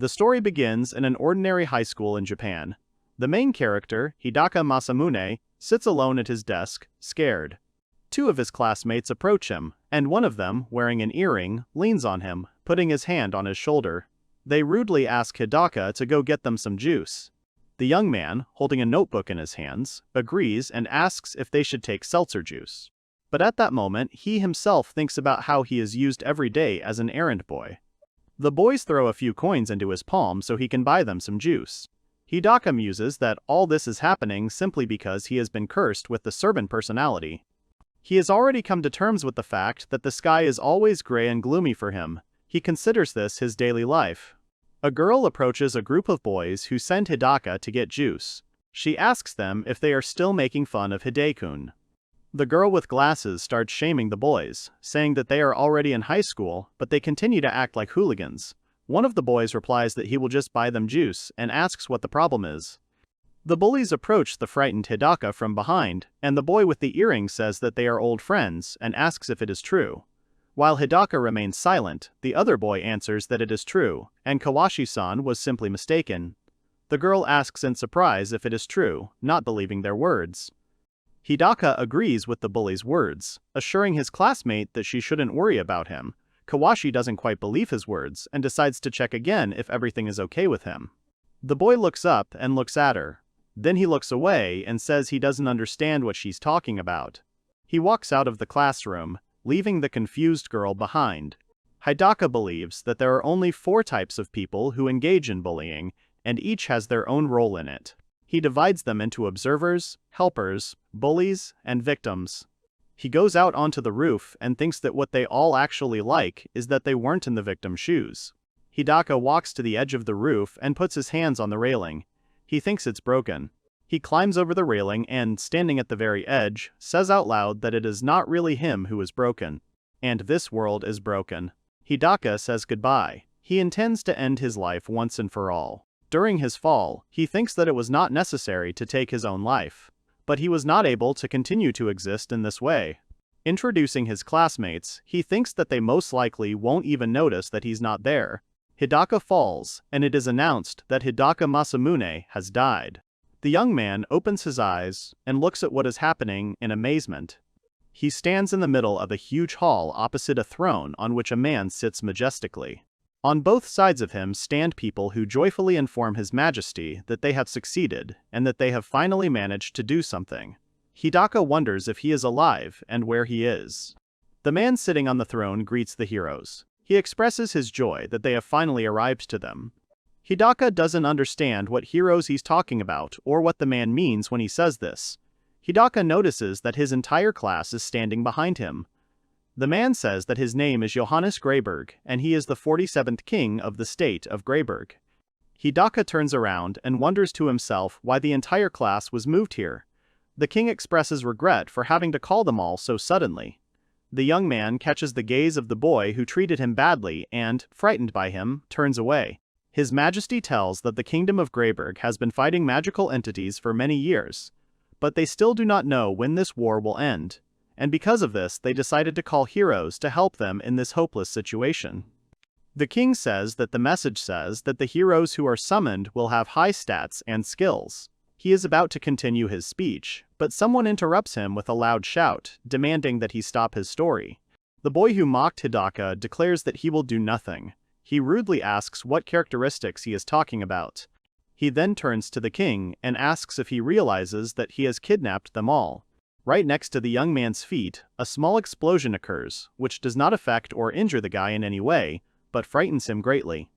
The story begins in an ordinary high school in Japan. The main character, Hidaka Masamune, sits alone at his desk, scared. Two of his classmates approach him, and one of them, wearing an earring, leans on him, putting his hand on his shoulder. They rudely ask Hidaka to go get them some juice. The young man, holding a notebook in his hands, agrees and asks if they should take seltzer juice. But at that moment, he himself thinks about how he is used every day as an errand boy. The boys throw a few coins into his palm so he can buy them some juice. Hidaka muses that all this is happening simply because he has been cursed with the serpent personality. He has already come to terms with the fact that the sky is always gray and gloomy for him. He considers this his daily life. A girl approaches a group of boys who send Hidaka to get juice. She asks them if they are still making fun of Hidekun. The girl with glasses starts shaming the boys, saying that they are already in high school, but they continue to act like hooligans. One of the boys replies that he will just buy them juice and asks what the problem is. The bullies approach the frightened Hidaka from behind, and the boy with the earring says that they are old friends and asks if it is true. While Hidaka remains silent, the other boy answers that it is true, and Kawashi-san was simply mistaken. The girl asks in surprise if it is true, not believing their words. Hidaka agrees with the bully's words, assuring his classmate that she shouldn't worry about him. Kawashi doesn't quite believe his words and decides to check again if everything is okay with him. The boy looks up and looks at her. Then he looks away and says he doesn't understand what she's talking about. He walks out of the classroom, leaving the confused girl behind. Hidaka believes that there are only 4 types of people who engage in bullying, and each has their own role in it. He divides them into observers, helpers, bullies, and victims. He goes out onto the roof and thinks that what they all actually like is that they weren't in the victim's shoes. Hidaka walks to the edge of the roof and puts his hands on the railing. He thinks it's broken. He climbs over the railing and, standing at the very edge, says out loud that it is not really him who is broken. And this world is broken. Hidaka says goodbye. He intends to end his life once and for all. During his fall, he thinks that it was not necessary to take his own life. But he was not able to continue to exist in this way. Introducing his classmates, he thinks that they most likely won't even notice that he's not there. Hidaka falls, and it is announced that Hidaka Masamune has died. The young man opens his eyes and looks at what is happening in amazement. He stands in the middle of a huge hall opposite a throne on which a man sits majestically. On both sides of him stand people who joyfully inform His Majesty that they have succeeded and that they have finally managed to do something. Hidaka wonders if he is alive and where he is. The man sitting on the throne greets the heroes. He expresses his joy that they have finally arrived to them. Hidaka doesn't understand what heroes he's talking about or what the man means when he says this. Hidaka notices that his entire class is standing behind him. The man says that his name is Johannes Greyberg, and he is the 47th king of the state of Greyberg. Hidaka turns around and wonders to himself why the entire class was moved here. The king expresses regret for having to call them all so suddenly. The young man catches the gaze of the boy who treated him badly and, frightened by him, turns away. His Majesty tells that the kingdom of Greyberg has been fighting magical entities for many years, but they still do not know when this war will end. And because of this, they decided to call heroes to help them in this hopeless situation. The king says that the message says that the heroes who are summoned will have high stats and skills. He is about to continue his speech, but someone interrupts him with a loud shout, demanding that he stop his story. The boy who mocked Hidaka declares that he will do nothing. He rudely asks what characteristics he is talking about. He then turns to the king and asks if he realizes that he has kidnapped them all. Right next to the young man's feet, a small explosion occurs, which does not affect or injure the guy in any way, but frightens him greatly.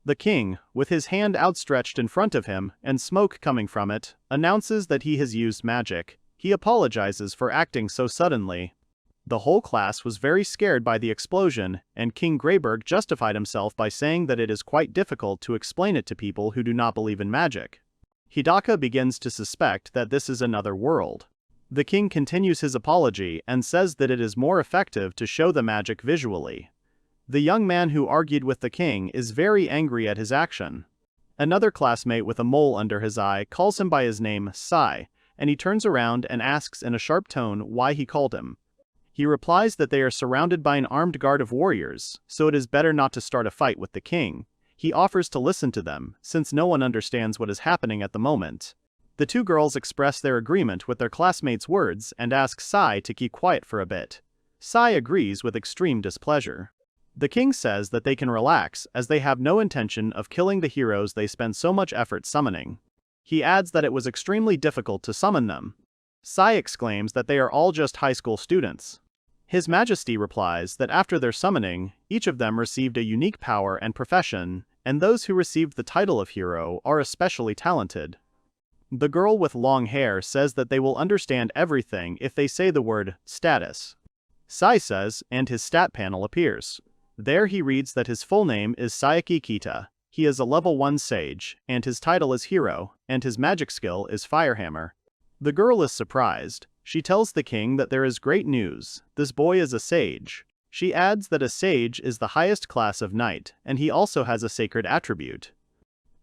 The king, with his hand outstretched in front of him and smoke coming from it, announces that he has used magic. He apologizes for acting so suddenly. The whole class was very scared by the explosion, and King Greyberg justified himself by saying that it is quite difficult to explain it to people who do not believe in magic. Hidaka begins to suspect that this is another world. The king continues his apology and says that it is more effective to show the magic visually. The young man who argued with the king is very angry at his action. Another classmate with a mole under his eye calls him by his name, Sai, and he turns around and asks in a sharp tone why he called him. He replies that they are surrounded by an armed guard of warriors, so it is better not to start a fight with the king. He offers to listen to them, since no one understands what is happening at the moment. The two girls express their agreement with their classmates' words and ask Sai to keep quiet for a bit. Sai agrees with extreme displeasure. The king says that they can relax as they have no intention of killing the heroes they spend so much effort summoning. He adds that it was extremely difficult to summon them. Sai exclaims that they are all just high school students. His Majesty replies that after their summoning, each of them received a unique power and profession, and those who received the title of hero are especially talented. The girl with long hair says that they will understand everything if they say the word status. Sai says, and his stat panel appears. There he reads that his full name is Saikyou Kita. He is a level 1 sage, and his title is hero, and his magic skill is firehammer. The girl is surprised. She tells the king that there is great news. This boy is a sage. She adds that a sage is the highest class of knight, and he also has a sacred attribute.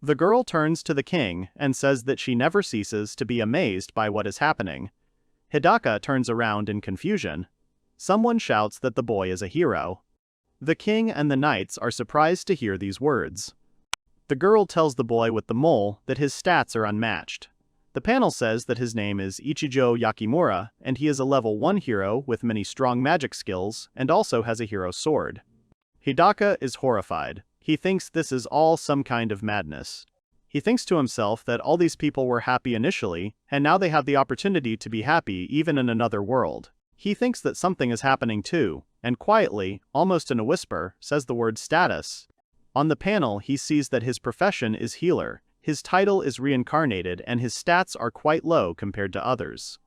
The girl turns to the king and says that she never ceases to be amazed by what is happening. Hidaka turns around in confusion. Someone shouts that the boy is a hero. The king and the knights are surprised to hear these words. The girl tells the boy with the mole that his stats are unmatched. The panel says that his name is Ichijo Yakimura, and he is a level 1 hero with many strong magic skills and also has a hero sword. Hidaka is horrified. He thinks this is all some kind of madness. He thinks to himself that all these people were happy initially, and now they have the opportunity to be happy even in another world. He thinks that something is happening too, and quietly, almost in a whisper, says the word status. On the panel he sees that his profession is healer. His title is reincarnated and his stats are quite low compared to others.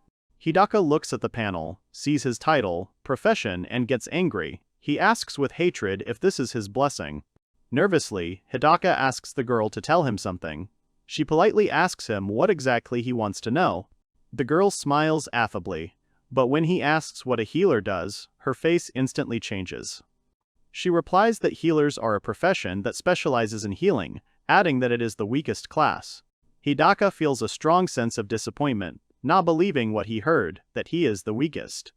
Hidaka looks at the panel, sees his title, profession, and gets angry. He asks with hatred if this is his blessing. Nervously, Hidaka asks the girl to tell him something. She politely asks him what exactly he wants to know. The girl smiles affably, but when he asks what a healer does, her face instantly changes. She replies that healers are a profession that specializes in healing, adding that it is the weakest class. Hidaka feels a strong sense of disappointment, not believing what he heard, that he is the weakest.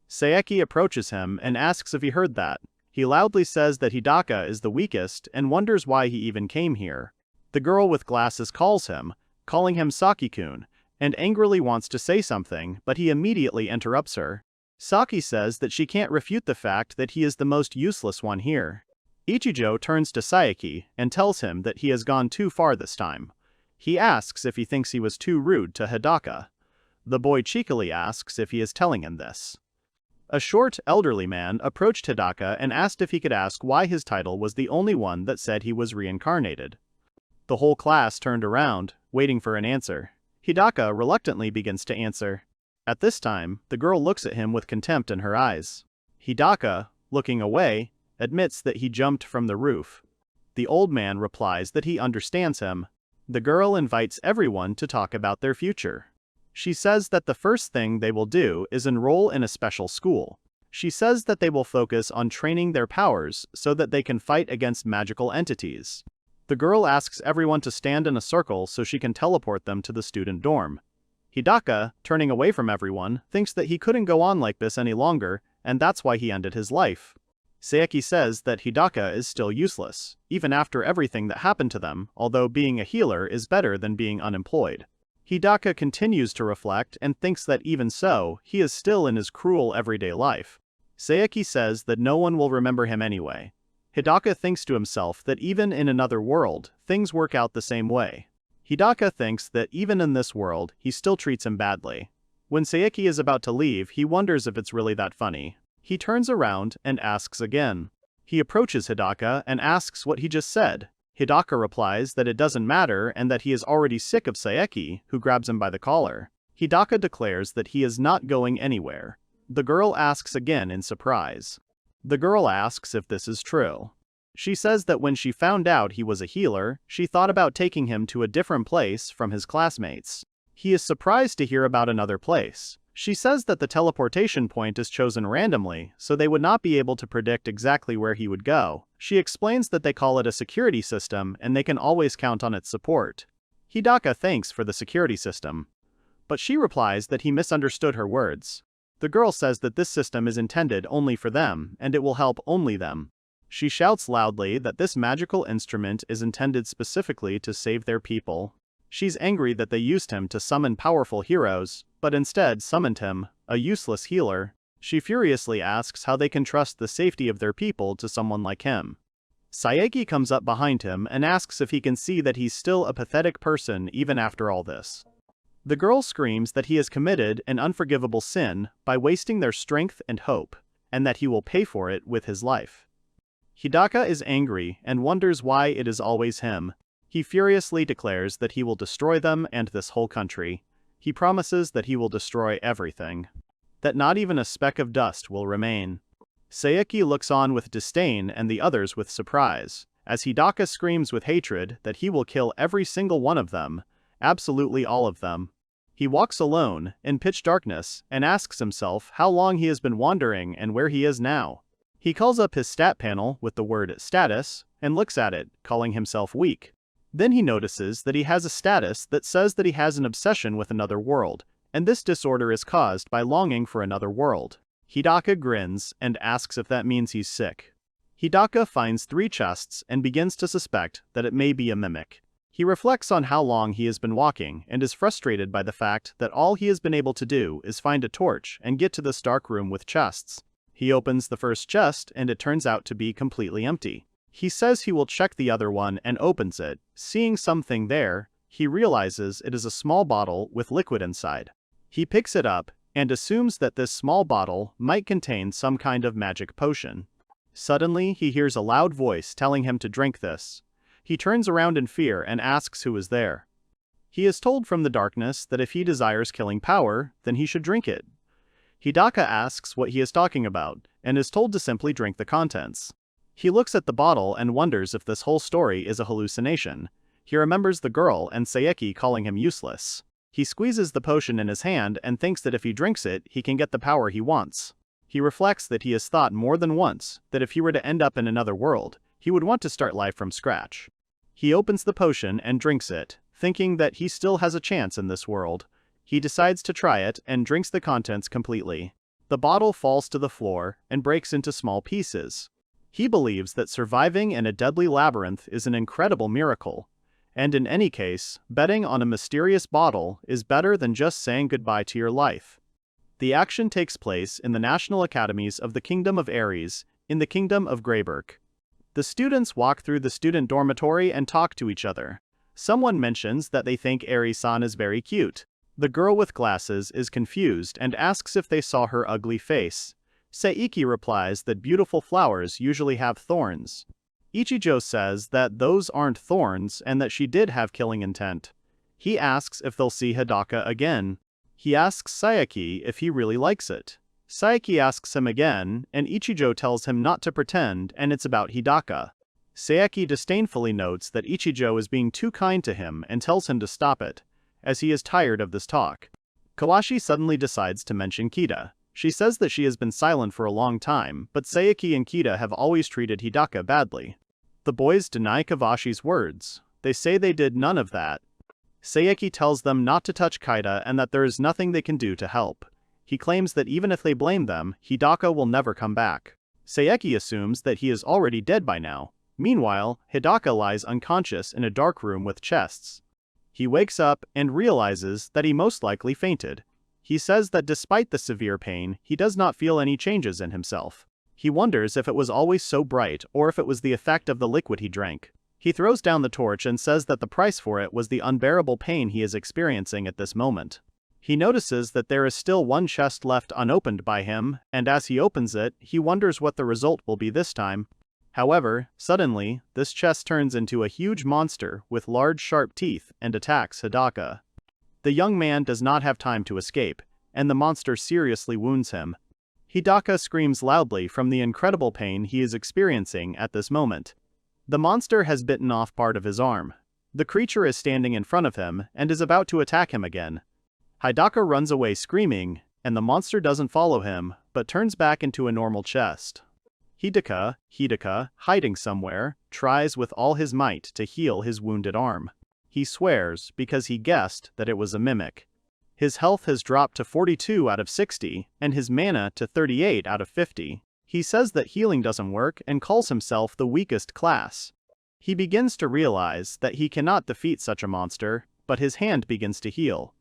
Saeki approaches him and asks if he heard that. He loudly says that Hidaka is the weakest and wonders why he even came here. The girl with glasses calls him, calling him Saki-kun, and angrily wants to say something, but he immediately interrupts her. Saki says that she can't refute the fact that he is the most useless one here. Ichijo turns to Saeki and tells him that he has gone too far this time. He asks if he thinks he was too rude to Hidaka. The boy cheekily asks if he is telling him this. A short, elderly man approached Hidaka and asked if he could ask why his title was the only one that said he was reincarnated. The whole class turned around, waiting for an answer. Hidaka reluctantly begins to answer. At this time, the girl looks at him with contempt in her eyes. Hidaka, looking away, admits that he jumped from the roof. The old man replies that he understands him. The girl invites everyone to talk about their future. She says that the first thing they will do is enroll in a special school. She says that they will focus on training their powers so that they can fight against magical entities. The girl asks everyone to stand in a circle so she can teleport them to the student dorm. Hidaka, turning away from everyone, thinks that he couldn't go on like this any longer, and that's why he ended his life. Saeki says that Hidaka is still useless, even after everything that happened to them, although being a healer is better than being unemployed. Hidaka continues to reflect and thinks that even so, he is still in his cruel everyday life. Saeki says that no one will remember him anyway. Hidaka thinks to himself that even in another world, things work out the same way. Hidaka thinks that even in this world, he still treats him badly. When Saeki is about to leave, he wonders if it's really that funny. He turns around and asks again. He approaches Hidaka and asks what he just said. Hidaka replies that it doesn't matter and that he is already sick of Saeki, who grabs him by the collar. Hidaka declares that he is not going anywhere. The girl asks again in surprise. The girl asks if this is true. She says that when she found out he was a healer, she thought about taking him to a different place from his classmates. He is surprised to hear about another place. She says that the teleportation point is chosen randomly, so they would not be able to predict exactly where he would go. She explains that they call it a security system and they can always count on its support. Hidaka thanks for the security system, but she replies that he misunderstood her words. The girl says that this system is intended only for them and it will help only them. She shouts loudly that this magical instrument is intended specifically to save their people. She's angry that they used him to summon powerful heroes, but instead summoned him, a useless healer. She furiously asks how they can trust the safety of their people to someone like him. Saikyou comes up behind him and asks if he can see that he's still a pathetic person even after all this. The girl screams that he has committed an unforgivable sin by wasting their strength and hope, and that he will pay for it with his life. Hidaka is angry and wonders why it is always him. He furiously declares that he will destroy them and this whole country. He promises that he will destroy everything. That not even a speck of dust will remain. Saikyou looks on with disdain and the others with surprise, as Hidaka screams with hatred that he will kill every single one of them, absolutely all of them. He walks alone, in pitch darkness, and asks himself how long he has been wandering and where he is now. He calls up his stat panel with the word status, and looks at it, calling himself weak. Then he notices that he has a status that says that he has an obsession with another world, and this disorder is caused by longing for another world. Hidaka grins and asks if that means he's sick. Hidaka finds 3 chests and begins to suspect that it may be a mimic. He reflects on how long he has been walking and is frustrated by the fact that all he has been able to do is find a torch and get to this dark room with chests. He opens the first chest and it turns out to be completely empty. He says he will check the other one and opens it. Seeing something there, he realizes it is a small bottle with liquid inside. He picks it up and assumes that this small bottle might contain some kind of magic potion. Suddenly, he hears a loud voice telling him to drink this. He turns around in fear and asks who is there. He is told from the darkness that if he desires killing power, then he should drink it. Hidaka asks what he is talking about, and is told to simply drink the contents. He looks at the bottle and wonders if this whole story is a hallucination. He remembers the girl and Saikyou calling him useless. He squeezes the potion in his hand and thinks that if he drinks it, he can get the power he wants. He reflects that he has thought more than once that if he were to end up in another world, he would want to start life from scratch. He opens the potion and drinks it, thinking that he still has a chance in this world. He decides to try it and drinks the contents completely. The bottle falls to the floor and breaks into small pieces. He believes that surviving in a deadly labyrinth is an incredible miracle. And in any case, betting on a mysterious bottle is better than just saying goodbye to your life. The action takes place in the National Academies of the Kingdom of Ares, in the Kingdom of Greyberk. The students walk through the student dormitory and talk to each other. Someone mentions that they think Ares-san is very cute. The girl with glasses is confused and asks if they saw her ugly face. Saikyou replies that beautiful flowers usually have thorns. Ichijo says that those aren't thorns and that she did have killing intent. He asks if they'll see Hidaka again. He asks Saikyou if he really likes it. Saikyou asks him again, and Ichijo tells him not to pretend and it's about Hidaka. Saikyou disdainfully notes that Ichijo is being too kind to him and tells him to stop it, as he is tired of this talk. Kawashi suddenly decides to mention Kita. She says that she has been silent for a long time, but Saikyou and Kita have always treated Hidaka badly. The boys deny Kawashi's words. They say they did none of that. Saikyou tells them not to touch Kita and that there is nothing they can do to help. He claims that even if they blame them, Hidaka will never come back. Saikyou assumes that he is already dead by now. Meanwhile, Hidaka lies unconscious in a dark room with chests. He wakes up and realizes that he most likely fainted. He says that despite the severe pain, he does not feel any changes in himself. He wonders if it was always so bright or if it was the effect of the liquid he drank. He throws down the torch and says that the price for it was the unbearable pain he is experiencing at this moment. He notices that there is still one chest left unopened by him, and as he opens it, he wonders what the result will be this time. However, suddenly, this chest turns into a huge monster with large sharp teeth and attacks Hidaka. The young man does not have time to escape, and the monster seriously wounds him. Hidaka screams loudly from the incredible pain he is experiencing at this moment. The monster has bitten off part of his arm. The creature is standing in front of him and is about to attack him again. Hidaka runs away screaming, and the monster doesn't follow him, but turns back into a normal chest. Hidaka, hiding somewhere, tries with all his might to heal his wounded arm. He swears because he guessed that it was a mimic. His health has dropped to 42 out of 60, and his mana to 38 out of 50. He says that healing doesn't work and calls himself the weakest class. He begins to realize that he cannot defeat such a monster, but his hand begins to heal.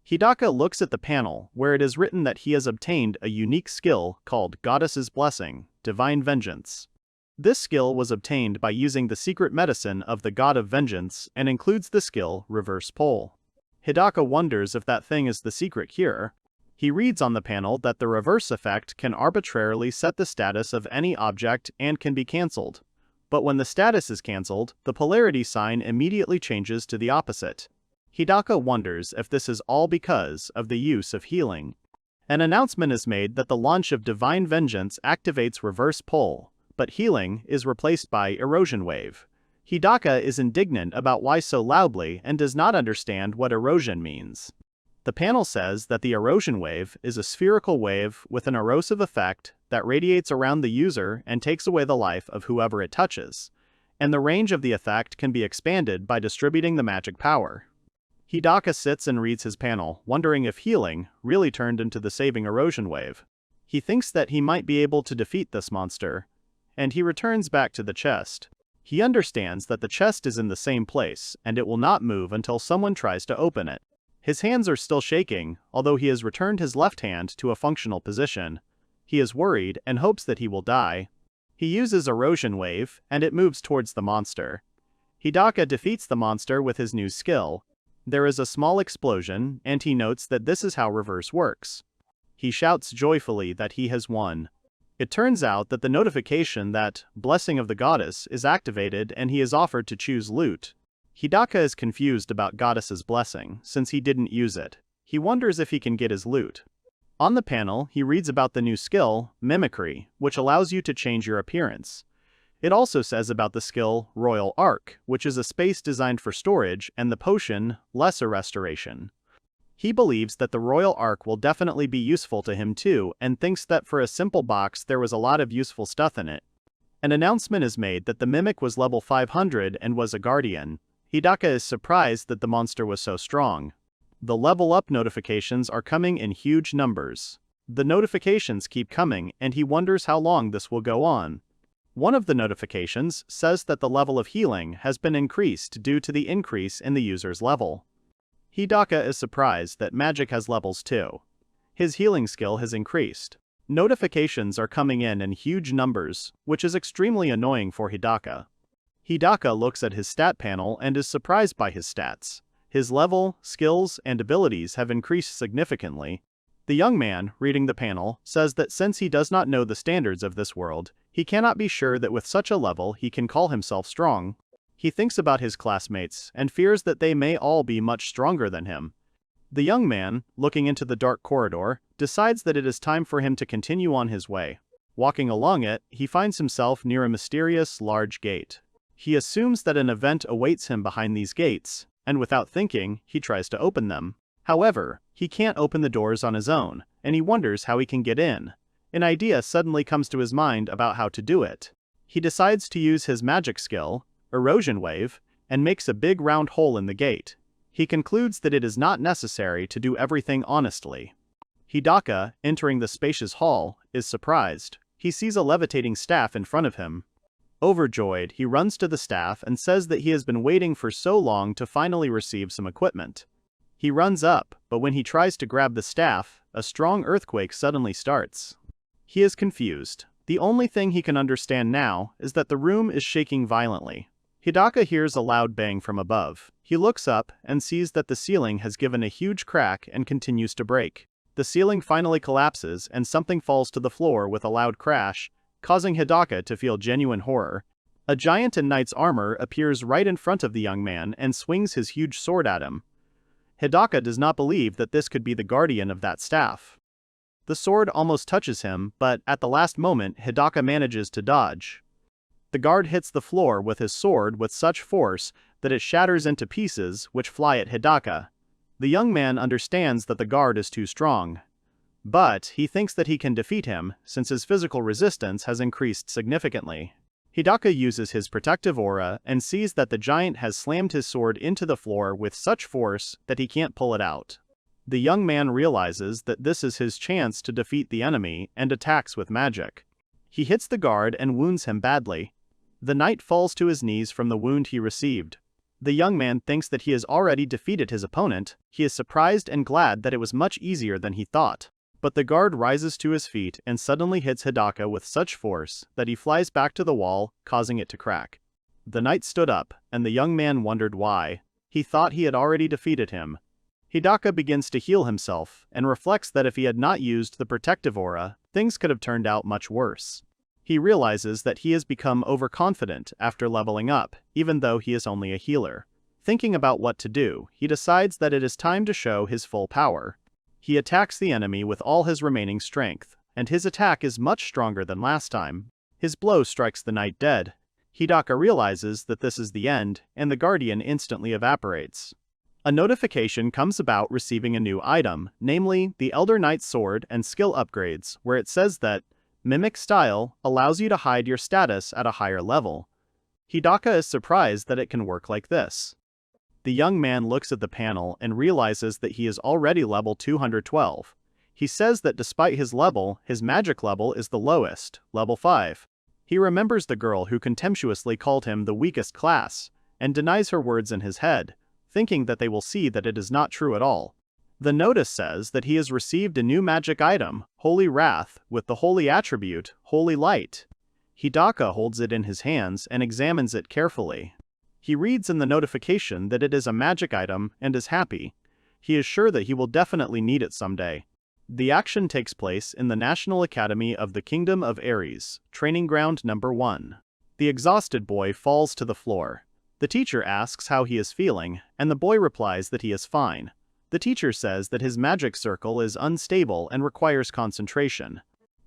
Hidaka looks at the panel where it is written that he has obtained a unique skill called Goddess's Blessing, Divine Vengeance. This skill was obtained by using the secret medicine of the God of Vengeance and includes the skill Reverse Pole. Hidaka wonders if that thing is the secret cure. He reads on the panel that the reverse effect can arbitrarily set the status of any object and can be cancelled. But when the status is cancelled, the polarity sign immediately changes to the opposite. Hidaka wonders if this is all because of the use of healing. An announcement is made that the launch of Divine Vengeance activates Reverse Pole, but healing is replaced by Erosion Wave. Hidaka is indignant about why so loudly and does not understand what erosion means. The panel says that the erosion wave is a spherical wave with an erosive effect that radiates around the user and takes away the life of whoever it touches, and the range of the effect can be expanded by distributing the magic power. Hidaka sits and reads his panel, wondering if healing really turned into the saving erosion wave. He thinks that he might be able to defeat this monster, and he returns back to the chest. He understands that the chest is in the same place, and it will not move until someone tries to open it. His hands are still shaking, although he has returned his left hand to a functional position. He is worried and hopes that he will die. He uses Erosion Wave, and it moves towards the monster. Hidaka defeats the monster with his new skill. There is a small explosion, and he notes that this is how reverse works. He shouts joyfully that he has won. It turns out that the notification that Blessing of the Goddess is activated and he is offered to choose loot. Hidaka is confused about Goddess's Blessing, since he didn't use it. He wonders if he can get his loot. On the panel, he reads about the new skill, Mimicry, which allows you to change your appearance. It also says about the skill, Royal Arc, which is a space designed for storage, and the potion, Lesser Restoration. He believes that the Royal Arc will definitely be useful to him too, and thinks that for a simple box there was a lot of useful stuff in it. An announcement is made that the Mimic was level 500 and was a Guardian. Hidaka is surprised that the monster was so strong. The level up notifications are coming in huge numbers. The notifications keep coming, and he wonders how long this will go on. One of the notifications says that the level of healing has been increased due to the increase in the user's level. Hidaka is surprised that magic has levels too. His healing skill has increased. Notifications are coming in huge numbers, which is extremely annoying for Hidaka. Hidaka looks at his stat panel and is surprised by his stats. His level, skills, and abilities have increased significantly. The young man, reading the panel, says that since he does not know the standards of this world, he cannot be sure that with such a level he can call himself strong. He thinks about his classmates and fears that they may all be much stronger than him. The young man, looking into the dark corridor, decides that it is time for him to continue on his way. Walking along it, he finds himself near a mysterious, large gate. He assumes that an event awaits him behind these gates, and without thinking, he tries to open them. However, he can't open the doors on his own, and he wonders how he can get in. An idea suddenly comes to his mind about how to do it. He decides to use his magic skill, Erosion Wave, and makes a big round hole in the gate. He concludes that it is not necessary to do everything honestly. Hidaka, entering the spacious hall, is surprised. He sees a levitating staff in front of him. Overjoyed, he runs to the staff and says that he has been waiting for so long to finally receive some equipment. He runs up, but when he tries to grab the staff, a strong earthquake suddenly starts. He is confused. The only thing he can understand now is that the room is shaking violently. Hidaka hears a loud bang from above. He looks up and sees that the ceiling has given a huge crack and continues to break. The ceiling finally collapses and something falls to the floor with a loud crash, causing Hidaka to feel genuine horror. A giant in knight's armor appears right in front of the young man and swings his huge sword at him. Hidaka does not believe that this could be the guardian of that staff. The sword almost touches him, but at the last moment Hidaka manages to dodge. The guard hits the floor with his sword with such force that it shatters into pieces which fly at Hidaka. The young man understands that the guard is too strong. But he thinks that he can defeat him, since his physical resistance has increased significantly. Hidaka uses his protective aura and sees that the giant has slammed his sword into the floor with such force that he can't pull it out. The young man realizes that this is his chance to defeat the enemy and attacks with magic. He hits the guard and wounds him badly. The knight falls to his knees from the wound he received. The young man thinks that he has already defeated his opponent. He is surprised and glad that it was much easier than he thought. But the guard rises to his feet and suddenly hits Hidaka with such force that he flies back to the wall, causing it to crack. The knight stood up, and the young man wondered why. He thought he had already defeated him. Hidaka begins to heal himself, and reflects that if he had not used the protective aura, things could have turned out much worse. He realizes that he has become overconfident after leveling up, even though he is only a healer. Thinking about what to do, he decides that it is time to show his full power. He attacks the enemy with all his remaining strength, and his attack is much stronger than last time. His blow strikes the knight dead. Hidaka realizes that this is the end, and the guardian instantly evaporates. A notification comes about receiving a new item, namely, the Elder Knight's sword and skill upgrades, where it says that Mimic Style allows you to hide your status at a higher level. Hidaka is surprised that it can work like this. The young man looks at the panel and realizes that he is already level 212. He says that despite his level, his magic level is the lowest, level 5. He remembers the girl who contemptuously called him the weakest class, and denies her words in his head, thinking that they will see that it is not true at all. The notice says that he has received a new magic item, Holy Wrath, with the holy attribute, Holy Light. Hidaka holds it in his hands and examines it carefully. He reads in the notification that it is a magic item and is happy. He is sure that he will definitely need it someday. The action takes place in the National Academy of the Kingdom of Ares, Training Ground Number 1. The exhausted boy falls to the floor. The teacher asks how he is feeling, and the boy replies that he is fine. The teacher says that his magic circle is unstable and requires concentration.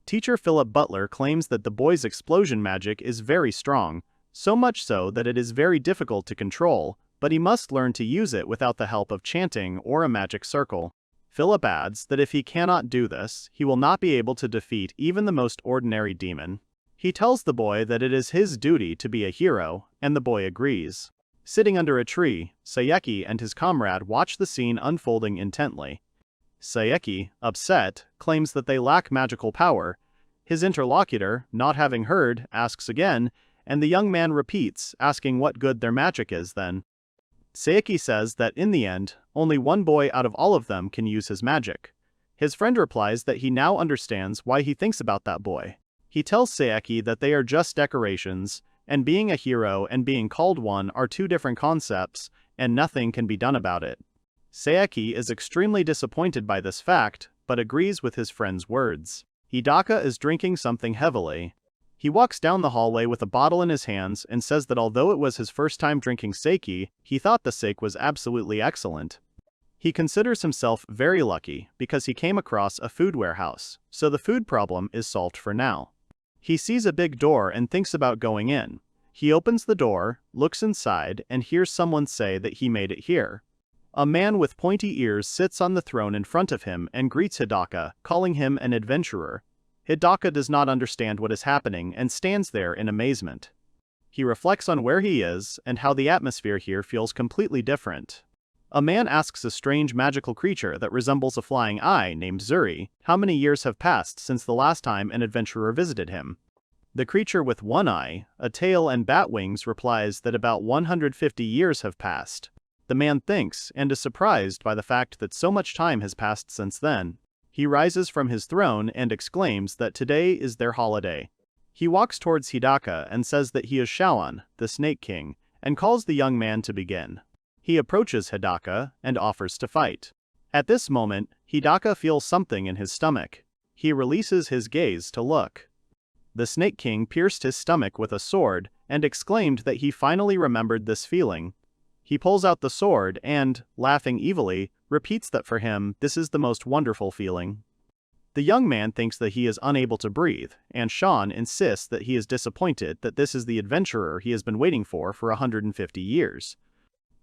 Teacher Philip Butler claims that the boy's explosion magic is very strong, so much so that it is very difficult to control, but he must learn to use it without the help of chanting or a magic circle. Philip adds that if he cannot do this, he will not be able to defeat even the most ordinary demon. He tells the boy that it is his duty to be a hero, and the boy agrees. Sitting under a tree, Saijaku and his comrade watch the scene unfolding intently. Saijaku, upset, claims that they lack magical power. His interlocutor, not having heard, asks again, and the young man repeats, asking what good their magic is then. Saijaku says that in the end, only one boy out of all of them can use his magic. His friend replies that he now understands why he thinks about that boy. He tells Saijaku that they are just decorations, and being a hero and being called one are two different concepts, and nothing can be done about it. Saijaku is extremely disappointed by this fact, but agrees with his friend's words. Hidaka is drinking something heavily. He walks down the hallway with a bottle in his hands and says that although it was his first time drinking sake, he thought the sake was absolutely excellent. He considers himself very lucky because he came across a food warehouse, so the food problem is solved for now. He sees a big door and thinks about going in. He opens the door, looks inside, and hears someone say that he made it here. A man with pointy ears sits on the throne in front of him and greets Hidaka, calling him an adventurer. Hidaka does not understand what is happening and stands there in amazement. He reflects on where he is and how the atmosphere here feels completely different. A man asks a strange magical creature that resembles a flying eye named Zuri how many years have passed since the last time an adventurer visited him. The creature with one eye, a tail and bat wings replies that about 150 years have passed. The man thinks and is surprised by the fact that so much time has passed since then. He rises from his throne and exclaims that today is their holiday. He walks towards Hidaka and says that he is Shoun, the Snake King, and calls the young man to begin. He approaches Hidaka and offers to fight. At this moment, Hidaka feels something in his stomach. He releases his gaze to look. The Snake King pierced his stomach with a sword and exclaimed that he finally remembered this feeling. He pulls out the sword and, laughing evilly, repeats that for him this is the most wonderful feeling. The young man thinks that he is unable to breathe, and Shoun insists that he is disappointed that this is the adventurer he has been waiting for 150 years.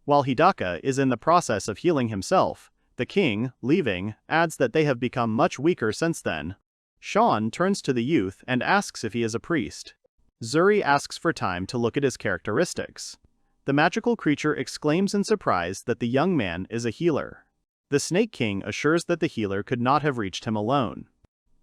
While Hidaka is in the process of healing himself, the king, leaving, adds that they have become much weaker since then. Shoun turns to the youth and asks if he is a priest. Zuri asks for time to look at his characteristics. The magical creature exclaims in surprise that the young man is a healer. The Snake King assures that the healer could not have reached him alone.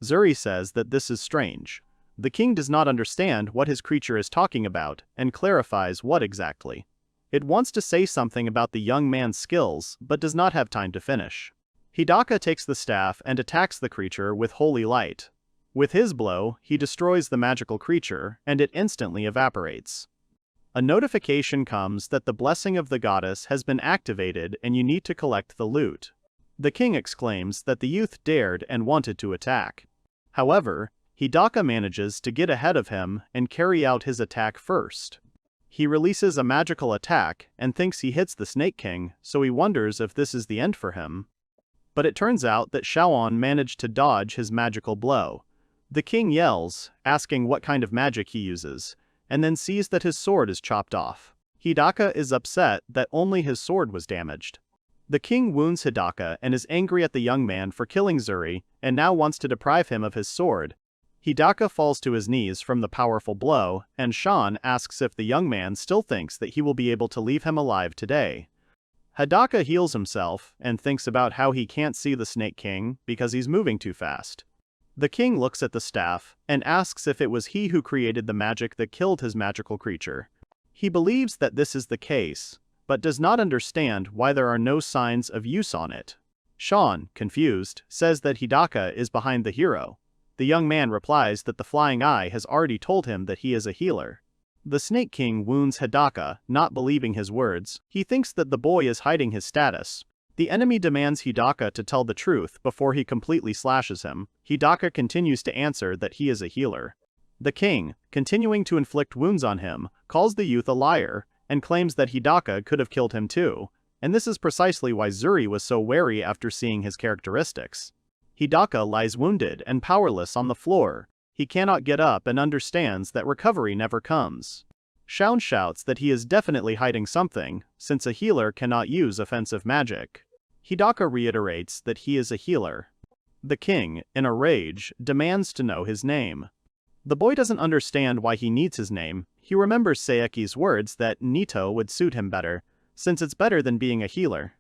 Zuri says that this is strange. The king does not understand what his creature is talking about and clarifies what exactly. It wants to say something about the young man's skills but does not have time to finish. Hidaka takes the staff and attacks the creature with holy light. With his blow, he destroys the magical creature and it instantly evaporates. A notification comes that the blessing of the goddess has been activated and you need to collect the loot. The king exclaims that the youth dared and wanted to attack. However, Hidaka manages to get ahead of him and carry out his attack first. He releases a magical attack and thinks he hits the Snake King, so he wonders if this is the end for him. But it turns out that Shonen managed to dodge his magical blow. The king yells, asking what kind of magic he uses, and then sees that his sword is chopped off. Hidaka is upset that only his sword was damaged. The king wounds Hidaka and is angry at the young man for killing Zuri and now wants to deprive him of his sword. Hidaka falls to his knees from the powerful blow, and Shonen asks if the young man still thinks that he will be able to leave him alive today. Hidaka heals himself and thinks about how he can't see the Snake King because he's moving too fast. The king looks at the staff and asks if it was he who created the magic that killed his magical creature. He believes that this is the case, but does not understand why there are no signs of use on it. Shonen, confused, says that Hidaka is behind the hero. The young man replies that the flying eye has already told him that he is a healer. The Snake King wounds Hidaka, not believing his words. He thinks that the boy is hiding his status. The enemy demands Hidaka to tell the truth before he completely slashes him. Hidaka continues to answer that he is a healer. The king, continuing to inflict wounds on him, calls the youth a liar, and claims that Hidaka could have killed him too, and this is precisely why Zuri was so wary after seeing his characteristics. Hidaka lies wounded and powerless on the floor. He cannot get up and understands that recovery never comes. Shonen shouts that he is definitely hiding something, since a healer cannot use offensive magic. Hidaka reiterates that he is a healer. The king, in a rage, demands to know his name. The boy doesn't understand why he needs his name. He remembers Saikyou's words that Nito would suit him better, since it's better than being a healer.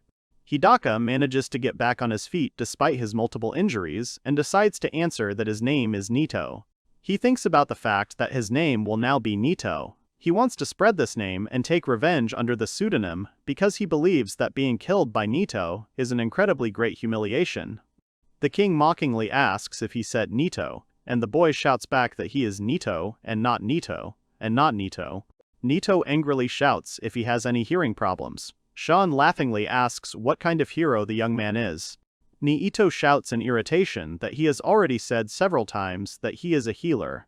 Hidaka manages to get back on his feet despite his multiple injuries and decides to answer that his name is Nito. He thinks about the fact that his name will now be Nito. He wants to spread this name and take revenge under the pseudonym because he believes that being killed by Nito is an incredibly great humiliation. The king mockingly asks if he said Nito, and the boy shouts back that he is Nito and not Nito, and not Nito. Nito angrily shouts if he has any hearing problems. Shonen laughingly asks what kind of hero the young man is. Nito shouts in irritation that he has already said several times that he is a healer.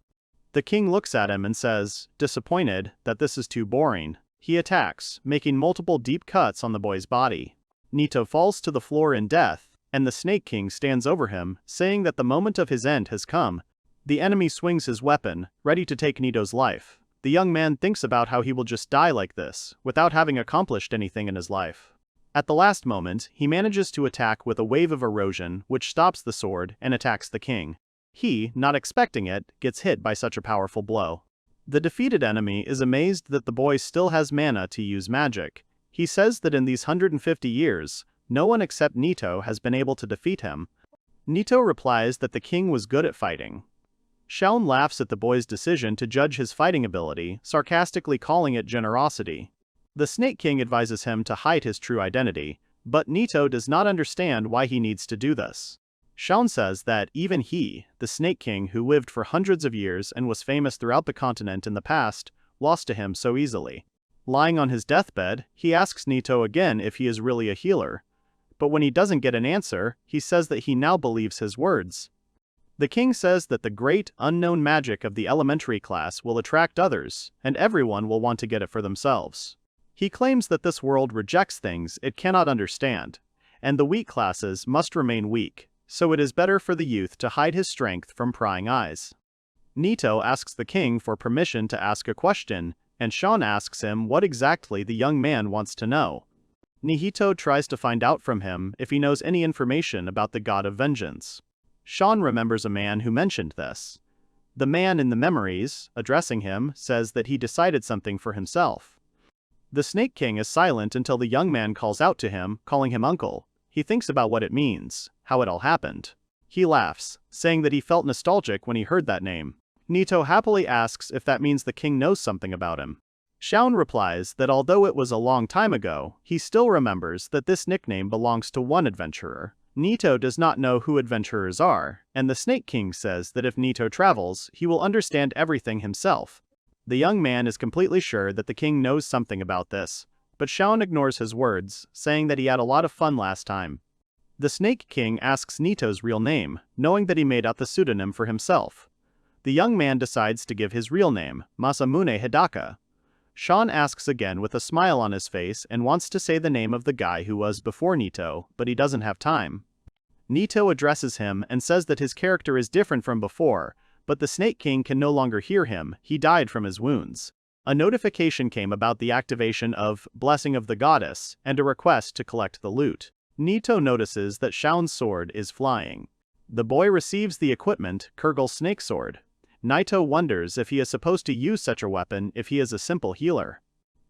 The king looks at him and says, disappointed, that this is too boring. He attacks, making multiple deep cuts on the boy's body. Nito falls to the floor in death, and the Snake King stands over him, saying that the moment of his end has come. The enemy swings his weapon, ready to take Nito's life. The young man thinks about how he will just die like this, without having accomplished anything in his life. At the last moment, he manages to attack with a wave of erosion, which stops the sword and attacks the king. He, not expecting it, gets hit by such a powerful blow. The defeated enemy is amazed that the boy still has mana to use magic. He says that in these 150 years, no one except Nito has been able to defeat him. Nito replies that the king was good at fighting. Shonen laughs at the boy's decision to judge his fighting ability, sarcastically calling it generosity. The Snake King advises him to hide his true identity, but Nito does not understand why he needs to do this. Shonen says that even he, the Snake King who lived for hundreds of years and was famous throughout the continent in the past, lost to him so easily. Lying on his deathbed, he asks Nito again if he is really a healer. But when he doesn't get an answer, he says that he now believes his words. The king says that the great, unknown magic of the elementary class will attract others, and everyone will want to get it for themselves. He claims that this world rejects things it cannot understand, and the weak classes must remain weak, so it is better for the youth to hide his strength from prying eyes. Nito asks the king for permission to ask a question, and Shonen asks him what exactly the young man wants to know. Nihito tries to find out from him if he knows any information about the god of vengeance. Shonen remembers a man who mentioned this. The man in the memories, addressing him, says that he decided something for himself. The Snake King is silent until the young man calls out to him, calling him uncle. He thinks about what it means, how it all happened. He laughs, saying that he felt nostalgic when he heard that name. Nito happily asks if that means the king knows something about him. Shounen replies that although it was a long time ago, he still remembers that this nickname belongs to one adventurer. Nito does not know who adventurers are, and the Snake King says that if Nito travels, he will understand everything himself. The young man is completely sure that the king knows something about this, but Shounen ignores his words, saying that he had a lot of fun last time. The Snake King asks Nito's real name, knowing that he made out the pseudonym for himself. The young man decides to give his real name, Masamune Hidaka. Shounen asks again with a smile on his face and wants to say the name of the guy who was before Nito, but he doesn't have time. Nito addresses him and says that his character is different from before, but the Snake King can no longer hear him, he died from his wounds. A notification came about the activation of Blessing of the Goddess and a request to collect the loot. Nito notices that Shounen's sword is flying. The boy receives the equipment, Kurgel's snake sword. Nito wonders if he is supposed to use such a weapon if he is a simple healer.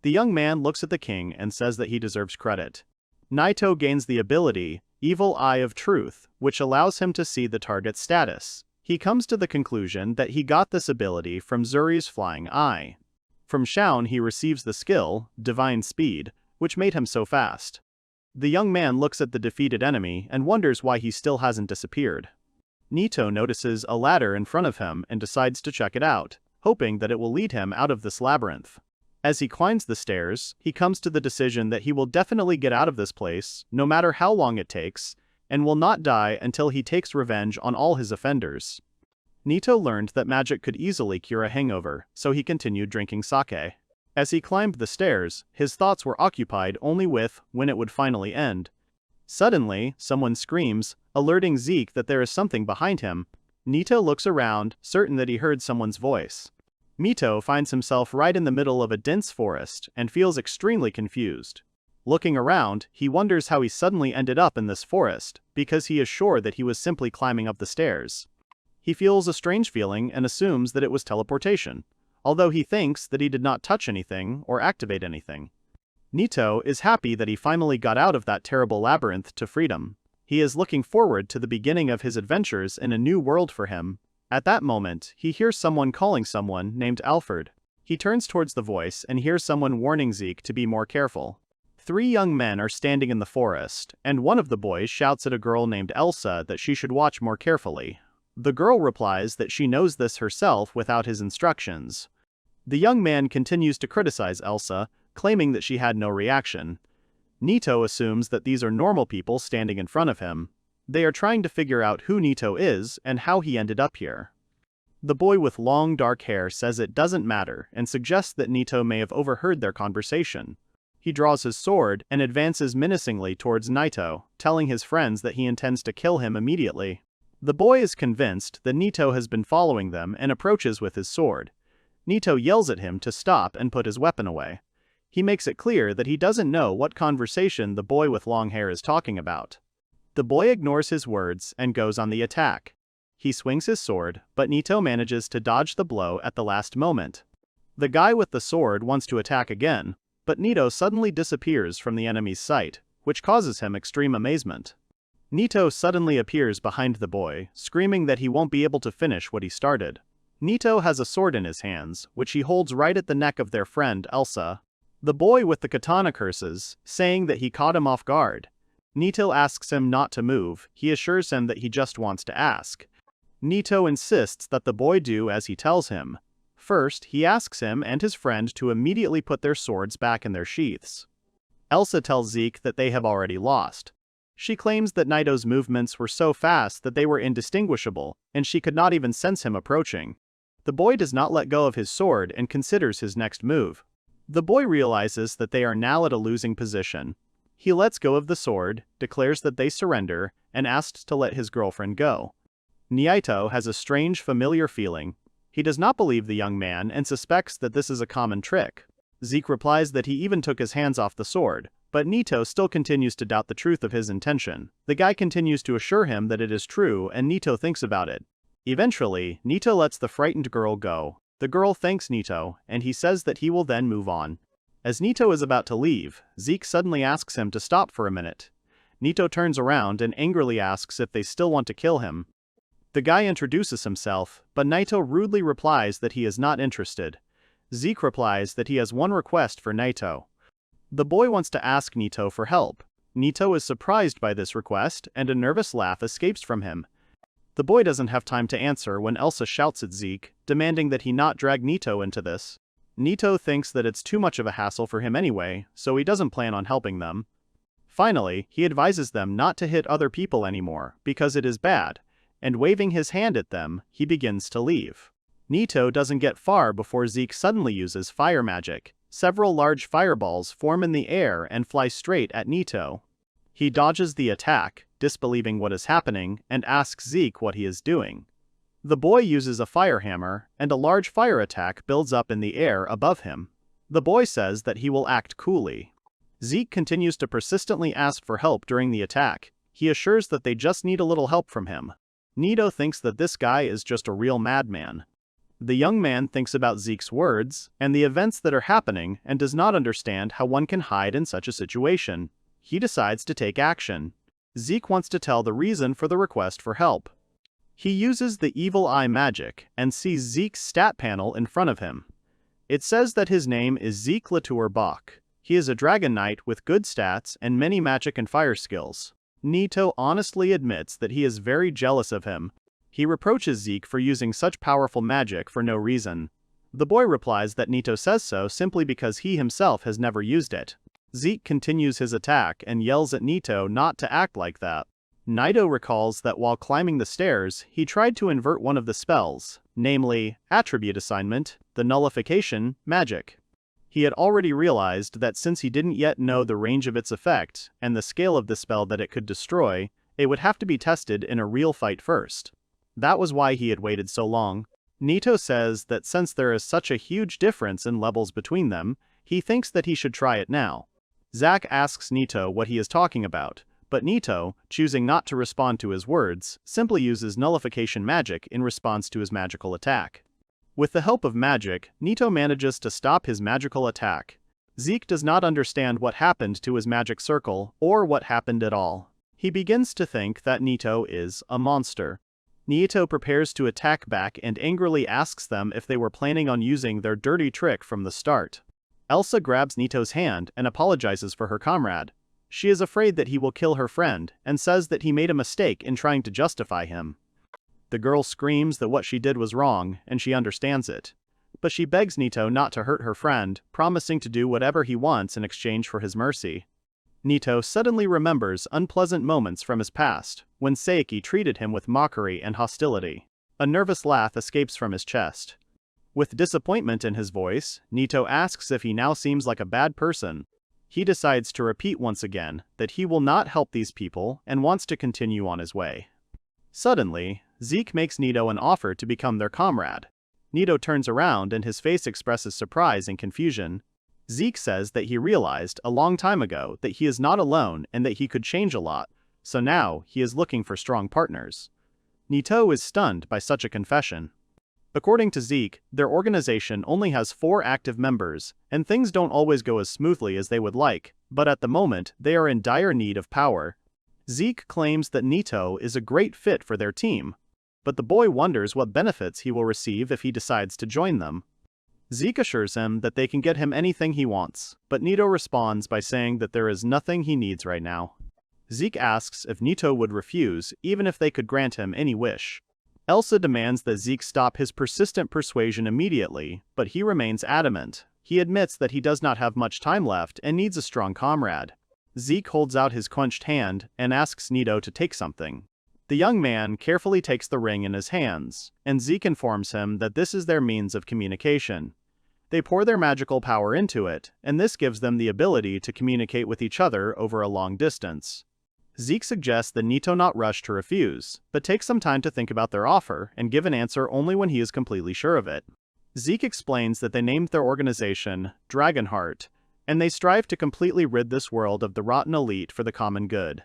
The young man looks at the king and says that he deserves credit. Nito gains the ability, Evil Eye of Truth, which allows him to see the target's status. He comes to the conclusion that he got this ability from Zuri's flying eye. From Shounen he receives the skill, Divine Speed, which made him so fast. The young man looks at the defeated enemy and wonders why he still hasn't disappeared. Nito notices a ladder in front of him and decides to check it out, hoping that it will lead him out of this labyrinth. As he climbs the stairs, he comes to the decision that he will definitely get out of this place, no matter how long it takes, and will not die until he takes revenge on all his offenders. Nito learned that magic could easily cure a hangover, so he continued drinking sake. As he climbed the stairs, his thoughts were occupied only with when it would finally end. Suddenly, someone screams, alerting Zeke that there is something behind him. Nito looks around, certain that he heard someone's voice. Mito finds himself right in the middle of a dense forest and feels extremely confused. Looking around, he wonders how he suddenly ended up in this forest, because he is sure that he was simply climbing up the stairs. He feels a strange feeling and assumes that it was teleportation, although he thinks that he did not touch anything or activate anything. Nito is happy that he finally got out of that terrible labyrinth to freedom. He is looking forward to the beginning of his adventures in a new world for him. At that moment, he hears someone calling someone named Alfred. He turns towards the voice and hears someone warning Zeke to be more careful. 3 young men are standing in the forest, and one of the boys shouts at a girl named Elsa that she should watch more carefully. The girl replies that she knows this herself without his instructions. The young man continues to criticize Elsa, claiming that she had no reaction. Nito assumes that these are normal people standing in front of him. They are trying to figure out who Nito is and how he ended up here. The boy with long dark hair says it doesn't matter and suggests that Nito may have overheard their conversation. He draws his sword and advances menacingly towards Nito, telling his friends that he intends to kill him immediately. The boy is convinced that Nito has been following them and approaches with his sword. Nito yells at him to stop and put his weapon away. He makes it clear that he doesn't know what conversation the boy with long hair is talking about. The boy ignores his words and goes on the attack. He swings his sword, but Nito manages to dodge the blow at the last moment. The guy with the sword wants to attack again, but Nito suddenly disappears from the enemy's sight, which causes him extreme amazement. Nito suddenly appears behind the boy, screaming that he won't be able to finish what he started. Nito has a sword in his hands, which he holds right at the neck of their friend Elsa. The boy with the katana curses, saying that he caught him off guard. Nito asks him not to move. He assures him that he just wants to ask. Nito insists that the boy do as he tells him. First, he asks him and his friend to immediately put their swords back in their sheaths. Elsa tells Zeke that they have already lost. She claims that Nito's movements were so fast that they were indistinguishable, and she could not even sense him approaching. The boy does not let go of his sword and considers his next move. The boy realizes that they are now at a losing position. He lets go of the sword, declares that they surrender, and asks to let his girlfriend go. Naito has a strange familiar feeling. He does not believe the young man and suspects that this is a common trick. Zeke replies that he even took his hands off the sword, but Nito still continues to doubt the truth of his intention. The guy continues to assure him that it is true and Nito thinks about it. Eventually, Nito lets the frightened girl go. The girl thanks Nito, and he says that he will then move on. As Nito is about to leave, Zeke suddenly asks him to stop for a minute. Nito turns around and angrily asks if they still want to kill him. The guy introduces himself, but Naito rudely replies that he is not interested. Zeke replies that he has one request for Naito. The boy wants to ask Naito for help. Naito is surprised by this request, and a nervous laugh escapes from him. The boy doesn't have time to answer when Elsa shouts at Zeke, demanding that he not drag Naito into this. Naito thinks that it's too much of a hassle for him anyway, so he doesn't plan on helping them. Finally, he advises them not to hit other people anymore, because it is bad, and waving his hand at them, he begins to leave. Naito doesn't get far before Zeke suddenly uses fire magic. Several large fireballs form in the air and fly straight at Naito. He dodges the attack, disbelieving what is happening, and asks Zeke what he is doing. The boy uses a fire hammer, and a large fire attack builds up in the air above him. The boy says that he will act coolly. Zeke continues to persistently ask for help during the attack. He assures that they just need a little help from him. Naito thinks that this guy is just a real madman. The young man thinks about Zeke's words and the events that are happening and does not understand how one can hide in such a situation. He decides to take action. Zeke wants to tell the reason for the request for help. He uses the evil eye magic and sees Zeke's stat panel in front of him. It says that his name is Zeke Latour Bach. He is a dragon knight with good stats and many magic and fire skills. Naito honestly admits that he is very jealous of him. He reproaches Zeke for using such powerful magic for no reason. The boy replies that Naito says so simply because he himself has never used it. Zeke continues his attack and yells at Naito not to act like that. Naito recalls that while climbing the stairs, he tried to invert one of the spells, namely, attribute assignment, the nullification, magic. He had already realized that since he didn't yet know the range of its effect and the scale of the spell that it could destroy, it would have to be tested in a real fight first. That was why he had waited so long. Naito says that since there is such a huge difference in levels between them, he thinks that he should try it now. Zack asks Naito what he is talking about, but Naito, choosing not to respond to his words, simply uses nullification magic in response to his magical attack. With the help of magic, Naito manages to stop his magical attack. Zeke does not understand what happened to his magic circle, or what happened at all. He begins to think that Naito is a monster. Naito prepares to attack back and angrily asks them if they were planning on using their dirty trick from the start. Elsa grabs Naito's hand and apologizes for her comrade. She is afraid that he will kill her friend and says that he made a mistake in trying to justify him. The girl screams that what she did was wrong and she understands it. But she begs Naito not to hurt her friend, promising to do whatever he wants in exchange for his mercy. Naito suddenly remembers unpleasant moments from his past, when Saikyou treated him with mockery and hostility. A nervous laugh escapes from his chest. With disappointment in his voice, Naito asks if he now seems like a bad person. He decides to repeat once again that he will not help these people and wants to continue on his way. Suddenly, Zeke makes Naito an offer to become their comrade. Naito turns around and his face expresses surprise and confusion. Zeke says that he realized a long time ago that he is not alone and that he could change a lot, so now he is looking for strong partners. Naito is stunned by such a confession. According to Zeke, their organization only has 4 active members, and things don't always go as smoothly as they would like, but at the moment they are in dire need of power. Zeke claims that Naito is a great fit for their team, but the boy wonders what benefits he will receive if he decides to join them. Zeke assures him that they can get him anything he wants, but Naito responds by saying that there is nothing he needs right now. Zeke asks if Naito would refuse even if they could grant him any wish. Elsa demands that Zeke stop his persistent persuasion immediately, but he remains adamant. He admits that he does not have much time left and needs a strong comrade. Zeke holds out his clenched hand and asks Naito to take something. The young man carefully takes the ring in his hands, and Zeke informs him that this is their means of communication. They pour their magical power into it, and this gives them the ability to communicate with each other over a long distance. Zeke suggests that Naito not rush to refuse, but take some time to think about their offer and give an answer only when he is completely sure of it. Zeke explains that they named their organization Dragonheart, and they strive to completely rid this world of the rotten elite for the common good.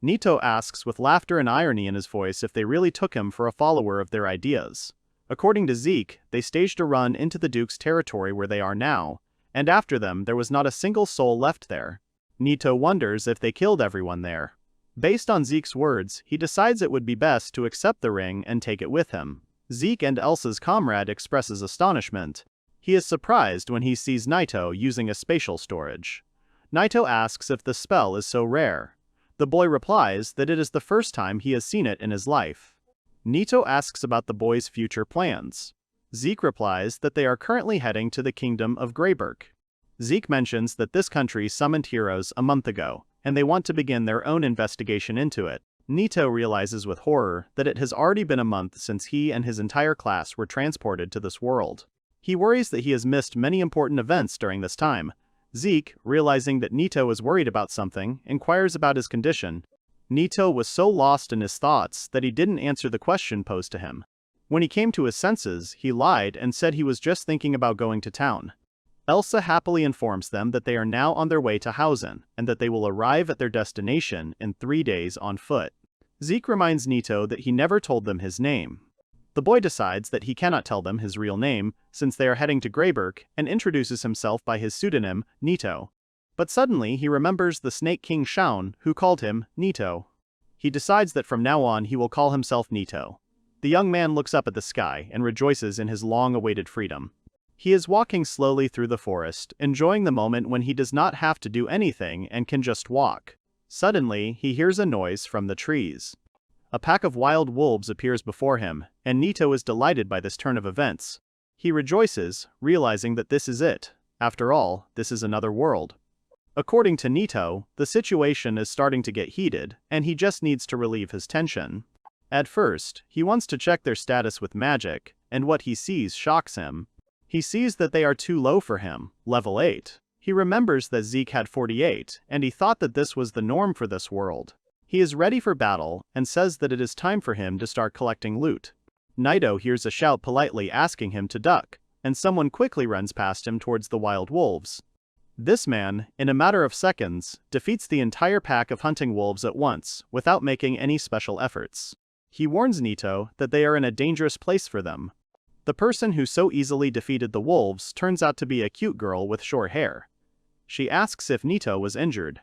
Naito asks with laughter and irony in his voice if they really took him for a follower of their ideas. According to Zeke, they staged a run into the Duke's territory where they are now, and after them there was not a single soul left there. Naito wonders if they killed everyone there. Based on Zeke's words, he decides it would be best to accept the ring and take it with him. Zeke and Elsa's comrade expresses astonishment. He is surprised when he sees Naito using a spatial storage. Naito asks if the spell is so rare. The boy replies that it is the first time he has seen it in his life. Naito asks about the boy's future plans. Zeke replies that they are currently heading to the kingdom of Greyberk. Zeke mentions that this country summoned heroes a month ago, and they want to begin their own investigation into it. Naito realizes with horror that it has already been a month since he and his entire class were transported to this world. He worries that he has missed many important events during this time. Zeke, realizing that Naito is worried about something, inquires about his condition. Naito was so lost in his thoughts that he didn't answer the question posed to him. When he came to his senses, he lied and said he was just thinking about going to town. Elsa happily informs them that they are now on their way to Hausen, and that they will arrive at their destination in 3 days on foot. Zeke reminds Naito that he never told them his name. The boy decides that he cannot tell them his real name, since they are heading to Greyberk, and introduces himself by his pseudonym, Naito. But suddenly he remembers the Snake King Shaun, who called him Naito. He decides that from now on he will call himself Naito. The young man looks up at the sky and rejoices in his long-awaited freedom. He is walking slowly through the forest, enjoying the moment when he does not have to do anything and can just walk. Suddenly, he hears a noise from the trees. A pack of wild wolves appears before him, and Naito is delighted by this turn of events. He rejoices, realizing that this is it. After all, this is another world. According to Naito, the situation is starting to get heated, and he just needs to relieve his tension. At first, he wants to check their status with magic, and what he sees shocks him. He sees that they are too low for him, level 8. He remembers that Zeke had 48, and he thought that this was the norm for this world. He is ready for battle, and says that it is time for him to start collecting loot. Naito hears a shout politely asking him to duck, and someone quickly runs past him towards the wild wolves. This man, in a matter of seconds, defeats the entire pack of hunting wolves at once, without making any special efforts. He warns Naito that they are in a dangerous place for them. The person who so easily defeated the wolves turns out to be a cute girl with short hair. She asks if Naito was injured.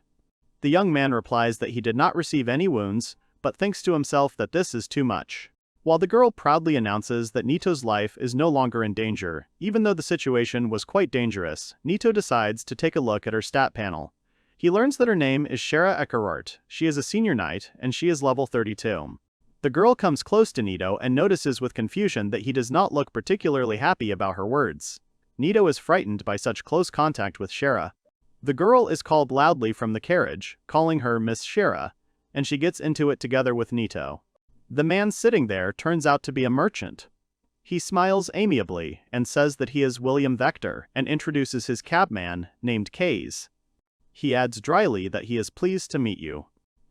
The young man replies that he did not receive any wounds, but thinks to himself that this is too much. While the girl proudly announces that Naito's life is no longer in danger, even though the situation was quite dangerous, Naito decides to take a look at her stat panel. He learns that her name is Shara Ekerart. She is a senior knight, and she is level 32. The girl comes close to Naito and notices with confusion that he does not look particularly happy about her words. Naito is frightened by such close contact with Shara. The girl is called loudly from the carriage, calling her Miss Shara, and she gets into it together with Naito. The man sitting there turns out to be a merchant. He smiles amiably and says that he is William Vector and introduces his cabman, named Kaze. He adds dryly that he is pleased to meet you.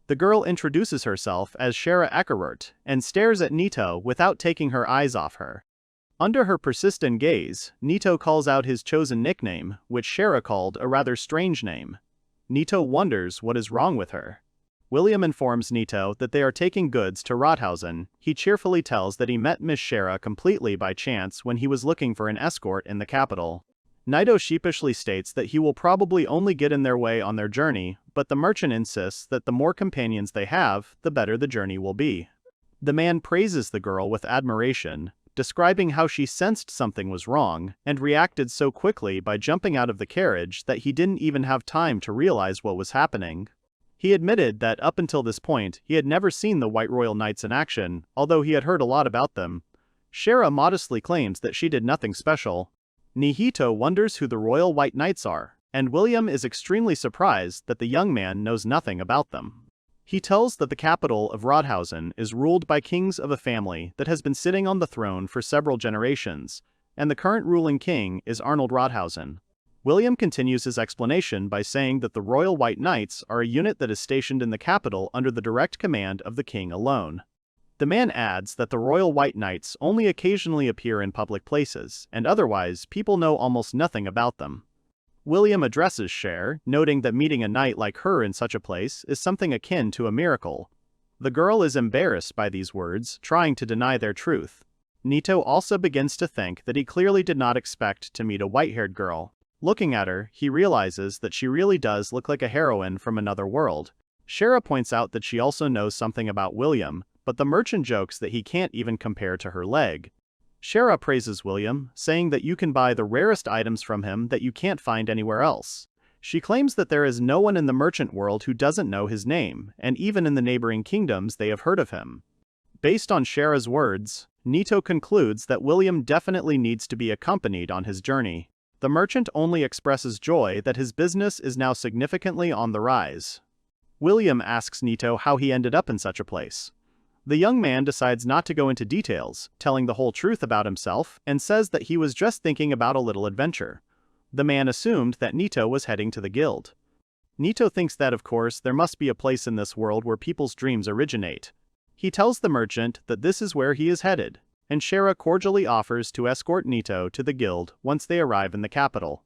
The girl introduces herself as Shara Ekerart and stares at Naito without taking her eyes off her. Under her persistent gaze, Naito calls out his chosen nickname, which Shara called a rather strange name. Naito wonders what is wrong with her. William informs Naito that they are taking goods to Rothausen. He cheerfully tells that he met Miss Shara completely by chance when he was looking for an escort in the capital. Naito sheepishly states that he will probably only get in their way on their journey, but the merchant insists that the more companions they have, the better the journey will be. The man praises the girl with admiration, describing how she sensed something was wrong, and reacted so quickly by jumping out of the carriage that he didn't even have time to realize what was happening. He admitted that up until this point, he had never seen the White Royal Knights in action, although he had heard a lot about them. Shara modestly claims that she did nothing special. Nihito wonders who the Royal White Knights are, and William is extremely surprised that the young man knows nothing about them. He tells that the capital of Rothausen is ruled by kings of a family that has been sitting on the throne for several generations, and the current ruling king is Arnold Rothausen. William continues his explanation by saying that the Royal White Knights are a unit that is stationed in the capital under the direct command of the king alone. The man adds that the Royal White Knights only occasionally appear in public places, and otherwise people know almost nothing about them. William addresses Cher, noting that meeting a knight like her in such a place is something akin to a miracle. The girl is embarrassed by these words, trying to deny their truth. Naito also begins to think that he clearly did not expect to meet a white-haired girl. Looking at her, he realizes that she really does look like a heroine from another world. Shara points out that she also knows something about William, but the merchant jokes that he can't even compare to her leg. Shara praises William, saying that you can buy the rarest items from him that you can't find anywhere else. She claims that there is no one in the merchant world who doesn't know his name, and even in the neighboring kingdoms they have heard of him. Based on Shara's words, Nito concludes that William definitely needs to be accompanied on his journey. The merchant only expresses joy that his business is now significantly on the rise. William asks Nito how he ended up in such a place. The young man decides not to go into details, telling the whole truth about himself, and says that he was just thinking about a little adventure. The man assumed that Nito was heading to the guild. Nito thinks that of course there must be a place in this world where people's dreams originate. He tells the merchant that this is where he is headed, and Shara cordially offers to escort Nito to the guild once they arrive in the capital.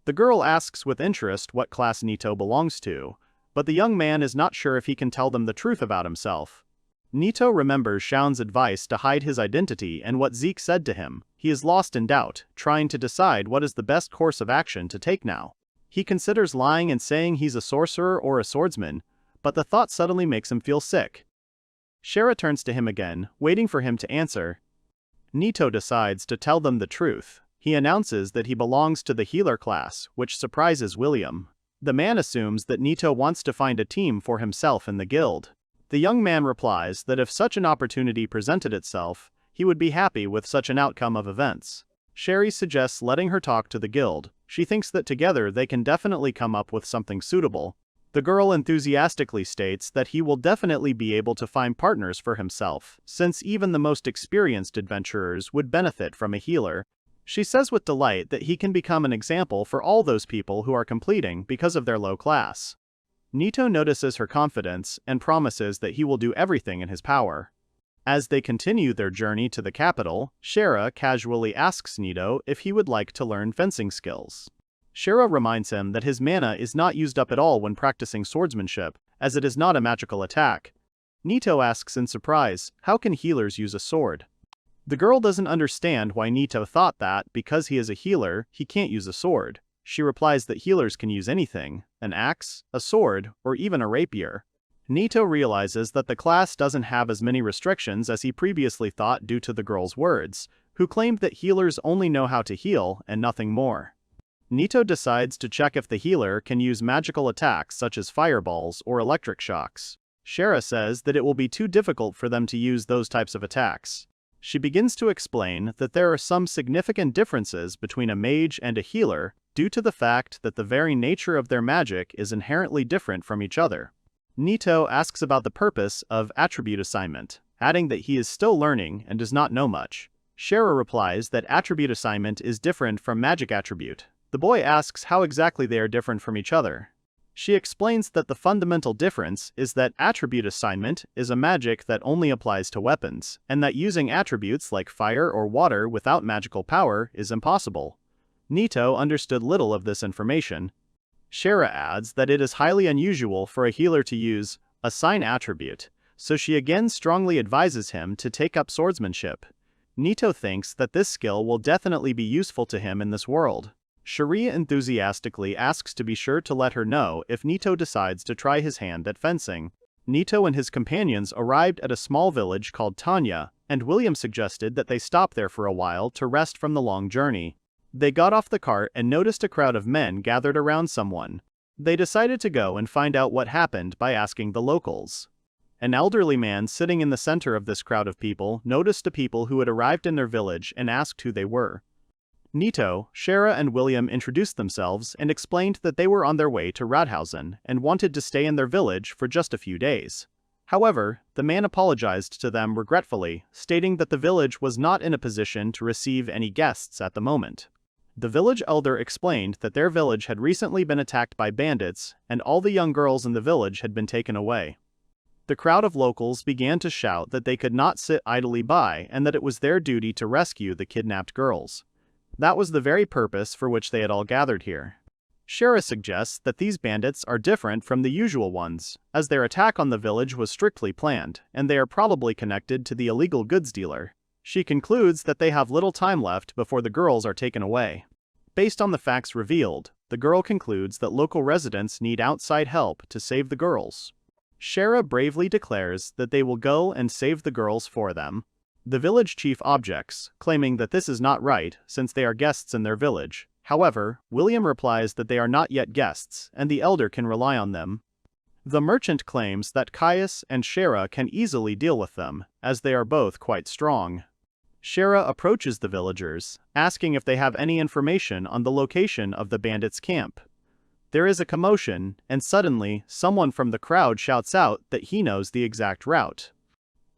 The girl asks with interest what class Nito belongs to, but the young man is not sure if he can tell them the truth about himself. Nito remembers Shaun's advice to hide his identity and what Zeke said to him. He is lost in doubt, trying to decide what is the best course of action to take now. He considers lying and saying he's a sorcerer or a swordsman, but the thought suddenly makes him feel sick. Shara turns to him again, waiting for him to answer. Nito decides to tell them the truth. He announces that he belongs to the healer class, which surprises William. The man assumes that Nito wants to find a team for himself in the guild. The young man replies that if such an opportunity presented itself, he would be happy with such an outcome of events. Sherry suggests letting her talk to the guild. She thinks that together they can definitely come up with something suitable. The girl enthusiastically states that he will definitely be able to find partners for himself, since even the most experienced adventurers would benefit from a healer. She says with delight that he can become an example for all those people who are completing because of their low class. Nito notices her confidence and promises that he will do everything in his power. As they continue their journey to the capital, Shara casually asks Nito if he would like to learn fencing skills. Shara reminds him that his mana is not used up at all when practicing swordsmanship, as it is not a magical attack. Nito asks in surprise, how can healers use a sword? The girl doesn't understand why Nito thought that, because he is a healer, he can't use a sword. She replies that healers can use anything, an axe, a sword, or even a rapier. Nito realizes that the class doesn't have as many restrictions as he previously thought due to the girl's words, who claimed that healers only know how to heal and nothing more. Nito decides to check if the healer can use magical attacks such as fireballs or electric shocks. Shara says that it will be too difficult for them to use those types of attacks. She begins to explain that there are some significant differences between a mage and a healer, due to the fact that the very nature of their magic is inherently different from each other. Nito asks about the purpose of attribute assignment, adding that he is still learning and does not know much. Shara replies that attribute assignment is different from magic attribute. The boy asks how exactly they are different from each other. She explains that the fundamental difference is that attribute assignment is a magic that only applies to weapons, and that using attributes like fire or water without magical power is impossible. Nito understood little of this information. Shara adds that it is highly unusual for a healer to use assign attribute, so she again strongly advises him to take up swordsmanship. Nito thinks that this skill will definitely be useful to him in this world. Shari enthusiastically asks to be sure to let her know if Nito decides to try his hand at fencing. Nito and his companions arrived at a small village called Tanya, and William suggested that they stop there for a while to rest from the long journey. They got off the cart and noticed a crowd of men gathered around someone. They decided to go and find out what happened by asking the locals. An elderly man sitting in the center of this crowd of people noticed the people who had arrived in their village and asked who they were. Nito, Shara and William introduced themselves and explained that they were on their way to Radhausen and wanted to stay in their village for just a few days. However, the man apologized to them regretfully, stating that the village was not in a position to receive any guests at the moment. The village elder explained that their village had recently been attacked by bandits, and all the young girls in the village had been taken away. The crowd of locals began to shout that they could not sit idly by and that it was their duty to rescue the kidnapped girls. That was the very purpose for which they had all gathered here. Shara suggests that these bandits are different from the usual ones, as their attack on the village was strictly planned, and they are probably connected to the illegal goods dealer. She concludes that they have little time left before the girls are taken away. Based on the facts revealed, the girl concludes that local residents need outside help to save the girls. Shara bravely declares that they will go and save the girls for them. The village chief objects, claiming that this is not right since they are guests in their village. However, William replies that they are not yet guests and the elder can rely on them. The merchant claims that Caius and Shara can easily deal with them, as they are both quite strong. Shara approaches the villagers, asking if they have any information on the location of the bandits' camp. There is a commotion, and suddenly, someone from the crowd shouts out that he knows the exact route.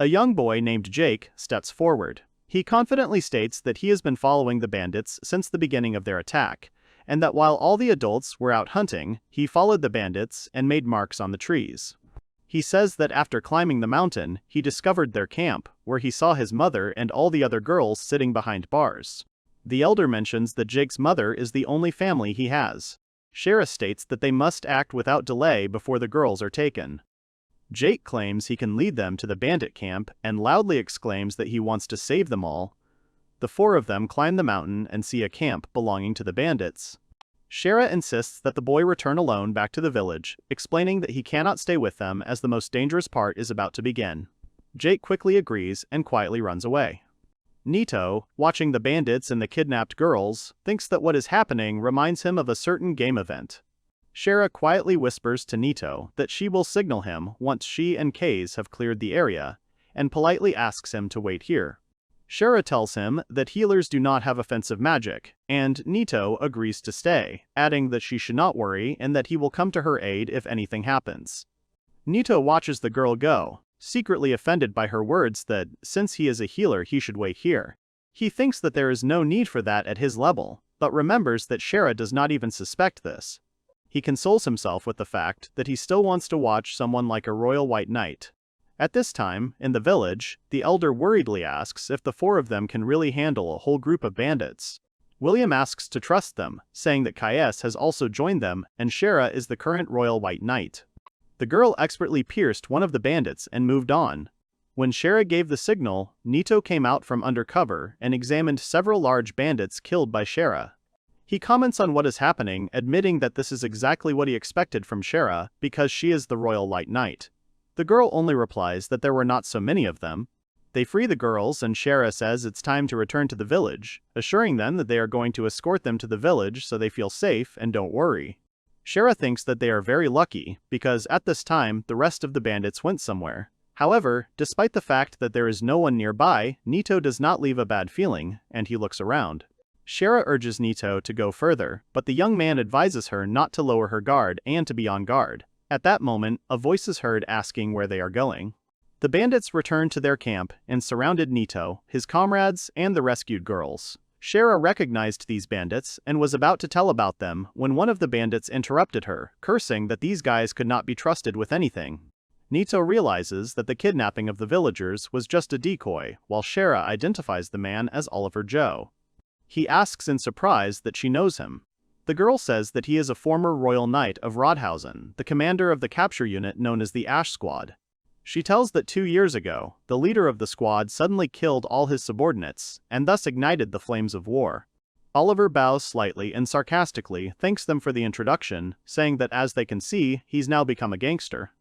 A young boy named Jake steps forward. He confidently states that he has been following the bandits since the beginning of their attack, and that while all the adults were out hunting, he followed the bandits and made marks on the trees. He says that after climbing the mountain, he discovered their camp, where he saw his mother and all the other girls sitting behind bars. The elder mentions that Jake's mother is the only family he has. Shara states that they must act without delay before the girls are taken. Jake claims he can lead them to the bandit camp and loudly exclaims that he wants to save them all. The four of them climb the mountain and see a camp belonging to the bandits. Shara insists that the boy return alone back to the village, explaining that he cannot stay with them as the most dangerous part is about to begin. Jake quickly agrees and quietly runs away. Nito, watching the bandits and the kidnapped girls, thinks that what is happening reminds him of a certain game event. Shara quietly whispers to Nito that she will signal him once she and Kaze have cleared the area, and politely asks him to wait here. Shara tells him that healers do not have offensive magic, and Nito agrees to stay, adding that she should not worry and that he will come to her aid if anything happens. Nito watches the girl go, secretly offended by her words that, since he is a healer, he should wait here. He thinks that there is no need for that at his level, but remembers that Shara does not even suspect this. He consoles himself with the fact that he still wants to watch someone like a royal white knight. At this time, in the village, the elder worriedly asks if the four of them can really handle a whole group of bandits. William asks to trust them, saying that Caius has also joined them and Shara is the current royal white knight. The girl expertly pierced one of the bandits and moved on. When Shara gave the signal, Nito came out from under cover and examined several large bandits killed by Shara. He comments on what is happening, admitting that this is exactly what he expected from Shara because she is the royal white knight. The girl only replies that there were not so many of them. They free the girls and Shara says it's time to return to the village, assuring them that they are going to escort them to the village so they feel safe and don't worry. Shara thinks that they are very lucky because at this time the rest of the bandits went somewhere. However, despite the fact that there is no one nearby, Nito does not leave a bad feeling, and he looks around. Shara urges Nito to go further, but the young man advises her not to lower her guard and to be on guard. At that moment, a voice is heard asking where they are going. The bandits returned to their camp and surrounded Nito, his comrades, and the rescued girls. Shara recognized these bandits and was about to tell about them when one of the bandits interrupted her, cursing that these guys could not be trusted with anything. Nito realizes that the kidnapping of the villagers was just a decoy, while Shara identifies the man as Oliver Joe. He asks in surprise that she knows him. The girl says that he is a former royal knight of Rodhausen, the commander of the capture unit known as the Ash Squad. She tells that 2 years ago, the leader of the squad suddenly killed all his subordinates, and thus ignited the flames of war. Oliver bows slightly and sarcastically thanks them for the introduction, saying that as they can see, he's now become a gangster.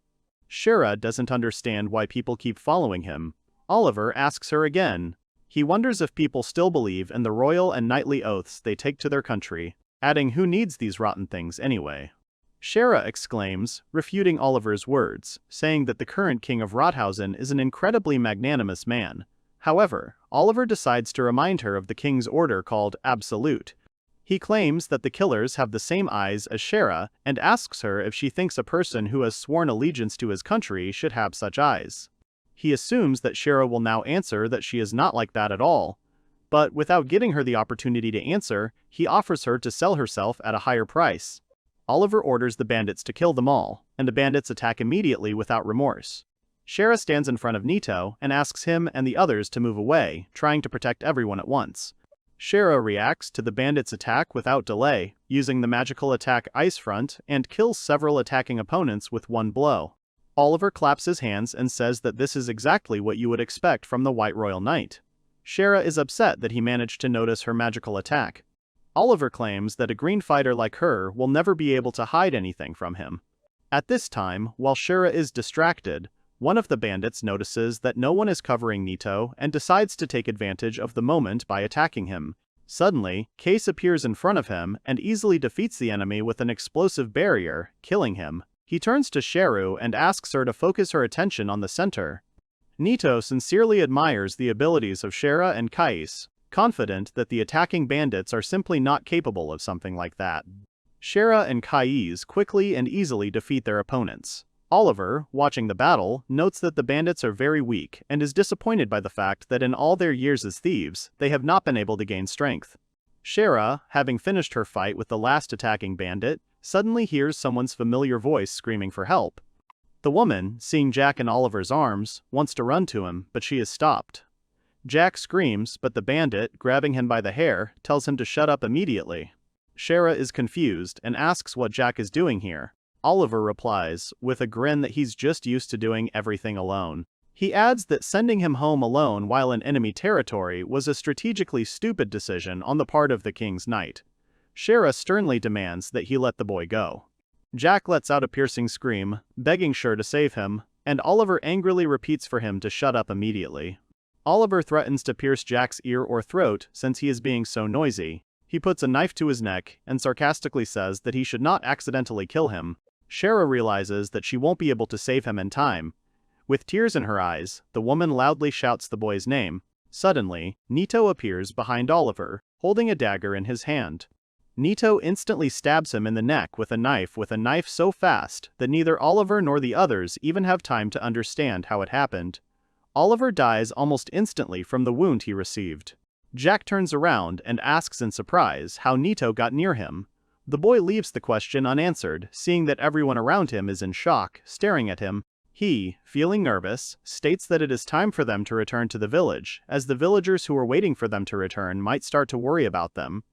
Shara doesn't understand why people keep following him. Oliver asks her again. He wonders if people still believe in the royal and knightly oaths they take to their country, adding who needs these rotten things anyway. Shara exclaims, refuting Oliver's words, saying that the current king of Rothausen is an incredibly magnanimous man. However, Oliver decides to remind her of the king's order called Absolute. He claims that the killers have the same eyes as Shara and asks her if she thinks a person who has sworn allegiance to his country should have such eyes. He assumes that Shara will now answer that she is not like that at all, but without giving her the opportunity to answer, he offers her to sell herself at a higher price. Oliver orders the bandits to kill them all, and the bandits attack immediately without remorse. Shara stands in front of Nito and asks him and the others to move away, trying to protect everyone at once. Shara reacts to the bandits' attack without delay, using the magical attack Ice Front, and kills several attacking opponents with one blow. Oliver claps his hands and says that this is exactly what you would expect from the White Royal Knight. Shara is upset that he managed to notice her magical attack. Oliver claims that a green fighter like her will never be able to hide anything from him. At this time, while Shira is distracted, one of the bandits notices that no one is covering Nito and decides to take advantage of the moment by attacking him. Suddenly, Case appears in front of him and easily defeats the enemy with an explosive barrier, killing him. He turns to Sheru and asks her to focus her attention on the center. Nito sincerely admires the abilities of Shira and Kais, confident that the attacking bandits are simply not capable of something like that. Shira and Kais quickly and easily defeat their opponents. Oliver, watching the battle, notes that the bandits are very weak and is disappointed by the fact that in all their years as thieves, they have not been able to gain strength. Shira, having finished her fight with the last attacking bandit, suddenly hears someone's familiar voice screaming for help. The woman, seeing Jack in Oliver's arms, wants to run to him, but she is stopped. Jack screams, but the bandit, grabbing him by the hair, tells him to shut up immediately. Shira is confused and asks what Jack is doing here. Oliver replies, with a grin, that he's just used to doing everything alone. He adds that sending him home alone while in enemy territory was a strategically stupid decision on the part of the king's knight. Shira sternly demands that he let the boy go. Jack lets out a piercing scream, begging Shira to save him, and Oliver angrily repeats for him to shut up immediately. Oliver threatens to pierce Jack's ear or throat since he is being so noisy. He puts a knife to his neck and sarcastically says that he should not accidentally kill him. Shira realizes that she won't be able to save him in time. With tears in her eyes, the woman loudly shouts the boy's name. Suddenly, Nito appears behind Oliver, holding a dagger in his hand. Nito instantly stabs him in the neck with a knife so fast that neither Oliver nor the others even have time to understand how it happened. Oliver dies almost instantly from the wound he received. Jack turns around and asks in surprise how Nito got near him. The boy leaves the question unanswered, seeing that everyone around him is in shock, staring at him. He, feeling nervous, states that it is time for them to return to the village, as the villagers who are waiting for them to return might start to worry about them.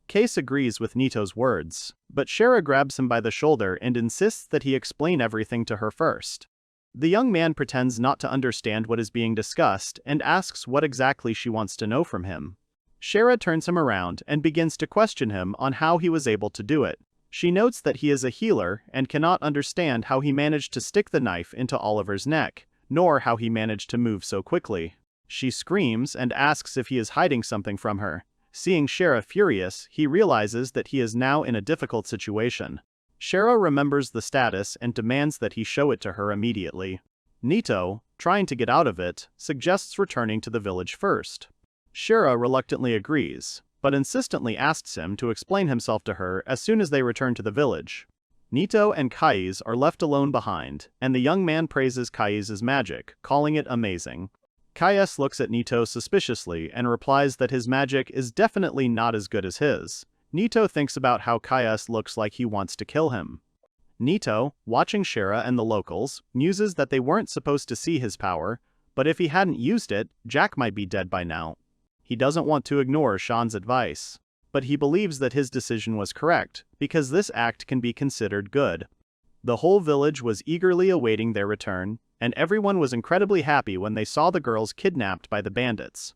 Case agrees with Nito's words, but Shira grabs him by the shoulder and insists that he explain everything to her first. The young man pretends not to understand what is being discussed and asks what exactly she wants to know from him. Shira turns him around and begins to question him on how he was able to do it. She notes that he is a healer and cannot understand how he managed to stick the knife into Oliver's neck, nor how he managed to move so quickly. She screams and asks if he is hiding something from her. Seeing Shira furious, he realizes that he is now in a difficult situation. Shira remembers the status and demands that he show it to her immediately. Nito, trying to get out of it, suggests returning to the village first. Shira reluctantly agrees, but insistently asks him to explain himself to her as soon as they return to the village. Nito and Kais are left alone behind, and the young man praises Kais' magic, calling it amazing. Kais looks at Nito suspiciously and replies that his magic is definitely not as good as his. Nito thinks about how Kais looks like he wants to kill him. Nito, watching Shira and the locals, muses that they weren't supposed to see his power, but if he hadn't used it, Jack might be dead by now. He doesn't want to ignore Sean's advice, but he believes that his decision was correct, because this act can be considered good. The whole village was eagerly awaiting their return, and everyone was incredibly happy when they saw the girls kidnapped by the bandits.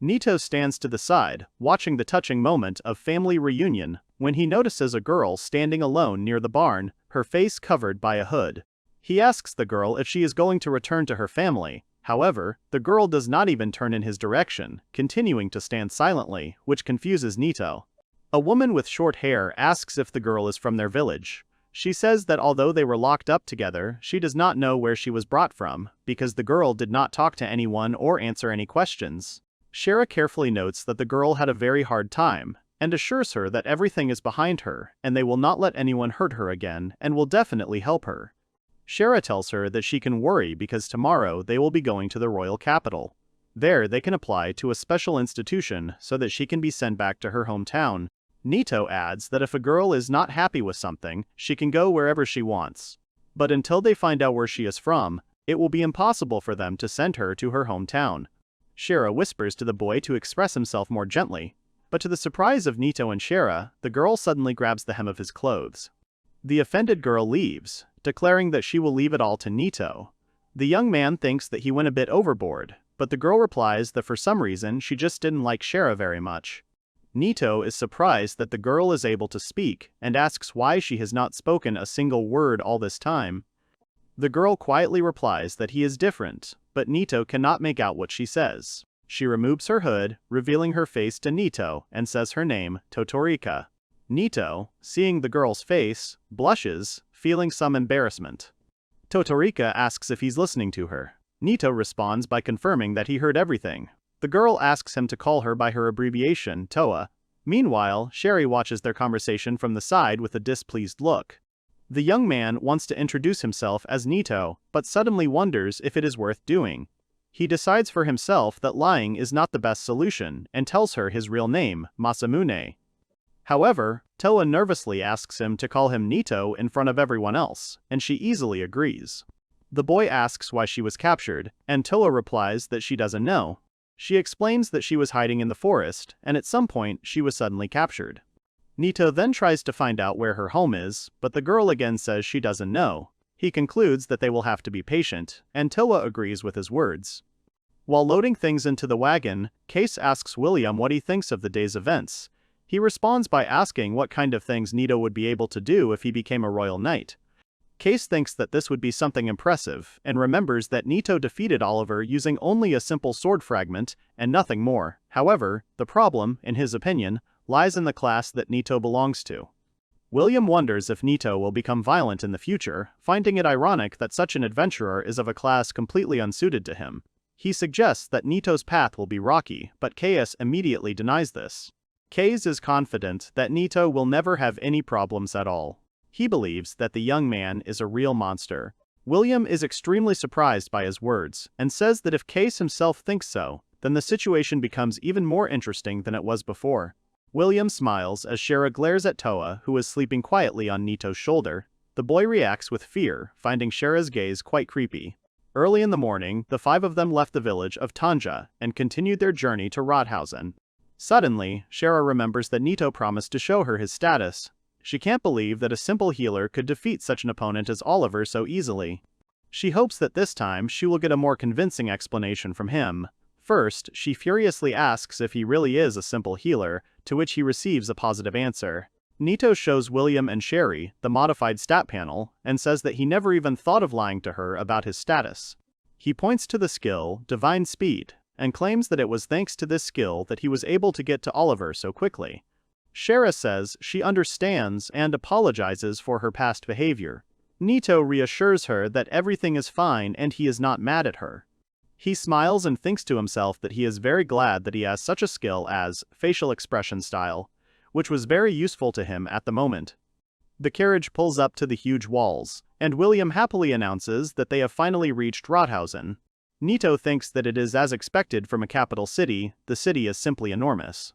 Nito stands to the side, watching the touching moment of family reunion, when he notices a girl standing alone near the barn, her face covered by a hood. He asks the girl if she is going to return to her family. However, the girl does not even turn in his direction, continuing to stand silently, which confuses Nito. A woman with short hair asks if the girl is from their village. She says that although they were locked up together, she does not know where she was brought from, because the girl did not talk to anyone or answer any questions. Shira carefully notes that the girl had a very hard time, and assures her that everything is behind her, and they will not let anyone hurt her again, and will definitely help her. Shira tells her that she can worry because tomorrow they will be going to the royal capital. There they can apply to a special institution so that she can be sent back to her hometown. Nito adds that if a girl is not happy with something, she can go wherever she wants. But until they find out where she is from, it will be impossible for them to send her to her hometown. Shira whispers to the boy to express himself more gently, but to the surprise of Nito and Shira, the girl suddenly grabs the hem of his clothes. The offended girl leaves, declaring that she will leave it all to Nito. The young man thinks that he went a bit overboard, but the girl replies that for some reason she just didn't like Shira very much. Nito is surprised that the girl is able to speak and asks why she has not spoken a single word all this time. The girl quietly replies that he is different, but Nito cannot make out what she says. She removes her hood, revealing her face to Nito, and says her name, Totorika. Nito, seeing the girl's face, blushes, feeling some embarrassment. Totorika asks if he's listening to her. Nito responds by confirming that he heard everything. The girl asks him to call her by her abbreviation, Toa. Meanwhile, Sherry watches their conversation from the side with a displeased look. The young man wants to introduce himself as Nito, but suddenly wonders if it is worth doing. He decides for himself that lying is not the best solution and tells her his real name, Masamune. However, Toa nervously asks him to call him Nito in front of everyone else, and she easily agrees. The boy asks why she was captured, and Toa replies that she doesn't know. She explains that she was hiding in the forest, and at some point she was suddenly captured. Nito then tries to find out where her home is, but the girl again says she doesn't know. He concludes that they will have to be patient, and Toa agrees with his words. While loading things into the wagon, Case asks William what he thinks of the day's events. He responds by asking what kind of things Nito would be able to do if he became a royal knight. Case thinks that this would be something impressive, and remembers that Nito defeated Oliver using only a simple sword fragment and nothing more. However, the problem, in his opinion, lies in the class that Nito belongs to. William wonders if Nito will become violent in the future, finding it ironic that such an adventurer is of a class completely unsuited to him. He suggests that Nito's path will be rocky, but Case immediately denies this. Case is confident that Nito will never have any problems at all. He believes that the young man is a real monster. William is extremely surprised by his words, and says that if Case himself thinks so, then the situation becomes even more interesting than it was before. William smiles as Shara glares at Toa, who is sleeping quietly on Nito's shoulder. The boy reacts with fear, finding Shara's gaze quite creepy. Early in the morning, the five of them left the village of Tanja and continued their journey to Rothhausen. Suddenly, Shara remembers that Nito promised to show her his status. She can't believe that a simple healer could defeat such an opponent as Oliver so easily. She hopes that this time she will get a more convincing explanation from him. First, she furiously asks if he really is a simple healer, to which he receives a positive answer. Nito shows William and Sherry the modified stat panel, and says that he never even thought of lying to her about his status. He points to the skill, Divine Speed, and claims that it was thanks to this skill that he was able to get to Oliver so quickly. Shara says she understands and apologizes for her past behavior. Nito reassures her that everything is fine and he is not mad at her. He smiles and thinks to himself that he is very glad that he has such a skill as facial expression style, which was very useful to him at the moment. The carriage pulls up to the huge walls, and William happily announces that they have finally reached Rothhausen. Nito thinks that it is as expected from a capital city. The city is simply enormous.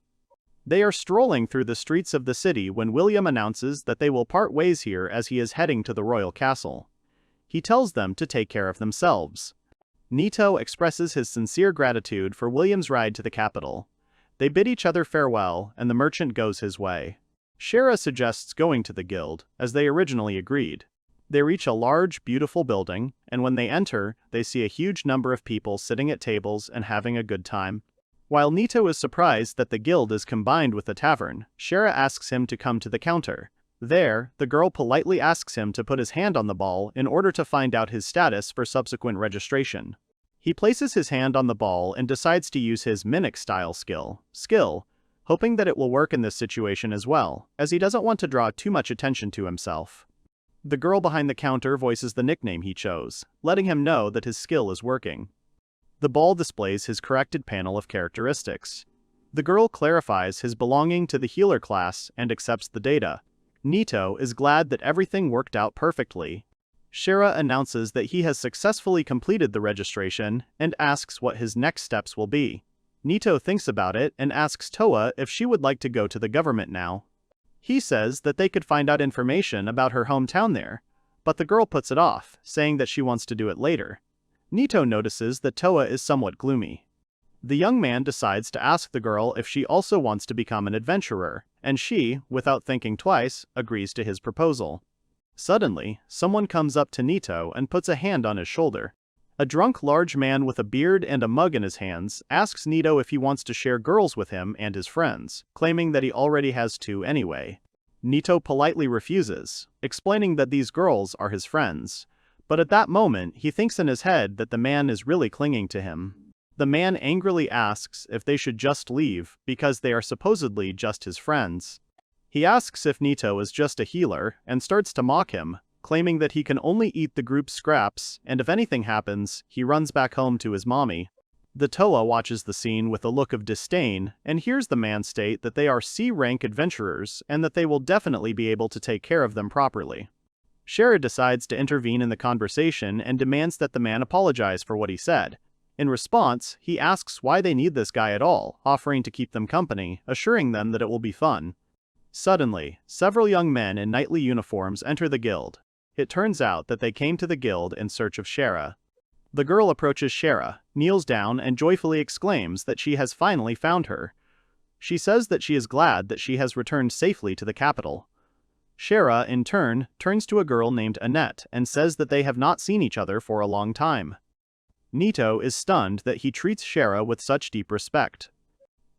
They are strolling through the streets of the city when William announces that they will part ways here as he is heading to the royal castle. He tells them to take care of themselves. Nito expresses his sincere gratitude for William's ride to the capital. They bid each other farewell, and the merchant goes his way. Shara suggests going to the guild, as they originally agreed. They reach a large, beautiful building, and when they enter, they see a huge number of people sitting at tables and having a good time. While Nito is surprised that the guild is combined with the tavern, Shara asks him to come to the counter. There, the girl politely asks him to put his hand on the ball in order to find out his status for subsequent registration. He places his hand on the ball and decides to use his mimic-style skill, hoping that it will work in this situation as well, as he doesn't want to draw too much attention to himself. The girl behind the counter voices the nickname he chose, letting him know that his skill is working. The ball displays his corrected panel of characteristics. The girl clarifies his belonging to the healer class and accepts the data. Nito is glad that everything worked out perfectly. Shara announces that he has successfully completed the registration and asks what his next steps will be. Nito thinks about it and asks Toa if she would like to go to the government now. He says that they could find out information about her hometown there, but the girl puts it off, saying that she wants to do it later. Nito notices that Toa is somewhat gloomy. The young man decides to ask the girl if she also wants to become an adventurer, and she, without thinking twice, agrees to his proposal. Suddenly, someone comes up to Nito and puts a hand on his shoulder. A drunk large man with a beard and a mug in his hands asks Nito if he wants to share girls with him and his friends, claiming that he already has 2 anyway. Nito politely refuses, explaining that these girls are his friends. But at that moment, he thinks in his head that the man is really clinging to him. The man angrily asks if they should just leave because they are supposedly just his friends. He asks if Nito is just a healer and starts to mock him, claiming that he can only eat the group's scraps, and if anything happens, he runs back home to his mommy. The Toa watches the scene with a look of disdain and hears the man state that they are C-rank adventurers and that they will definitely be able to take care of them properly. Shara decides to intervene in the conversation and demands that the man apologize for what he said. In response, he asks why they need this guy at all, offering to keep them company, assuring them that it will be fun. Suddenly, several young men in knightly uniforms enter the guild. It turns out that they came to the guild in search of Shara. The girl approaches Shara, kneels down and joyfully exclaims that she has finally found her. She says that she is glad that she has returned safely to the capital. Shara, in turn, turns to a girl named Annette and says that they have not seen each other for a long time. Nito is stunned that he treats Shara with such deep respect.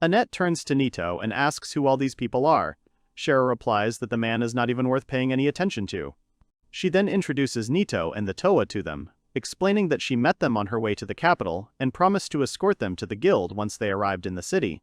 Annette turns to Nito and asks who all these people are. Shara replies that the man is not even worth paying any attention to. She then introduces Nito and the Toa to them, explaining that she met them on her way to the capital and promised to escort them to the guild once they arrived in the city.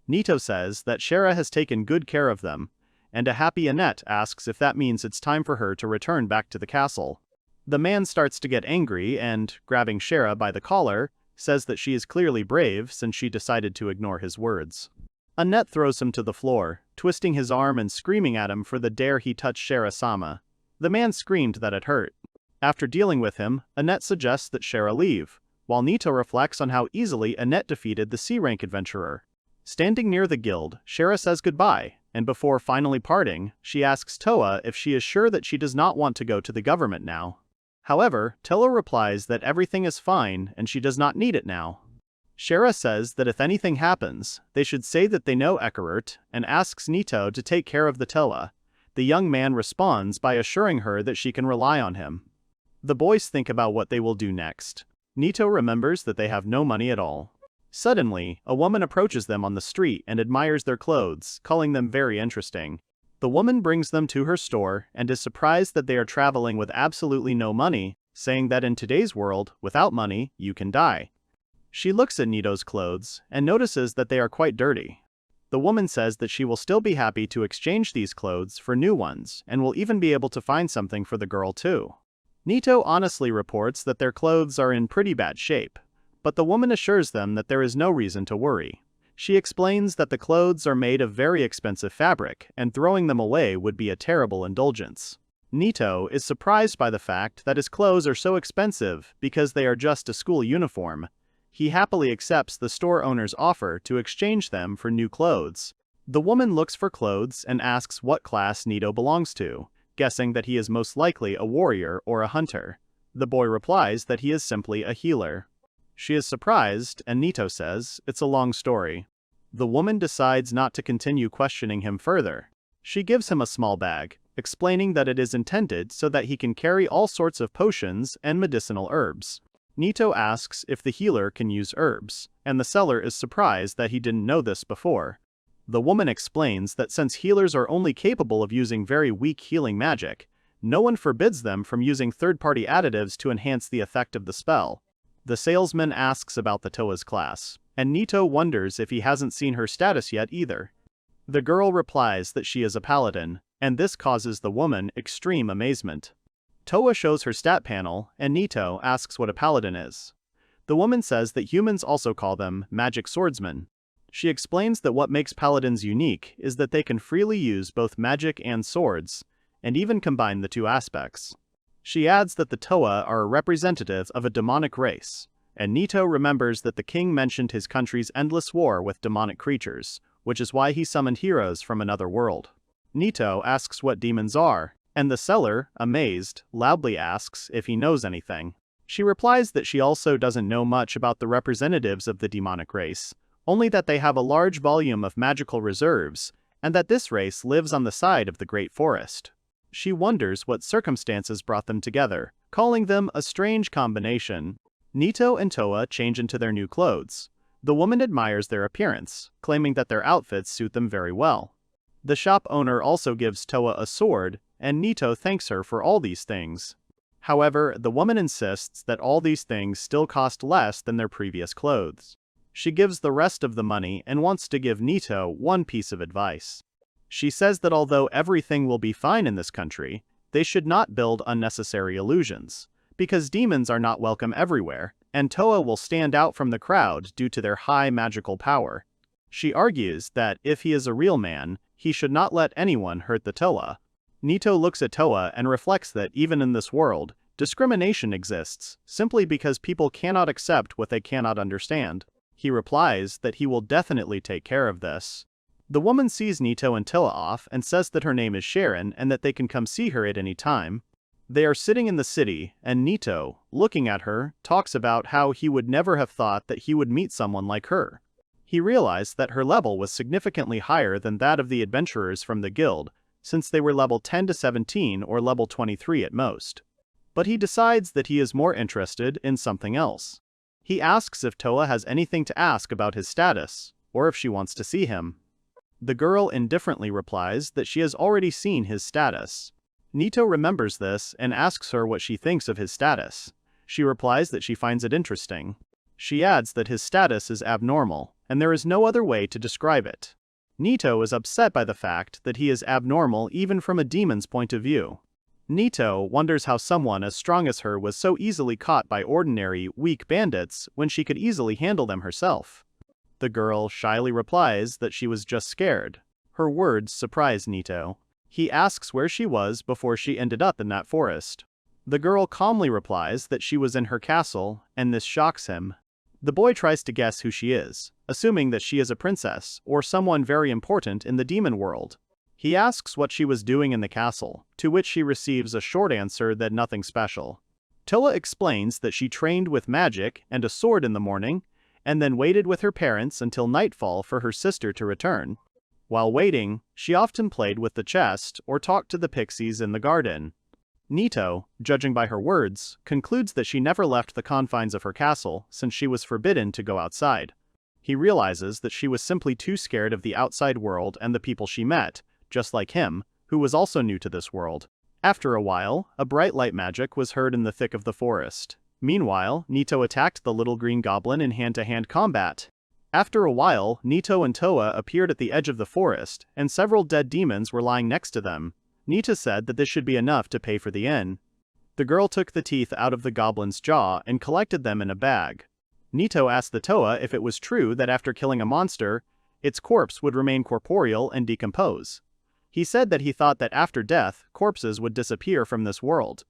Nito says that Shara has taken good care of them, and a happy Annette asks if that means it's time for her to return back to the castle. The man starts to get angry and, grabbing Shara by the collar, says that she is clearly brave since she decided to ignore his words. Annette throws him to the floor, twisting his arm and screaming at him for the dare he touch Shara-sama. The man screamed that it hurt. After dealing with him, Annette suggests that Shara leave, while Nito reflects on how easily Annette defeated the C-rank adventurer. Standing near the guild, Shara says goodbye, and before finally parting, she asks Toa if she is sure that she does not want to go to the government now. However, Toa replies that everything is fine and she does not need it now. Shara says that if anything happens, they should say that they know Eckert and asks Nito to take care of the Toa. The young man responds by assuring her that she can rely on him. The boys think about what they will do next. Nito remembers that they have no money at all. Suddenly, a woman approaches them on the street and admires their clothes, calling them very interesting. The woman brings them to her store and is surprised that they are traveling with absolutely no money, saying that in today's world, without money, you can die. She looks at Nito's clothes and notices that they are quite dirty. The woman says that she will still be happy to exchange these clothes for new ones and will even be able to find something for the girl too. Nito honestly reports that their clothes are in pretty bad shape, but the woman assures them that there is no reason to worry. She explains that the clothes are made of very expensive fabric and throwing them away would be a terrible indulgence. Nito is surprised by the fact that his clothes are so expensive because they are just a school uniform. He happily accepts the store owner's offer to exchange them for new clothes. The woman looks for clothes and asks what class Nito belongs to, guessing that he is most likely a warrior or a hunter. The boy replies that he is simply a healer. She is surprised, and Nito says, it's a long story. The woman decides not to continue questioning him further. She gives him a small bag, explaining that it is intended so that he can carry all sorts of potions and medicinal herbs. Nito asks if the healer can use herbs, and the seller is surprised that he didn't know this before. The woman explains that since healers are only capable of using very weak healing magic, no one forbids them from using third-party additives to enhance the effect of the spell. The salesman asks about the Toa's class, and Nito wonders if he hasn't seen her status yet either. The girl replies that she is a paladin, and this causes the woman extreme amazement. Toa shows her stat panel, and Nito asks what a paladin is. The woman says that humans also call them magic swordsmen. She explains that what makes paladins unique is that they can freely use both magic and swords, and even combine the two aspects. She adds that the Toa are a representative of a demonic race, and Nito remembers that the king mentioned his country's endless war with demonic creatures, which is why he summoned heroes from another world. Nito asks what demons are, and the seller, amazed, loudly asks if he knows anything. She replies that she also doesn't know much about the representatives of the demonic race, only that they have a large volume of magical reserves, and that this race lives on the side of the Great Forest. She wonders what circumstances brought them together, calling them a strange combination. Nito and Toa change into their new clothes. The woman admires their appearance, claiming that their outfits suit them very well. The shop owner also gives Toa a sword, and Nito thanks her for all these things. However, the woman insists that all these things still cost less than their previous clothes. She gives the rest of the money and wants to give Nito one piece of advice. She says that although everything will be fine in this country, they should not build unnecessary illusions, because demons are not welcome everywhere, and Toa will stand out from the crowd due to their high magical power. She argues that if he is a real man, he should not let anyone hurt the Toa. Nito looks at Toa and reflects that even in this world, discrimination exists, simply because people cannot accept what they cannot understand. He replies that he will definitely take care of this. The woman sees Nito and Toa off and says that her name is Sharon and that they can come see her at any time. They are sitting in the city, and Nito, looking at her, talks about how he would never have thought that he would meet someone like her. He realized that her level was significantly higher than that of the adventurers from the guild, since they were level 10 to 17 or level 23 at most. But he decides that he is more interested in something else. He asks if Toa has anything to ask about his status, or if she wants to see him. The girl indifferently replies that she has already seen his status. Nito remembers this and asks her what she thinks of his status. She replies that she finds it interesting. She adds that his status is abnormal, and there is no other way to describe it. Nito is upset by the fact that he is abnormal even from a demon's point of view. Nito wonders how someone as strong as her was so easily caught by ordinary, weak bandits when she could easily handle them herself. The girl shyly replies that she was just scared. Her words surprise Nito. He asks where she was before she ended up in that forest. The girl calmly replies that she was in her castle, and this shocks him. The boy tries to guess who she is, assuming that she is a princess or someone very important in the demon world. He asks what she was doing in the castle, to which she receives a short answer that nothing special. Toa explains that she trained with magic and a sword in the morning, and then waited with her parents until nightfall for her sister to return. While waiting, she often played with the chest or talked to the pixies in the garden. Nito, judging by her words, concludes that she never left the confines of her castle since she was forbidden to go outside. He realizes that she was simply too scared of the outside world and the people she met, just like him, who was also new to this world. After a while, a bright light magic was heard in the thick of the forest. Meanwhile, Nito attacked the little green goblin in hand-to-hand combat. After a while, Nito and Toa appeared at the edge of the forest, and several dead demons were lying next to them. Nito said that this should be enough to pay for the inn. The girl took the teeth out of the goblin's jaw and collected them in a bag. Nito asked the Toa if it was true that after killing a monster, its corpse would remain corporeal and decompose. He said that he thought that after death, corpses would disappear from this world.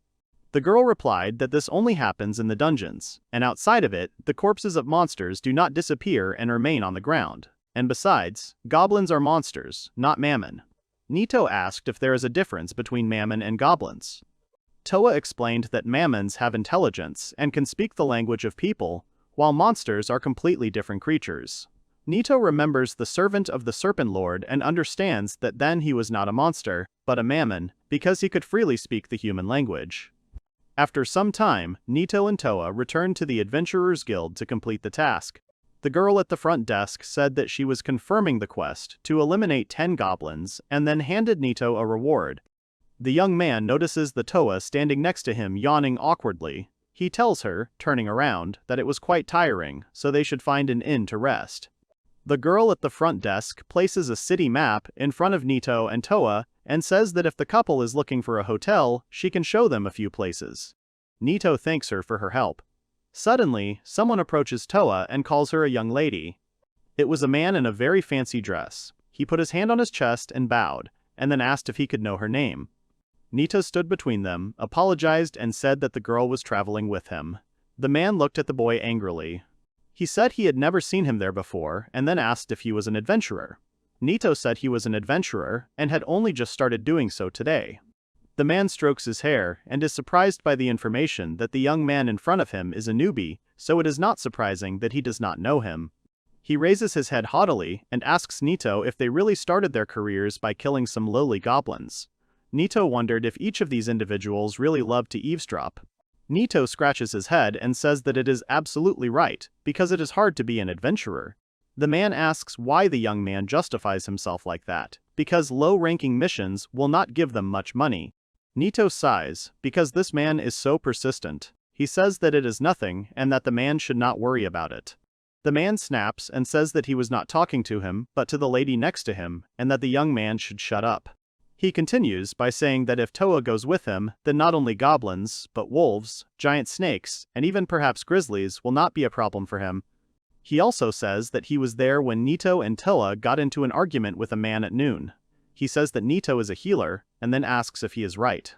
The girl replied that this only happens in the dungeons, and outside of it, the corpses of monsters do not disappear and remain on the ground. And besides, goblins are monsters, not mammon. Nito asked if there is a difference between mammon and goblins. Toa explained that mammons have intelligence and can speak the language of people, while monsters are completely different creatures. Nito remembers the servant of the Serpent Lord and understands that then he was not a monster, but a mammon, because he could freely speak the human language. After some time, Nito and Toa returned to the Adventurers Guild to complete the task. The girl at the front desk said that she was confirming the quest to eliminate 10 goblins and then handed Nito a reward. The young man notices the Toa standing next to him yawning awkwardly. He tells her, turning around, that it was quite tiring, so they should find an inn to rest. The girl at the front desk places a city map in front of Nito and Toa and says that if the couple is looking for a hotel, she can show them a few places. Nito thanks her for her help. Suddenly, someone approaches Toa and calls her a young lady. It was a man in a very fancy dress. He put his hand on his chest and bowed, and then asked if he could know her name. Nito stood between them, apologized and said that the girl was traveling with him. The man looked at the boy angrily. He said he had never seen him there before and then asked if he was an adventurer. Nito said he was an adventurer and had only just started doing so today. The man strokes his hair and is surprised by the information that the young man in front of him is a newbie, so it is not surprising that he does not know him. He raises his head haughtily and asks Nito if they really started their careers by killing some lowly goblins. Nito wondered if each of these individuals really loved to eavesdrop. Nito scratches his head and says that it is absolutely right, because it is hard to be an adventurer. The man asks why the young man justifies himself like that, because low-ranking missions will not give them much money. Nito sighs, because this man is so persistent. He says that it is nothing and that the man should not worry about it. The man snaps and says that he was not talking to him but to the lady next to him, and that the young man should shut up. He continues by saying that if Toa goes with him, then not only goblins, but wolves, giant snakes, and even perhaps grizzlies will not be a problem for him. He also says that he was there when Nito and Toa got into an argument with a man at noon. He says that Nito is a healer, and then asks if he is right.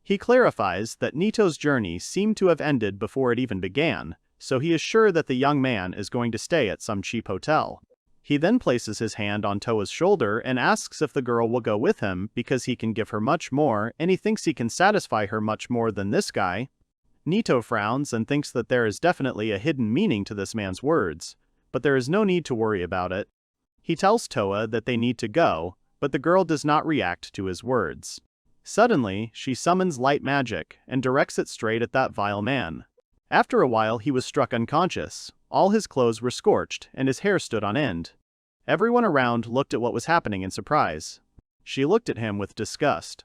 He clarifies that Nito's journey seemed to have ended before it even began, so he is sure that the young man is going to stay at some cheap hotel. He then places his hand on Toa's shoulder and asks if the girl will go with him because he can give her much more and he thinks he can satisfy her much more than this guy. Nito frowns and thinks that there is definitely a hidden meaning to this man's words, but there is no need to worry about it. He tells Toa that they need to go, but the girl does not react to his words. Suddenly, she summons light magic and directs it straight at that vile man. After a while he was struck unconscious, all his clothes were scorched and his hair stood on end. Everyone around looked at what was happening in surprise. She looked at him with disgust.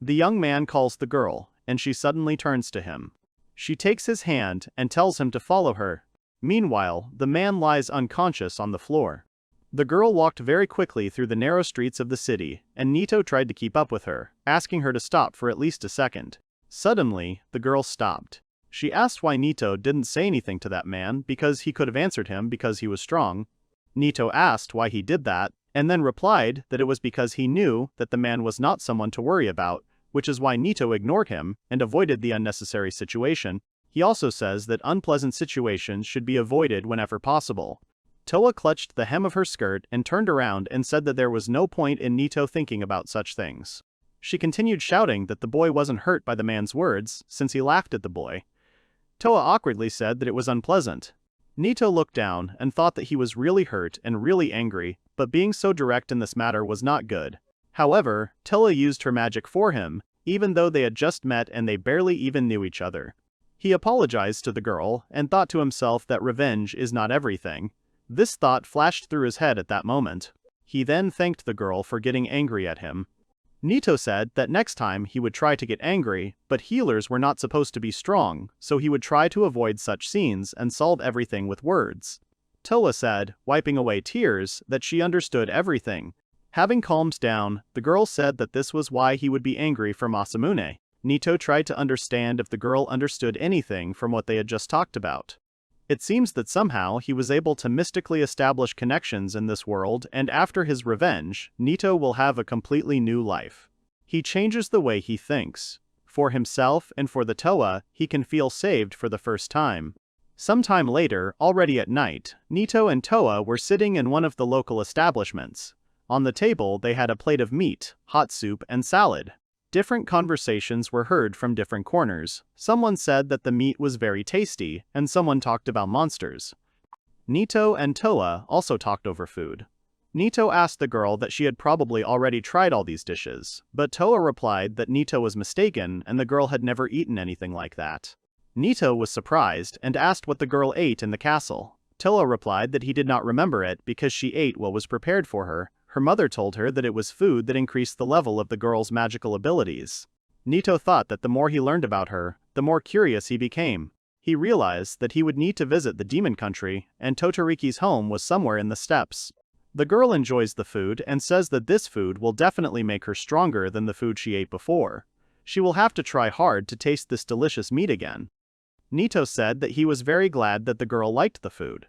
The young man calls the girl, and she suddenly turns to him. She takes his hand and tells him to follow her. Meanwhile, the man lies unconscious on the floor. The girl walked very quickly through the narrow streets of the city, and Nito tried to keep up with her, asking her to stop for at least a second. Suddenly, the girl stopped. She asked why Nito didn't say anything to that man because he could have answered him because he was strong. Nito asked why he did that, and then replied that it was because he knew that the man was not someone to worry about, which is why Nito ignored him and avoided the unnecessary situation. He also says that unpleasant situations should be avoided whenever possible. Toa clutched the hem of her skirt and turned around and said that there was no point in Nito thinking about such things. She continued shouting that the boy wasn't hurt by the man's words, since he laughed at the boy. Toa awkwardly said that it was unpleasant. Nito looked down and thought that he was really hurt and really angry, but being so direct in this matter was not good. However, Toa used her magic for him, even though they had just met and they barely even knew each other. He apologized to the girl and thought to himself that revenge is not everything. This thought flashed through his head at that moment. He then thanked the girl for getting angry at him. Nito said that next time he would try to get angry, but healers were not supposed to be strong, so he would try to avoid such scenes and solve everything with words. Toa said, wiping away tears, that she understood everything. Having calmed down, the girl said that this was why he would be angry for Masamune. Nito tried to understand if the girl understood anything from what they had just talked about. It seems that somehow he was able to mystically establish connections in this world, and after his revenge, Nito will have a completely new life. He changes the way he thinks. For himself and for the Toa, he can feel saved for the first time. Sometime later, already at night, Nito and Toa were sitting in one of the local establishments. On the table they had a plate of meat, hot soup, and salad. Different conversations were heard from different corners. Someone said that the meat was very tasty, and someone talked about monsters. Nito and Toa also talked over food. Nito asked the girl that she had probably already tried all these dishes, but Toa replied that Nito was mistaken and the girl had never eaten anything like that. Nito was surprised and asked what the girl ate in the castle. Toa replied that he did not remember it because she ate what was prepared for her. Her mother told her that it was food that increased the level of the girl's magical abilities. Nito thought that the more he learned about her, the more curious he became. He realized that he would need to visit the demon country, and Totariki's home was somewhere in the steppes. The girl enjoys the food and says that this food will definitely make her stronger than the food she ate before. She will have to try hard to taste this delicious meat again. Nito said that he was very glad that the girl liked the food.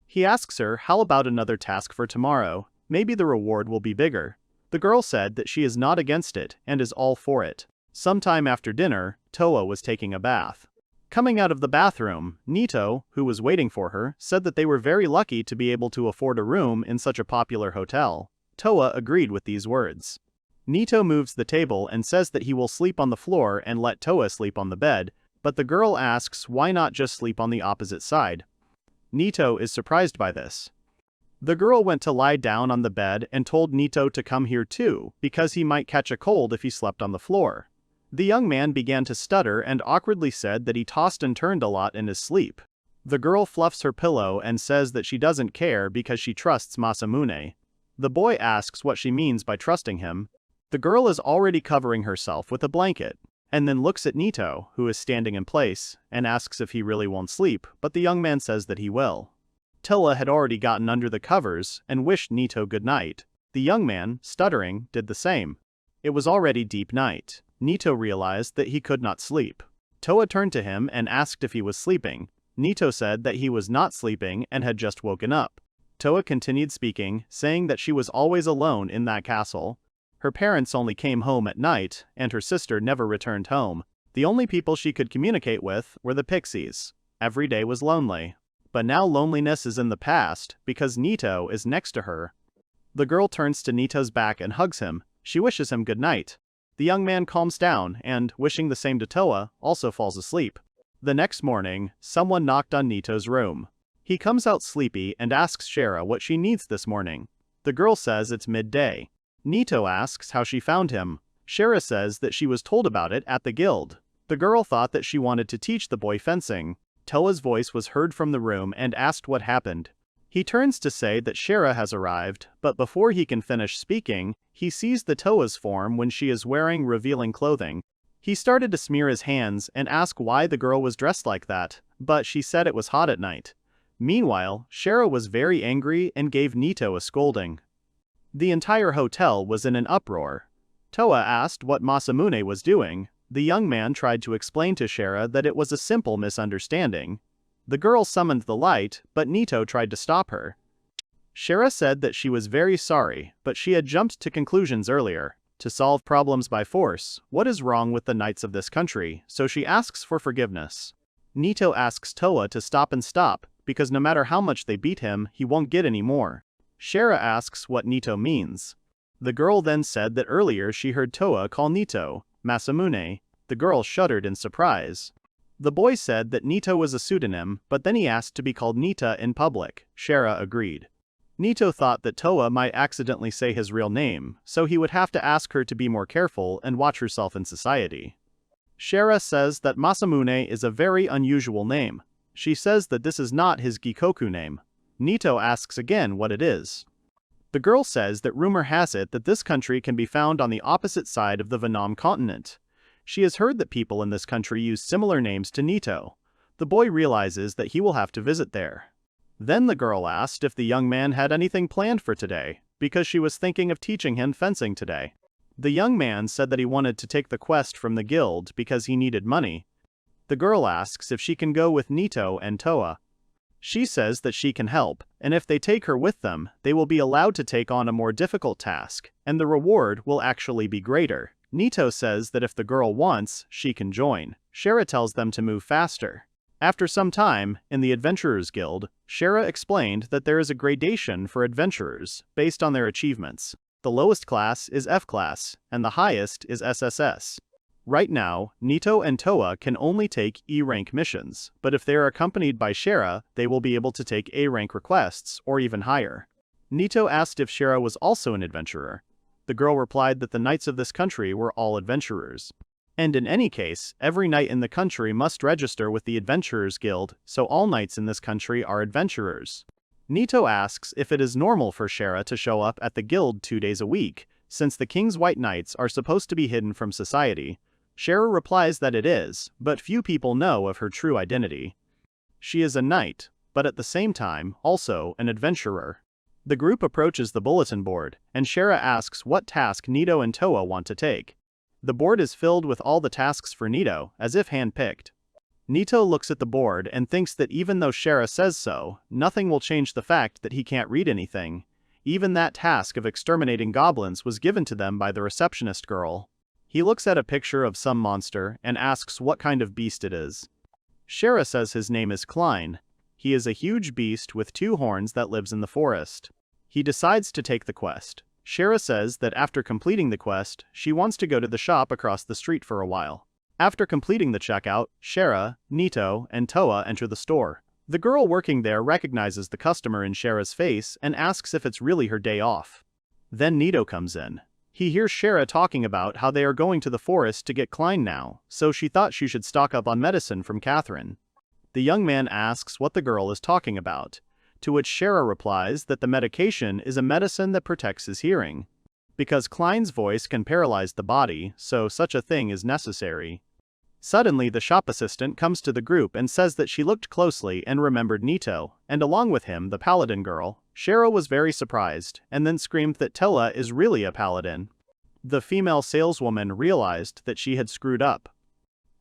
He asks her how about another task for tomorrow. Maybe the reward will be bigger. The girl said that she is not against it and is all for it. Sometime after dinner, Toa was taking a bath. Coming out of the bathroom, Nito, who was waiting for her, said that they were very lucky to be able to afford a room in such a popular hotel. Toa agreed with these words. Nito moves the table and says that he will sleep on the floor and let Toa sleep on the bed, but the girl asks why not just sleep on the opposite side. Nito is surprised by this. The girl went to lie down on the bed and told Nito to come here too, because he might catch a cold if he slept on the floor. The young man began to stutter and awkwardly said that he tossed and turned a lot in his sleep. The girl fluffs her pillow and says that she doesn't care because she trusts Masamune. The boy asks what she means by trusting him. The girl is already covering herself with a blanket, and then looks at Nito, who is standing in place, and asks if he really won't sleep, but the young man says that he will. Toa had already gotten under the covers and wished Nito good night. The young man, stuttering, did the same. It was already deep night. Nito realized that he could not sleep. Toa turned to him and asked if he was sleeping. Nito said that he was not sleeping and had just woken up. Toa continued speaking, saying that she was always alone in that castle. Her parents only came home at night, and her sister never returned home. The only people she could communicate with were the pixies. Every day was lonely. But now loneliness is in the past, because Nito is next to her. The girl turns to Nito's back and hugs him. She wishes him good night. The young man calms down and, wishing the same to Toa, also falls asleep. The next morning, someone knocked on Nito's room. He comes out sleepy and asks Shara what she needs this morning. The girl says it's midday. Nito asks how she found him. Shara says that she was told about it at the guild. The girl thought that she wanted to teach the boy fencing. Toa's voice was heard from the room and asked what happened. He turns to say that Shara has arrived, but before he can finish speaking, he sees the Toa's form when she is wearing revealing clothing. He started to smear his hands and ask why the girl was dressed like that, but she said it was hot at night. Meanwhile, Shara was very angry and gave Nito a scolding. The entire hotel was in an uproar. Toa asked what Masamune was doing. The young man tried to explain to Shara that it was a simple misunderstanding. The girl summoned the light, but Nito tried to stop her. Shara said that she was very sorry, but she had jumped to conclusions earlier. To solve problems by force, what is wrong with the knights of this country, so she asks for forgiveness. Nito asks Toa to stop, because no matter how much they beat him, he won't get any more. Shara asks what Nito means. The girl then said that earlier she heard Toa call Nito Masamune. The girl shuddered in surprise. The boy said that Nito was a pseudonym, but then he asked to be called Nita in public. Shara agreed. Nito thought that Toa might accidentally say his real name, so he would have to ask her to be more careful and watch herself in society. Shara says that Masamune is a very unusual name. She says that this is not his Gikoku name. Nito asks again what it is. The girl says that rumor has it that this country can be found on the opposite side of the Vietnam continent. She has heard that people in this country use similar names to Nito. The boy realizes that he will have to visit there. Then the girl asked if the young man had anything planned for today, because she was thinking of teaching him fencing today. The young man said that he wanted to take the quest from the guild because he needed money. The girl asks if she can go with Nito and Toa. She says that she can help, and if they take her with them, they will be allowed to take on a more difficult task, and the reward will actually be greater. Nito says that if the girl wants, she can join. Shara tells them to move faster. After some time, in the Adventurers Guild, Shara explained that there is a gradation for adventurers, based on their achievements. The lowest class is F class, and the highest is SSS. Right now, Nito and Toa can only take E-rank missions, but if they are accompanied by Shara, they will be able to take A-rank requests, or even higher. Nito asked if Shara was also an adventurer. The girl replied that the knights of this country were all adventurers. And in any case, every knight in the country must register with the Adventurers Guild, so all knights in this country are adventurers. Nito asks if it is normal for Shara to show up at the guild 2 days a week, since the King's White Knights are supposed to be hidden from society. Shara replies that it is, but few people know of her true identity. She is a knight, but at the same time, also an adventurer. The group approaches the bulletin board, and Shara asks what task Nito and Toa want to take. The board is filled with all the tasks for Nito, as if hand-picked. Nito looks at the board and thinks that even though Shara says so, nothing will change the fact that he can't read anything. Even that task of exterminating goblins was given to them by the receptionist girl. He looks at a picture of some monster and asks what kind of beast it is. Shara says his name is Klein. He is a huge beast with 2 horns that lives in the forest. He decides to take the quest. Shara says that after completing the quest, she wants to go to the shop across the street for a while. After completing the checkout, Shara, Nito, and Toa enter the store. The girl working there recognizes the customer in Shara's face and asks if it's really her day off. Then Nito comes in. He hears Shara talking about how they are going to the forest to get Klein now, so she thought she should stock up on medicine from Catherine. The young man asks what the girl is talking about, to which Shara replies that the medication is a medicine that protects his hearing. Because Klein's voice can paralyze the body, so such a thing is necessary. Suddenly the shop assistant comes to the group and says that she looked closely and remembered Nito, and along with him the paladin girl. Shara was very surprised, and then screamed that Toa is really a paladin. The female saleswoman realized that she had screwed up.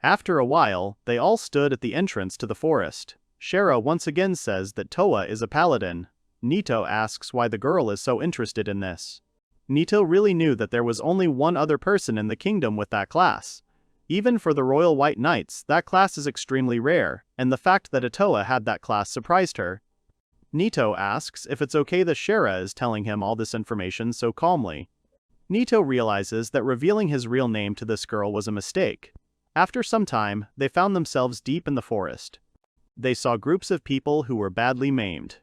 After a while, they all stood at the entrance to the forest. Shara once again says that Toa is a paladin. Nito asks why the girl is so interested in this. Nito really knew that there was only one other person in the kingdom with that class. Even for the Royal White Knights, that class is extremely rare, and the fact that a Toa had that class surprised her. Nito asks if it's okay that Shara is telling him all this information so calmly. Nito realizes that revealing his real name to this girl was a mistake. After some time, they found themselves deep in the forest. They saw groups of people who were badly maimed.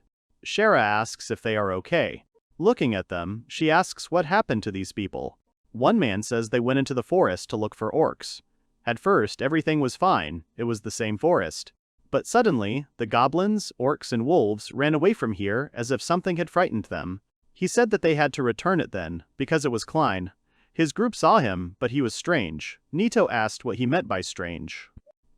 Shara asks if they are okay. Looking at them, she asks what happened to these people. One man says they went into the forest to look for orcs. At first, everything was fine, it was the same forest. But suddenly, the goblins, orcs and wolves ran away from here as if something had frightened them. He said that they had to return it then, because it was Klein. His group saw him, but he was strange. Nito asked what he meant by strange.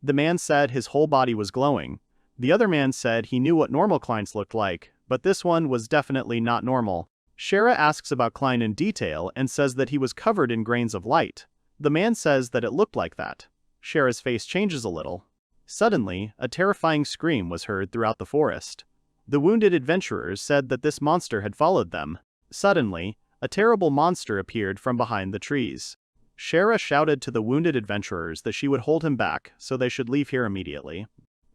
The man said his whole body was glowing. The other man said he knew what normal Kleins looked like, but this one was definitely not normal. Shara asks about Klein in detail and says that he was covered in grains of light. The man says that it looked like that. Shara's face changes a little. Suddenly, a terrifying scream was heard throughout the forest. The wounded adventurers said that this monster had followed them. Suddenly, a terrible monster appeared from behind the trees. Shara shouted to the wounded adventurers that she would hold him back, so they should leave here immediately.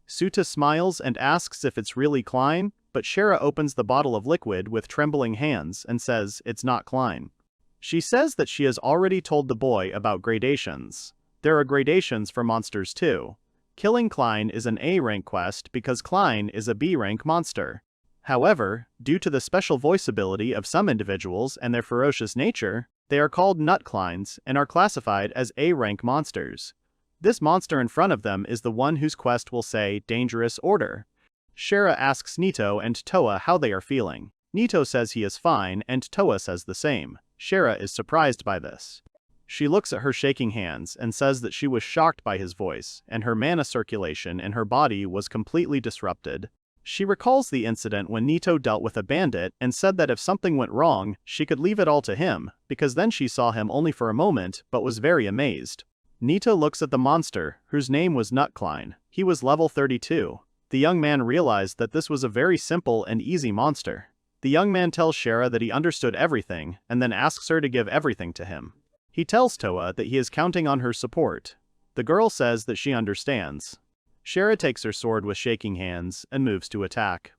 Suta smiles and asks if it's really Klein, but Shara opens the bottle of liquid with trembling hands and says it's not Klein. She says that she has already told the boy about gradations. There are gradations for monsters too. Killing Klein is an A-rank quest because Klein is a B-rank monster. However, due to the special voice ability of some individuals and their ferocious nature, they are called Nutclines and are classified as A-rank monsters. This monster in front of them is the one whose quest will say Dangerous Order. Shara asks Nito and Toa how they are feeling. Nito says he is fine and Toa says the same. Shara is surprised by this. She looks at her shaking hands and says that she was shocked by his voice, and her mana circulation in her body was completely disrupted. She recalls the incident when Nito dealt with a bandit and said that if something went wrong, she could leave it all to him, because then she saw him only for a moment but was very amazed. Nito looks at the monster, whose name was Nutcline. He was level 32. The young man realized that this was a very simple and easy monster. The young man tells Shara that he understood everything, and then asks her to give everything to him. He tells Toa that he is counting on her support. The girl says that she understands. Shara takes her sword with shaking hands and moves to attack.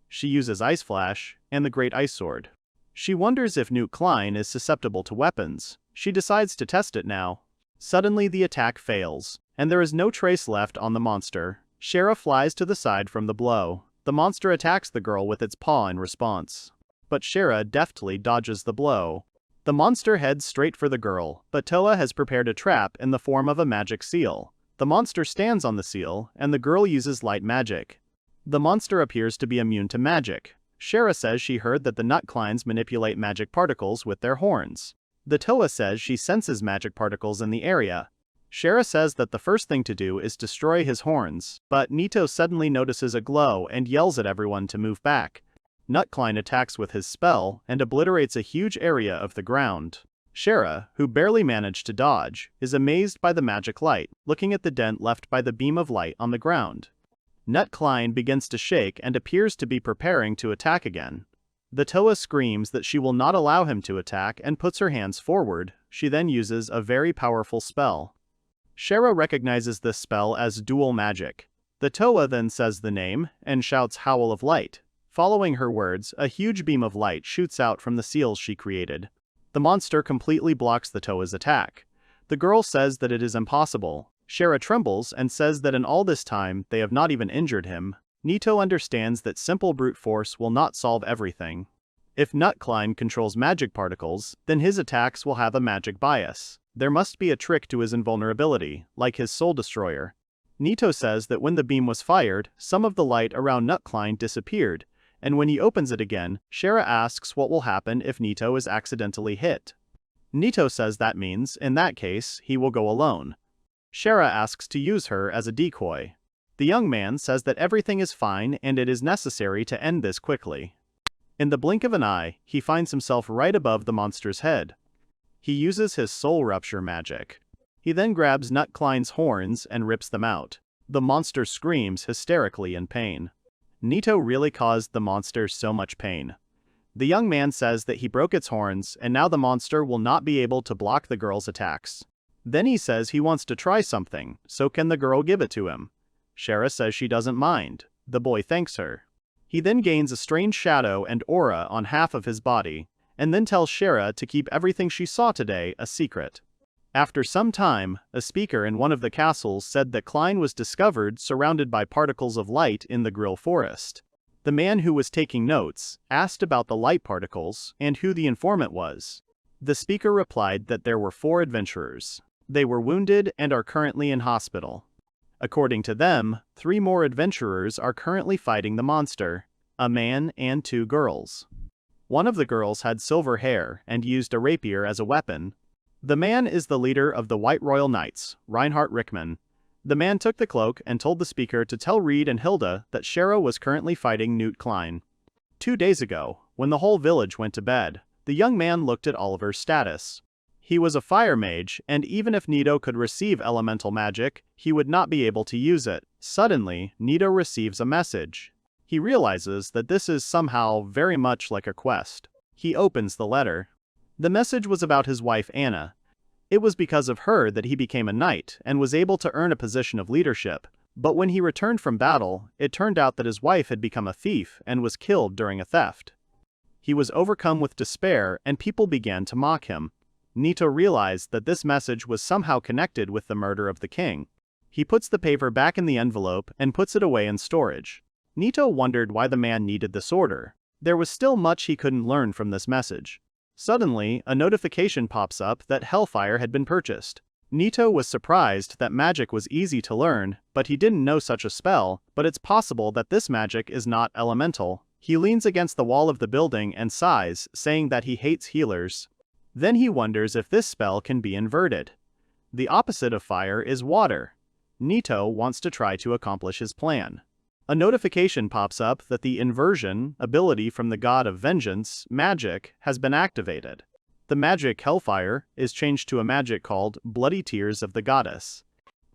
She uses Ice Flash and the Great Ice Sword. She wonders if Nutcline is susceptible to weapons. She decides to test it now. Suddenly the attack fails, and there is no trace left on the monster. Shara flies to the side from the blow. The monster attacks the girl with its paw in response. But Shara deftly dodges the blow. The monster heads straight for the girl, but Toa has prepared a trap in the form of a magic seal. The monster stands on the seal, and the girl uses light magic. The monster appears to be immune to magic. Shara says she heard that the Nutclines manipulate magic particles with their horns. The Toa says she senses magic particles in the area. Shara says that the first thing to do is destroy his horns, but Nito suddenly notices a glow and yells at everyone to move back. Nutcline attacks with his spell and obliterates a huge area of the ground. Shara, who barely managed to dodge, is amazed by the magic light, looking at the dent left by the beam of light on the ground. Nutcline begins to shake and appears to be preparing to attack again. The Toa screams that she will not allow him to attack and puts her hands forward. She then uses a very powerful spell. Shara recognizes this spell as dual magic. The Toa then says the name and shouts Howl of Light. Following her words, a huge beam of light shoots out from the seals she created. The monster completely blocks the Toa's attack. The girl says that it is impossible. Shara trembles and says that in all this time they have not even injured him. Nito understands that simple brute force will not solve everything. If Nutcline controls magic particles, then his attacks will have a magic bias. There must be a trick to his invulnerability, like his Soul Destroyer. Nito says that when the beam was fired, some of the light around Nutcline disappeared, and when he opens it again, Shara asks what will happen if Nito is accidentally hit. Nito says that means, in that case, he will go alone. Shara asks to use her as a decoy. The young man says that everything is fine and it is necessary to end this quickly. In the blink of an eye, he finds himself right above the monster's head. He uses his soul rupture magic. He then grabs Nutcline's horns and rips them out. The monster screams hysterically in pain. Nito really caused the monster so much pain. The young man says that he broke its horns and now the monster will not be able to block the girl's attacks. Then he says he wants to try something, so can the girl give it to him? Shara says she doesn't mind. The boy thanks her. He then gains a strange shadow and aura on half of his body, and then tells Shara to keep everything she saw today a secret. After some time, a speaker in one of the castles said that Klein was discovered surrounded by particles of light in the Grill Forest. The man who was taking notes asked about the light particles and who the informant was. The speaker replied that there were 4 adventurers. They were wounded and are currently in hospital. According to them, 3 more adventurers are currently fighting the monster, a man and 2 girls. One of the girls had silver hair and used a rapier as a weapon. The man is the leader of the White Royal Knights, Reinhard Rickman. The man took the cloak and told the speaker to tell Reed and Hilda that Shara was currently fighting Nutcline. 2 days ago, when the whole village went to bed, the young man looked at Oliver's status. He was a fire mage, and even if Nito could receive elemental magic, he would not be able to use it. Suddenly, Nito receives a message. He realizes that this is somehow very much like a quest. He opens the letter. The message was about his wife Anna. It was because of her that he became a knight and was able to earn a position of leadership, but when he returned from battle, it turned out that his wife had become a thief and was killed during a theft. He was overcome with despair and people began to mock him. Nito realized that this message was somehow connected with the murder of the king. He puts the paper back in the envelope and puts it away in storage. Nito wondered why the man needed this order. There was still much he couldn't learn from this message. Suddenly, a notification pops up that Hellfire had been purchased. Nito was surprised that magic was easy to learn, but he didn't know such a spell, but it's possible that this magic is not elemental. He leans against the wall of the building and sighs, saying that he hates healers. Then he wonders if this spell can be inverted. The opposite of fire is water. Nito wants to try to accomplish his plan. A notification pops up that the inversion ability from the god of vengeance, magic, has been activated. The magic Hellfire is changed to a magic called Bloody Tears of the Goddess.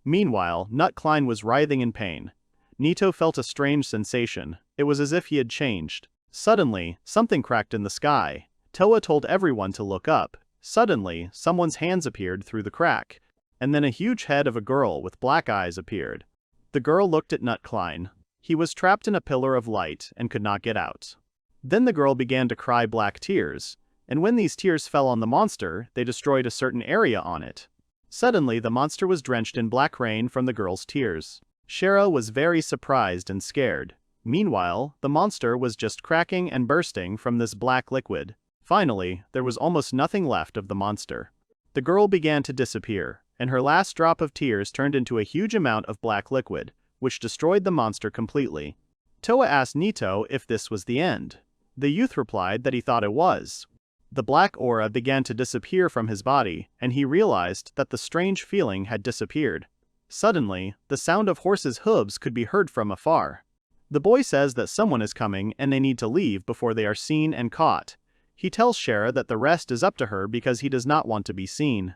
Meanwhile, Nutcline was writhing in pain. Nito felt a strange sensation. It was as if he had changed. Suddenly, something cracked in the sky. Toa told everyone to look up. Suddenly, someone's hands appeared through the crack, and then a huge head of a girl with black eyes appeared. The girl looked at Nutcline. He was trapped in a pillar of light and could not get out. Then the girl began to cry black tears, and when these tears fell on the monster, they destroyed a certain area on it. Suddenly, the monster was drenched in black rain from the girl's tears. Shara was very surprised and scared. Meanwhile, the monster was just cracking and bursting from this black liquid. Finally, there was almost nothing left of the monster. The girl began to disappear, and her last drop of tears turned into a huge amount of black liquid, which destroyed the monster completely. Toa asked Nito if this was the end. The youth replied that he thought it was. The black aura began to disappear from his body, and he realized that the strange feeling had disappeared. Suddenly, the sound of horses' hooves could be heard from afar. The boy says that someone is coming and they need to leave before they are seen and caught. He tells Shara that the rest is up to her because he does not want to be seen.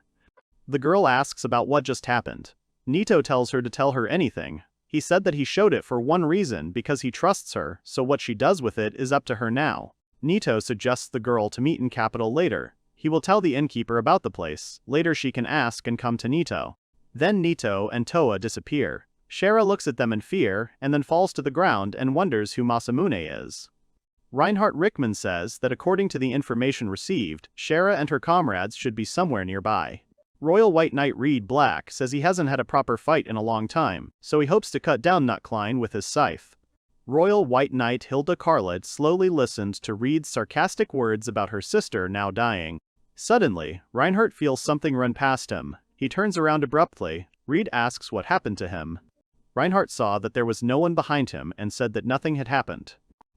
The girl asks about what just happened. Nito tells her to tell her anything. He said that he showed it for one reason because he trusts her, so what she does with it is up to her now. Nito suggests the girl to meet in capital later. He will tell the innkeeper about the place. Later she can ask and come to Nito. Then Nito and Toa disappear. Shara looks at them in fear and then falls to the ground and wonders who Masamune is. Reinhard Rickman says that according to the information received, Shara and her comrades should be somewhere nearby. Royal White Knight Reed Black says he hasn't had a proper fight in a long time, so he hopes to cut down Nutcline with his scythe. Royal White Knight Hilda Carlet slowly listened to Reed's sarcastic words about her sister now dying. Suddenly, Reinhardt feels something run past him. He turns around abruptly. Reed asks what happened to him. Reinhardt saw that there was no one behind him and said that nothing had happened.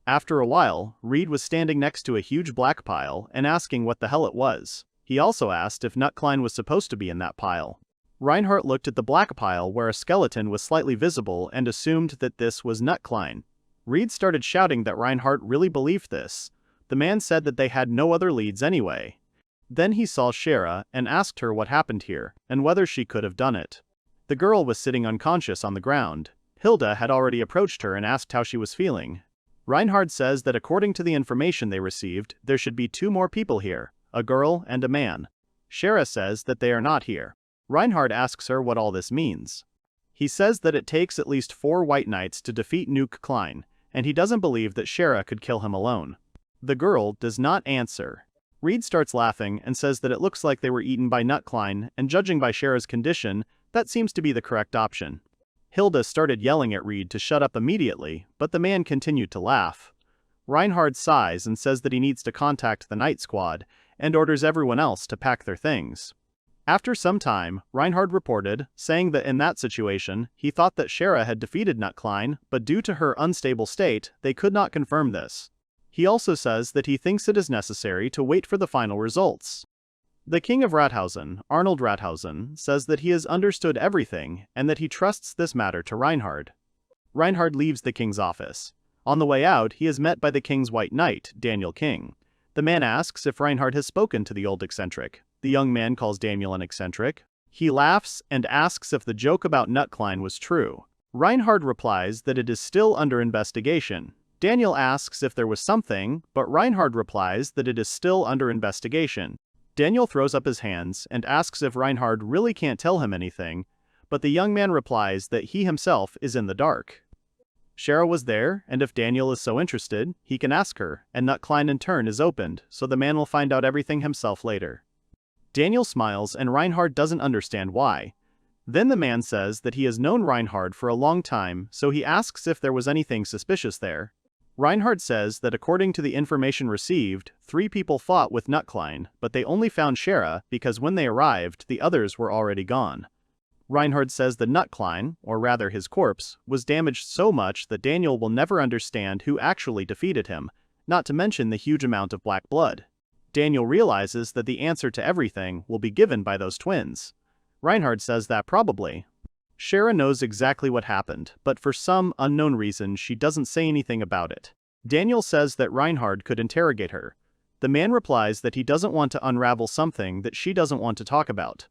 After a while, Reed was standing next to a huge black pile and asking what the hell it was. He also asked if Nutcline was supposed to be in that pile. Reinhardt looked at the black pile where a skeleton was slightly visible and assumed that this was Nutcline. Reed started shouting that Reinhardt really believed this. The man said that they had no other leads anyway. Then he saw Shara and asked her what happened here and whether she could have done it. The girl was sitting unconscious on the ground. Hilda had already approached her and asked how she was feeling. Reinhardt says that according to the information they received, there should be 2 more people here, a girl and a man. Shara says that they are not here. Reinhardt asks her what all this means. He says that it takes at least 4 White Knights to defeat Nutcline, and he doesn't believe that Shara could kill him alone. The girl does not answer. Reed starts laughing and says that it looks like they were eaten by Nutcline, and judging by Shara's condition, that seems to be the correct option. Hilda started yelling at Reed to shut up immediately, but the man continued to laugh. Reinhardt sighs and says that he needs to contact the Night Squad, and orders everyone else to pack their things. After some time, Reinhardt reported, saying that in that situation, he thought that Shara had defeated Nutcline, but due to her unstable state, they could not confirm this. He also says that he thinks it is necessary to wait for the final results. The King of Rathausen, Arnold Rathausen, says that he has understood everything and that he trusts this matter to Reinhardt. Reinhardt leaves the king's office. On the way out, he is met by the king's White Knight, Daniel King. The man asks if Reinhardt has spoken to the old eccentric. The young man calls Daniel an eccentric. He laughs and asks if the joke about Nutcline was true. Reinhardt replies that it is still under investigation. Daniel asks if there was something, but Reinhardt replies that it is still under investigation. Daniel throws up his hands and asks if Reinhardt really can't tell him anything, but the young man replies that he himself is in the dark. Shara was there, and if Daniel is so interested, he can ask her, and Nutcline in turn is opened, so the man will find out everything himself later. Daniel smiles and Reinhardt doesn't understand why. Then the man says that he has known Reinhardt for a long time, so he asks if there was anything suspicious there. Reinhardt says that according to the information received, 3 people fought with Nutcline, but they only found Shara because when they arrived, the others were already gone. Reinhardt says that Nutcline, or rather his corpse, was damaged so much that Daniel will never understand who actually defeated him, not to mention the huge amount of black blood. Daniel realizes that the answer to everything will be given by those twins. Reinhardt says that probably. Shara knows exactly what happened, but for some unknown reason she doesn't say anything about it. Daniel says that Reinhardt could interrogate her. The man replies that he doesn't want to unravel something that she doesn't want to talk about.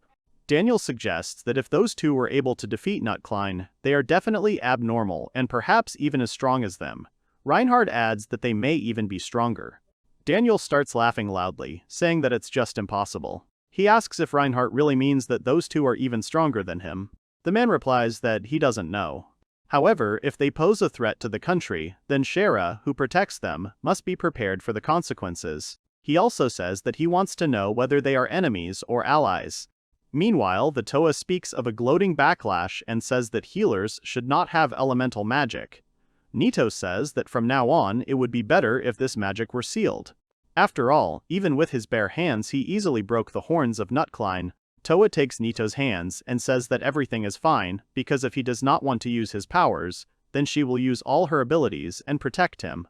Daniel suggests that if those 2 were able to defeat Nutcline, they are definitely abnormal and perhaps even as strong as them. Reinhardt adds that they may even be stronger. Daniel starts laughing loudly, saying that it's just impossible. He asks if Reinhardt really means that those 2 are even stronger than him. The man replies that he doesn't know. However, if they pose a threat to the country, then Shara, who protects them, must be prepared for the consequences. He also says that he wants to know whether they are enemies or allies. Meanwhile, the Toa speaks of a gloating backlash and says that healers should not have elemental magic. Nito says that from now on it would be better if this magic were sealed. After all, even with his bare hands he easily broke the horns of Nutcline. Toa takes Nito's hands and says that everything is fine, because if he does not want to use his powers, then she will use all her abilities and protect him.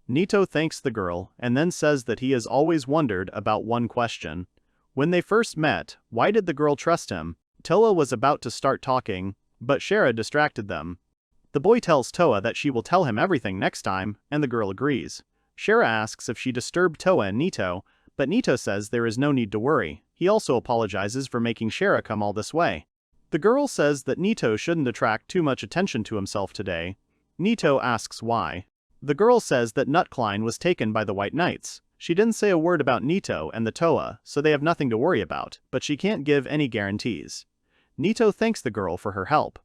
Nito thanks the girl and then says that he has always wondered about one question. When they first met, why did the girl trust him? Toa was about to start talking, but Shara distracted them. The boy tells Toa that she will tell him everything next time, and the girl agrees. Shara asks if she disturbed Toa and Nito, but Nito says there is no need to worry. He also apologizes for making Shara come all this way. The girl says that Nito shouldn't attract too much attention to himself today. Nito asks why. The girl says that Nutcline was taken by the White Knights. She didn't say a word about Nito and the Toa, so they have nothing to worry about, but she can't give any guarantees. Nito thanks the girl for her help.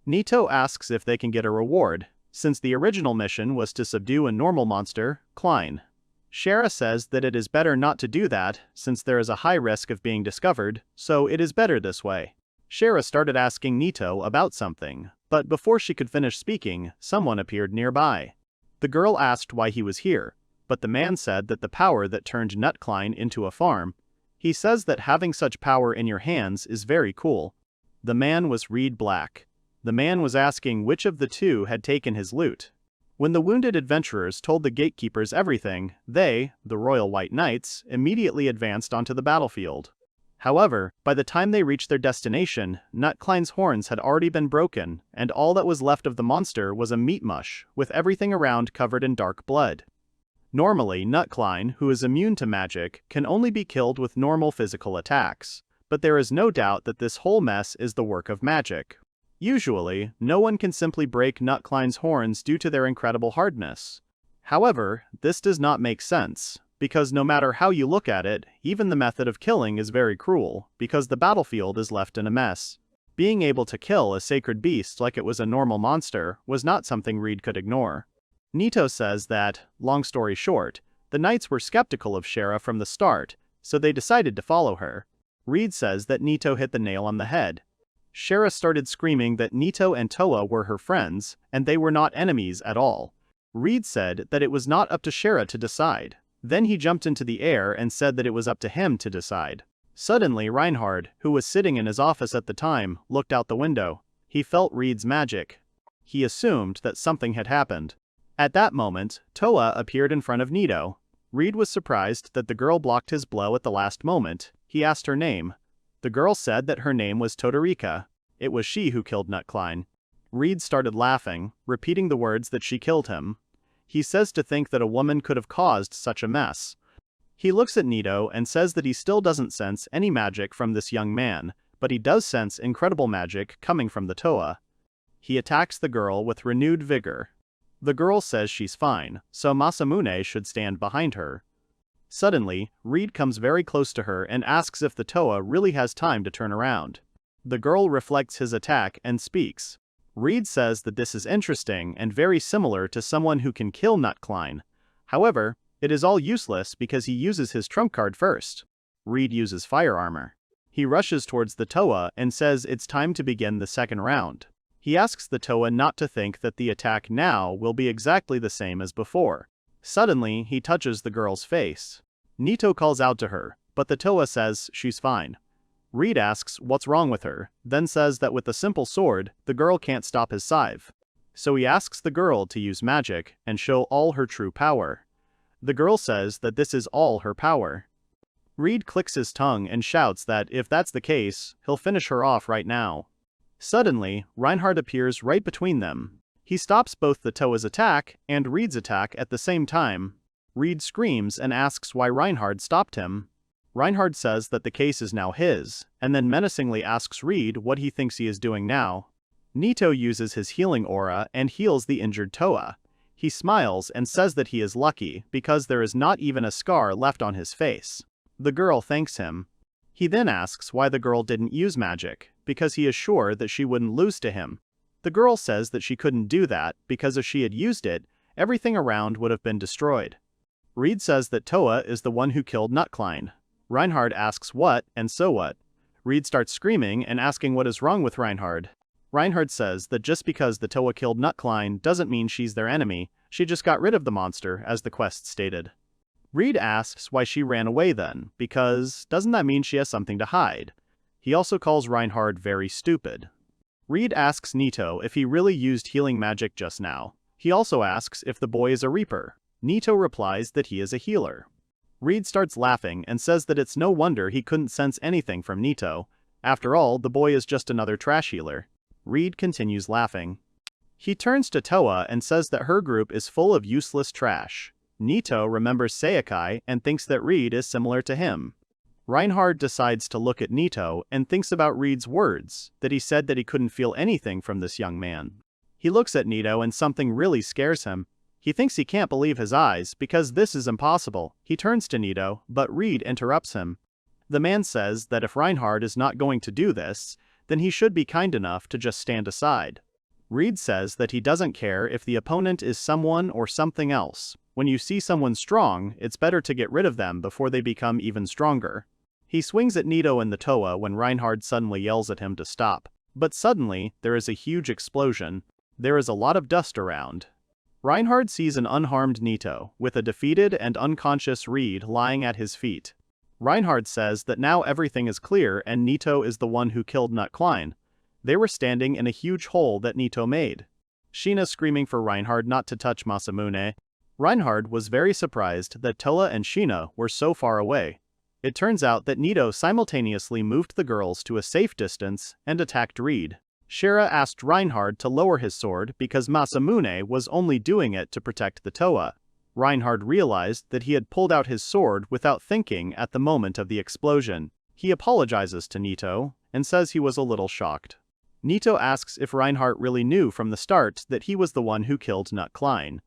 Nito asks if they can get a reward, since the original mission was to subdue a normal monster, Klein. Shara says that it is better not to do that, since there is a high risk of being discovered, so it is better this way. Shara started asking Nito about something, but before she could finish speaking, someone appeared nearby. The girl asked why he was here, but the man said that the power that turned Nutcline into a farm. He says that having such power in your hands is very cool. The man was Reed Black. The man was asking which of the two had taken his loot. When the wounded adventurers told the gatekeepers everything, they, the Royal White Knights, immediately advanced onto the battlefield. However, by the time they reached their destination, Nutcline's horns had already been broken, and all that was left of the monster was a meat mush, with everything around covered in dark blood. Normally, Nutcline, who is immune to magic, can only be killed with normal physical attacks, but there is no doubt that this whole mess is the work of magic. Usually, no one can simply break Nutcline's horns due to their incredible hardness. However, this does not make sense, because no matter how you look at it, even the method of killing is very cruel, because the battlefield is left in a mess. Being able to kill a sacred beast like it was a normal monster was not something Reed could ignore. Nito says that, long story short, the knights were skeptical of Shera from the start, so they decided to follow her. Reed says that Nito hit the nail on the head. Shera started screaming that Nito and Toa were her friends, and they were not enemies at all. Reed said that it was not up to Shera to decide. Then he jumped into the air and said that it was up to him to decide. Suddenly Reinhard, who was sitting in his office at the time, looked out the window. He felt Reed's magic. He assumed that something had happened. At that moment, Toa appeared in front of Nito. Reed was surprised that the girl blocked his blow at the last moment. He asked her name. The girl said that her name was Todorika. It was she who killed Nutcline. Reed started laughing, repeating the words that she killed him. He says to think that a woman could have caused such a mess. He looks at Nito and says that he still doesn't sense any magic from this young man, but he does sense incredible magic coming from the Toa. He attacks the girl with renewed vigor. The girl says she's fine, so Masamune should stand behind her. Suddenly, Reed comes very close to her and asks if the Toa really has time to turn around. The girl reflects his attack and speaks. Reed says that this is interesting and very similar to someone who can kill Nutcline. However, it is all useless because he uses his trump card first. Reed uses fire armor. He rushes towards the Toa and says it's time to begin the second round. He asks the Toa not to think that the attack now will be exactly the same as before. Suddenly, he touches the girl's face. Nito calls out to her, but the Toa says she's fine. Reed asks what's wrong with her, then says that with a simple sword, the girl can't stop his scythe. So he asks the girl to use magic and show all her true power. The girl says that this is all her power. Reed clicks his tongue and shouts that if that's the case, he'll finish her off right now. Suddenly, Reinhard appears right between them. He stops both the Toa's attack and Reed's attack at the same time. Reed screams and asks why Reinhard stopped him. Reinhard says that the case is now his, and then menacingly asks Reed what he thinks he is doing now. Nito uses his healing aura and heals the injured Toa. He smiles and says that he is lucky because there is not even a scar left on his face. The girl thanks him. He then asks why the girl didn't use magic, because he is sure that she wouldn't lose to him. The girl says that she couldn't do that because if she had used it, everything around would have been destroyed. Reed says that Toa is the one who killed Nutcline. Reinhard asks what, and so what. Reed starts screaming and asking what is wrong with Reinhard. Reinhard says that just because the Toa killed Nutcline doesn't mean she's their enemy, she just got rid of the monster, as the quest stated. Reed asks why she ran away then, because doesn't that mean she has something to hide? He also calls Reinhard very stupid. Reed asks Nito if he really used healing magic just now. He also asks if the boy is a reaper. Nito replies that he is a healer. Reed starts laughing and says that it's no wonder he couldn't sense anything from Nito. After all, the boy is just another trash healer. Reed continues laughing. He turns to Toa and says that her group is full of useless trash. Nito remembers Saijaku and thinks that Reed is similar to him. Reinhard decides to look at Nito and thinks about Reed's words, that he said that he couldn't feel anything from this young man. He looks at Nito and something really scares him. He thinks he can't believe his eyes because this is impossible. He turns to Nito, but Reed interrupts him. The man says that if Reinhard is not going to do this, then he should be kind enough to just stand aside. Reed says that he doesn't care if the opponent is someone or something else. When you see someone strong, it's better to get rid of them before they become even stronger. He swings at Nito and the Toa when Reinhard suddenly yells at him to stop. But suddenly, there is a huge explosion. There is a lot of dust around. Reinhard sees an unharmed Nito, with a defeated and unconscious Reed lying at his feet. Reinhard says that now everything is clear and Nito is the one who killed Nutcline. They were standing in a huge hole that Nito made. Sheena screaming for Reinhard not to touch Masamune. Reinhard was very surprised that Toa and Sheena were so far away. It turns out that Nito simultaneously moved the girls to a safe distance and attacked Reed. Shira asked Reinhard to lower his sword because Masamune was only doing it to protect the Toa. Reinhard realized that he had pulled out his sword without thinking at the moment of the explosion. He apologizes to Nito and says he was a little shocked. Nito asks if Reinhard really knew from the start that he was the one who killed Nutcline.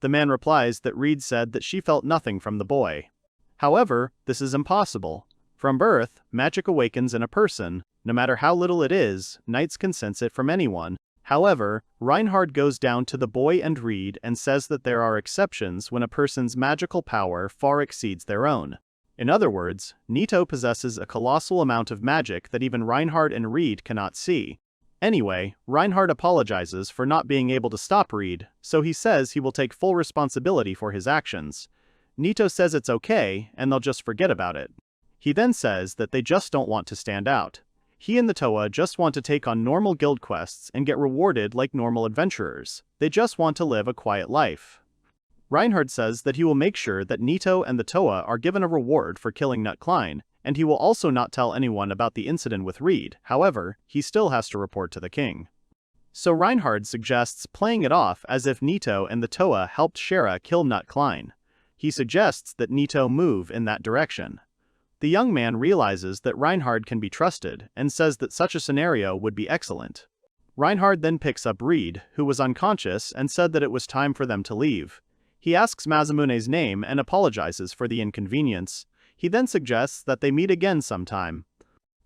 The man replies that Reed said that she felt nothing from the boy. However, this is impossible. From birth, magic awakens in a person. No matter how little it is, knights can sense it from anyone. However, Reinhard goes down to the boy and Reed and says that there are exceptions when a person's magical power far exceeds their own. In other words, Nito possesses a colossal amount of magic that even Reinhard and Reed cannot see. Anyway, Reinhard apologizes for not being able to stop Reed, so he says he will take full responsibility for his actions. Nito says it's okay, and they'll just forget about it. He then says that they just don't want to stand out. He and the Toa just want to take on normal guild quests and get rewarded like normal adventurers. They just want to live a quiet life. Reinhard says that he will make sure that Nito and the Toa are given a reward for killing Nutcline, and he will also not tell anyone about the incident with Reed. However, he still has to report to the king. So Reinhard suggests playing it off as if Nito and the Toa helped Shira kill Nutcline. He suggests that Nito move in that direction. The young man realizes that Reinhard can be trusted and says that such a scenario would be excellent. Reinhard then picks up Reed, who was unconscious, and said that it was time for them to leave. He asks Masamune's name and apologizes for the inconvenience. He then suggests that they meet again sometime.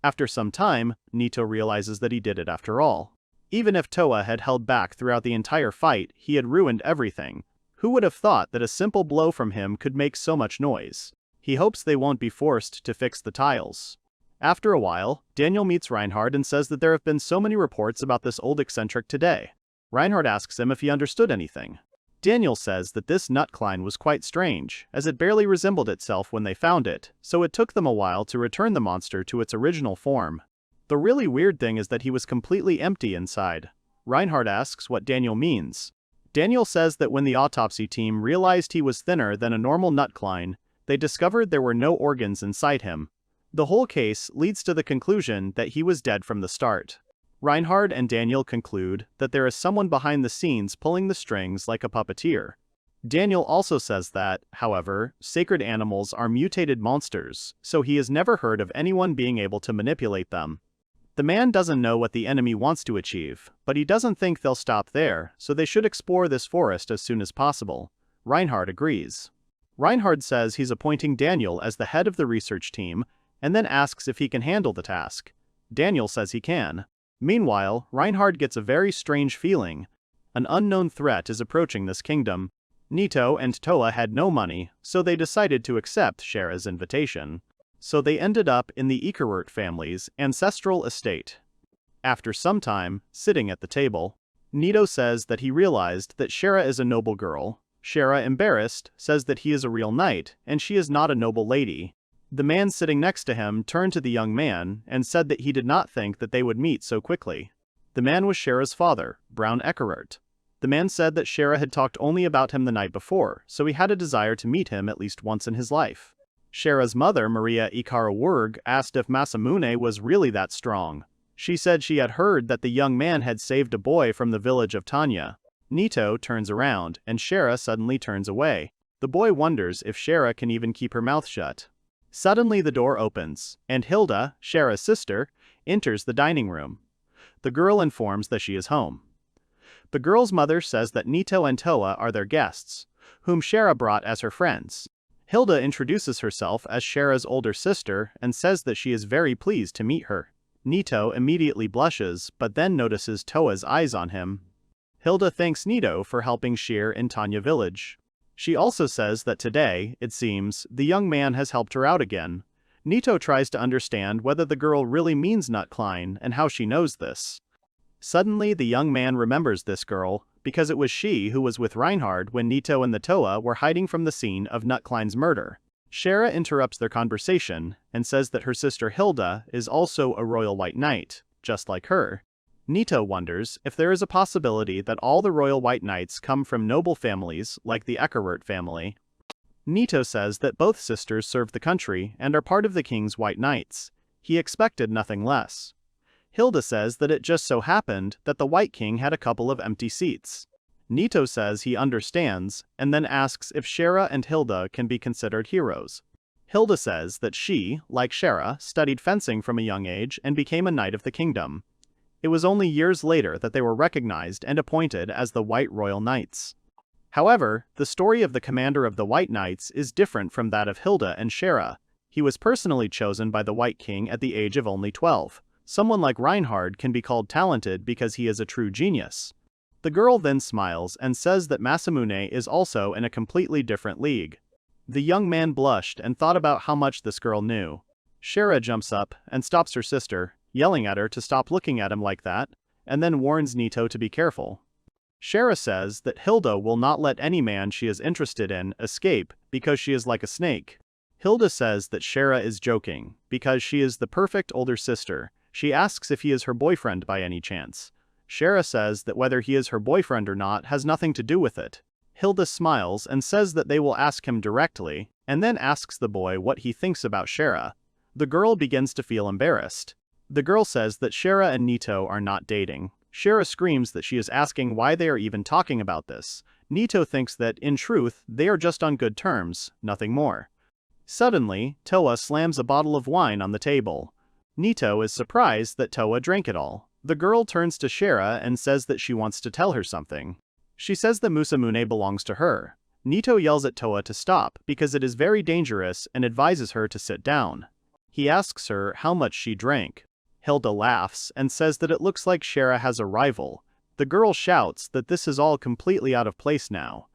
After some time, Nito realizes that he did it after all. Even if Toa had held back throughout the entire fight, he had ruined everything. Who would have thought that a simple blow from him could make so much noise? He hopes they won't be forced to fix the tiles. After a while, Daniel meets Reinhard and says that there have been so many reports about this old eccentric today. Reinhard asks him if he understood anything. Daniel says that this Nutcline was quite strange, as it barely resembled itself when they found it, so it took them a while to return the monster to its original form. The really weird thing is that he was completely empty inside. Reinhard asks what Daniel means. Daniel says that when the autopsy team realized he was thinner than a normal Nutcline, they discovered there were no organs inside him. The whole case leads to the conclusion that he was dead from the start. Reinhard and Daniel conclude that there is someone behind the scenes pulling the strings like a puppeteer. Daniel also says that, however, sacred animals are mutated monsters, so he has never heard of anyone being able to manipulate them. The man doesn't know what the enemy wants to achieve, but he doesn't think they'll stop there, so they should explore this forest as soon as possible. Reinhard agrees. Reinhard says he's appointing Daniel as the head of the research team, and then asks if he can handle the task. Daniel says he can. Meanwhile, Reinhard gets a very strange feeling. An unknown threat is approaching this kingdom. Nito and Toa had no money, so they decided to accept Shira's invitation. So they ended up in the Isekai family's ancestral estate. After some time, sitting at the table, Nito says that he realized that Shira is a noble girl. Shira, embarrassed, says that he is a real knight, and she is not a noble lady. The man sitting next to him turned to the young man and said that he did not think that they would meet so quickly. The man was Shira's father, Brown Eckhart. The man said that Shira had talked only about him the night before, so he had a desire to meet him at least once in his life. Shira's mother, Maria Ikara, asked if Masamune was really that strong. She said she had heard that the young man had saved a boy from the village of Tanya. Nito turns around, and Shira suddenly turns away. The boy wonders if Shira can even keep her mouth shut. Suddenly the door opens, and Hilda, Shira's sister, enters the dining room. The girl informs that she is home. The girl's mother says that Nito and Toa are their guests, whom Shira brought as her friends. Hilda introduces herself as Shira's older sister and says that she is very pleased to meet her. Nito immediately blushes, but then notices Toa's eyes on him. Hilda thanks Nito for helping Shir in Tanya village. She also says that today, it seems, the young man has helped her out again. Nito tries to understand whether the girl really means Nutcline and how she knows this. Suddenly the young man remembers this girl, because it was she who was with Reinhard when Nito and the Toa were hiding from the scene of Nutcline's murder. Shera interrupts their conversation and says that her sister Hilda is also a royal white knight, just like her. Nito wonders if there is a possibility that all the royal white knights come from noble families like the Eckert family. Nito says that both sisters serve the country and are part of the king's white knights. He expected nothing less. Hilda says that it just so happened that the White King had a couple of empty seats. Nito says he understands, and then asks if Shera and Hilda can be considered heroes. Hilda says that she, like Shera, studied fencing from a young age and became a knight of the kingdom. It was only years later that they were recognized and appointed as the White Royal Knights. However, the story of the commander of the White Knights is different from that of Hilda and Shera. He was personally chosen by the White King at the age of only 12. Someone like Reinhard can be called talented because he is a true genius. The girl then smiles and says that Masamune is also in a completely different league. The young man blushed and thought about how much this girl knew. Shera jumps up and stops her sister, yelling at her to stop looking at him like that, and then warns Nito to be careful. Shera says that Hilda will not let any man she is interested in escape because she is like a snake. Hilda says that Shera is joking because she is the perfect older sister. She asks if he is her boyfriend by any chance. Shera says that whether he is her boyfriend or not has nothing to do with it. Hilda smiles and says that they will ask him directly, and then asks the boy what he thinks about Shera. The girl begins to feel embarrassed. The girl says that Shera and Nito are not dating. Shera screams that she is asking why they are even talking about this. Nito thinks that, in truth, they are just on good terms, nothing more. Suddenly, Toa slams a bottle of wine on the table. Nito is surprised that Toa drank it all. The girl turns to Shera and says that she wants to tell her something. She says that Masamune belongs to her. Nito yells at Toa to stop because it is very dangerous and advises her to sit down. He asks her how much she drank. Hilda laughs and says that it looks like Shera has a rival. The girl shouts that this is all completely out of place now.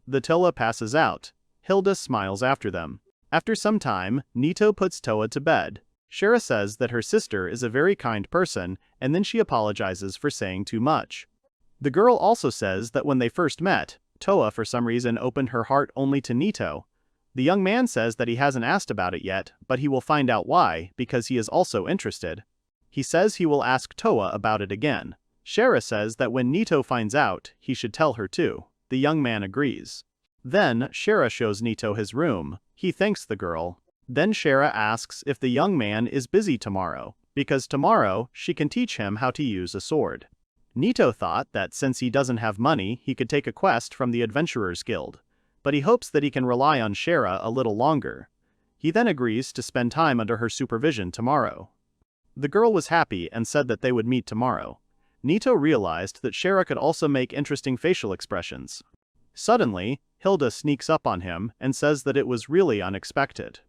The Toa passes out. Hilda smiles after them. After some time, Nito puts Toa to bed. Shera says that her sister is a very kind person, and then she apologizes for saying too much. The girl also says that when they first met, Toa for some reason opened her heart only to Nito. The young man says that he hasn't asked about it yet, but he will find out why, because he is also interested. He says he will ask Toa about it again. Shera says that when Nito finds out, he should tell her too. The young man agrees. Then, Shera shows Nito his room. He thanks the girl. Then Shera asks if the young man is busy tomorrow, because tomorrow she can teach him how to use a sword. Nito thought that since he doesn't have money, he could take a quest from the Adventurers Guild, but he hopes that he can rely on Shera a little longer. He then agrees to spend time under her supervision tomorrow. The girl was happy and said that they would meet tomorrow. Nito realized that Shera could also make interesting facial expressions. Suddenly, Hilda sneaks up on him and says that it was really unexpected.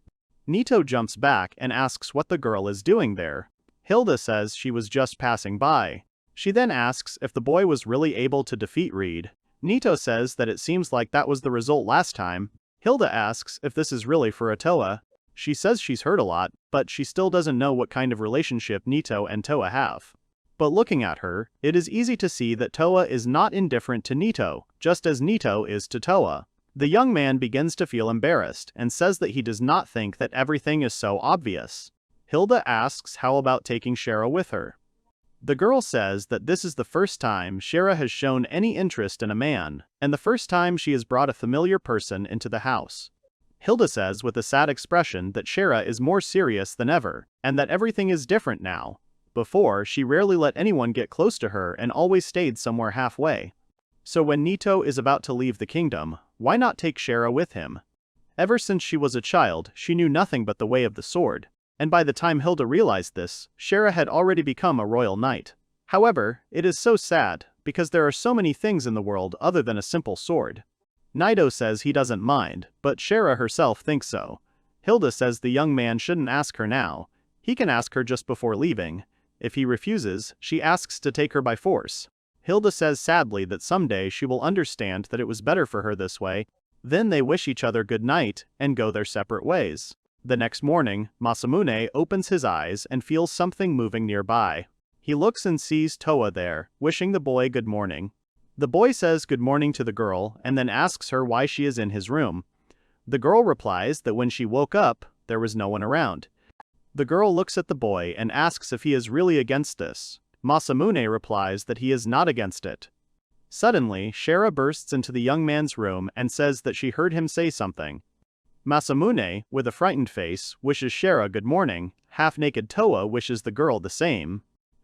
Nito jumps back and asks what the girl is doing there. Hilda says she was just passing by. She then asks if the boy was really able to defeat Reed. Nito says that it seems like that was the result last time. Hilda asks if this is really for a Toa. She says she's heard a lot, but she still doesn't know what kind of relationship Nito and Toa have. But looking at her, it is easy to see that Toa is not indifferent to Nito, just as Nito is to Toa. The young man begins to feel embarrassed and says that he does not think that everything is so obvious. Hilda asks how about taking Shera with her. The girl says that this is the first time Shera has shown any interest in a man, and the first time she has brought a familiar person into the house. Hilda says with a sad expression that Shera is more serious than ever, and that everything is different now. Before, she rarely let anyone get close to her and always stayed somewhere halfway. So when Nito is about to leave the kingdom, why not take Shera with him? Ever since she was a child, she knew nothing but the way of the sword, and by the time Hilda realized this, Shera had already become a royal knight. However, it is so sad, because there are so many things in the world other than a simple sword. Nito says he doesn't mind, but Shera herself thinks so. Hilda says the young man shouldn't ask her now. He can ask her just before leaving. If he refuses, she asks to take her by force. Hilda says sadly that someday she will understand that it was better for her this way. Then they wish each other good night and go their separate ways. The next morning, Masamune opens his eyes and feels something moving nearby. He looks and sees Toa there, wishing the boy good morning. The boy says good morning to the girl and then asks her why she is in his room. The girl replies that when she woke up, there was no one around. The girl looks at the boy and asks if he is really against this. Masamune replies that he is not against it. Suddenly, Shara bursts into the young man's room and says that she heard him say something. Masamune, with a frightened face, wishes Shara good morning. Half-naked Toa wishes the girl the same.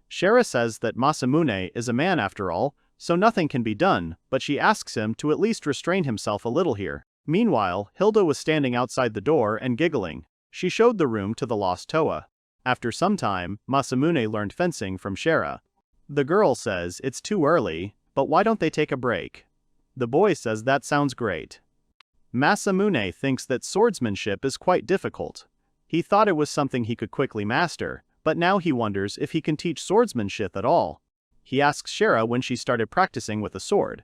Shara says that Masamune is a man after all, so nothing can be done, but she asks him to at least restrain himself a little here. Meanwhile, Hilda was standing outside the door and giggling. She showed the room to the lost Toa. After some time, Masamune learned fencing from Shara. The girl says it's too early, but why don't they take a break? The boy says that sounds great. Masamune thinks that swordsmanship is quite difficult. He thought it was something he could quickly master, but now he wonders if he can teach swordsmanship at all. He asks Shara when she started practicing with a sword.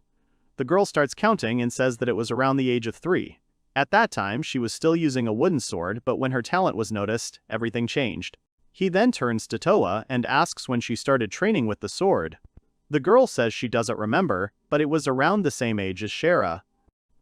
The girl starts counting and says that it was around the age of 3. At that time, she was still using a wooden sword, but when her talent was noticed, everything changed. He then turns to Toa and asks when she started training with the sword. The girl says she doesn't remember, but it was around the same age as Shara.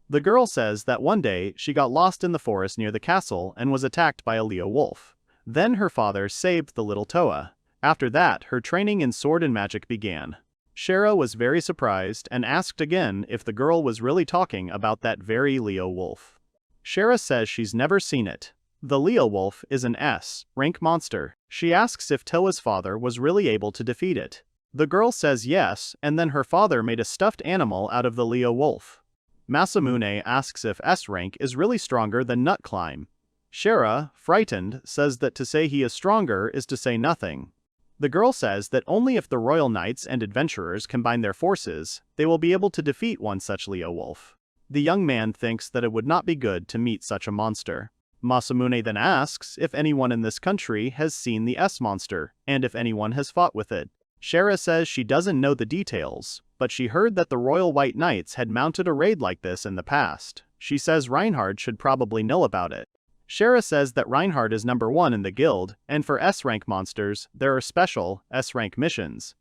The girl says that one day she got lost in the forest near the castle and was attacked by a Leo wolf. Then her father saved the little Toa. After that, her training in sword and magic began. Shara was very surprised and asked again if the girl was really talking about that very Leo wolf. Shara says she's never seen it. The Leo wolf is an S-rank monster. She asks if Toa's father was really able to defeat it. The girl says yes, and then her father made a stuffed animal out of the Leo wolf. Masamune asks if S-rank is really stronger than Nutcline. Shara, frightened, says that to say he is stronger is to say nothing. The girl says that only if the royal knights and adventurers combine their forces, they will be able to defeat one such Leo wolf. The young man thinks that it would not be good to meet such a monster. Masamune then asks if anyone in this country has seen the S-monster, and if anyone has fought with it. Shara says she doesn't know the details, but she heard that the Royal White Knights had mounted a raid like this in the past. She says Reinhard should probably know about it. Shara says that Reinhard is number 1 in the guild, and for S-rank monsters, there are special S-rank missions.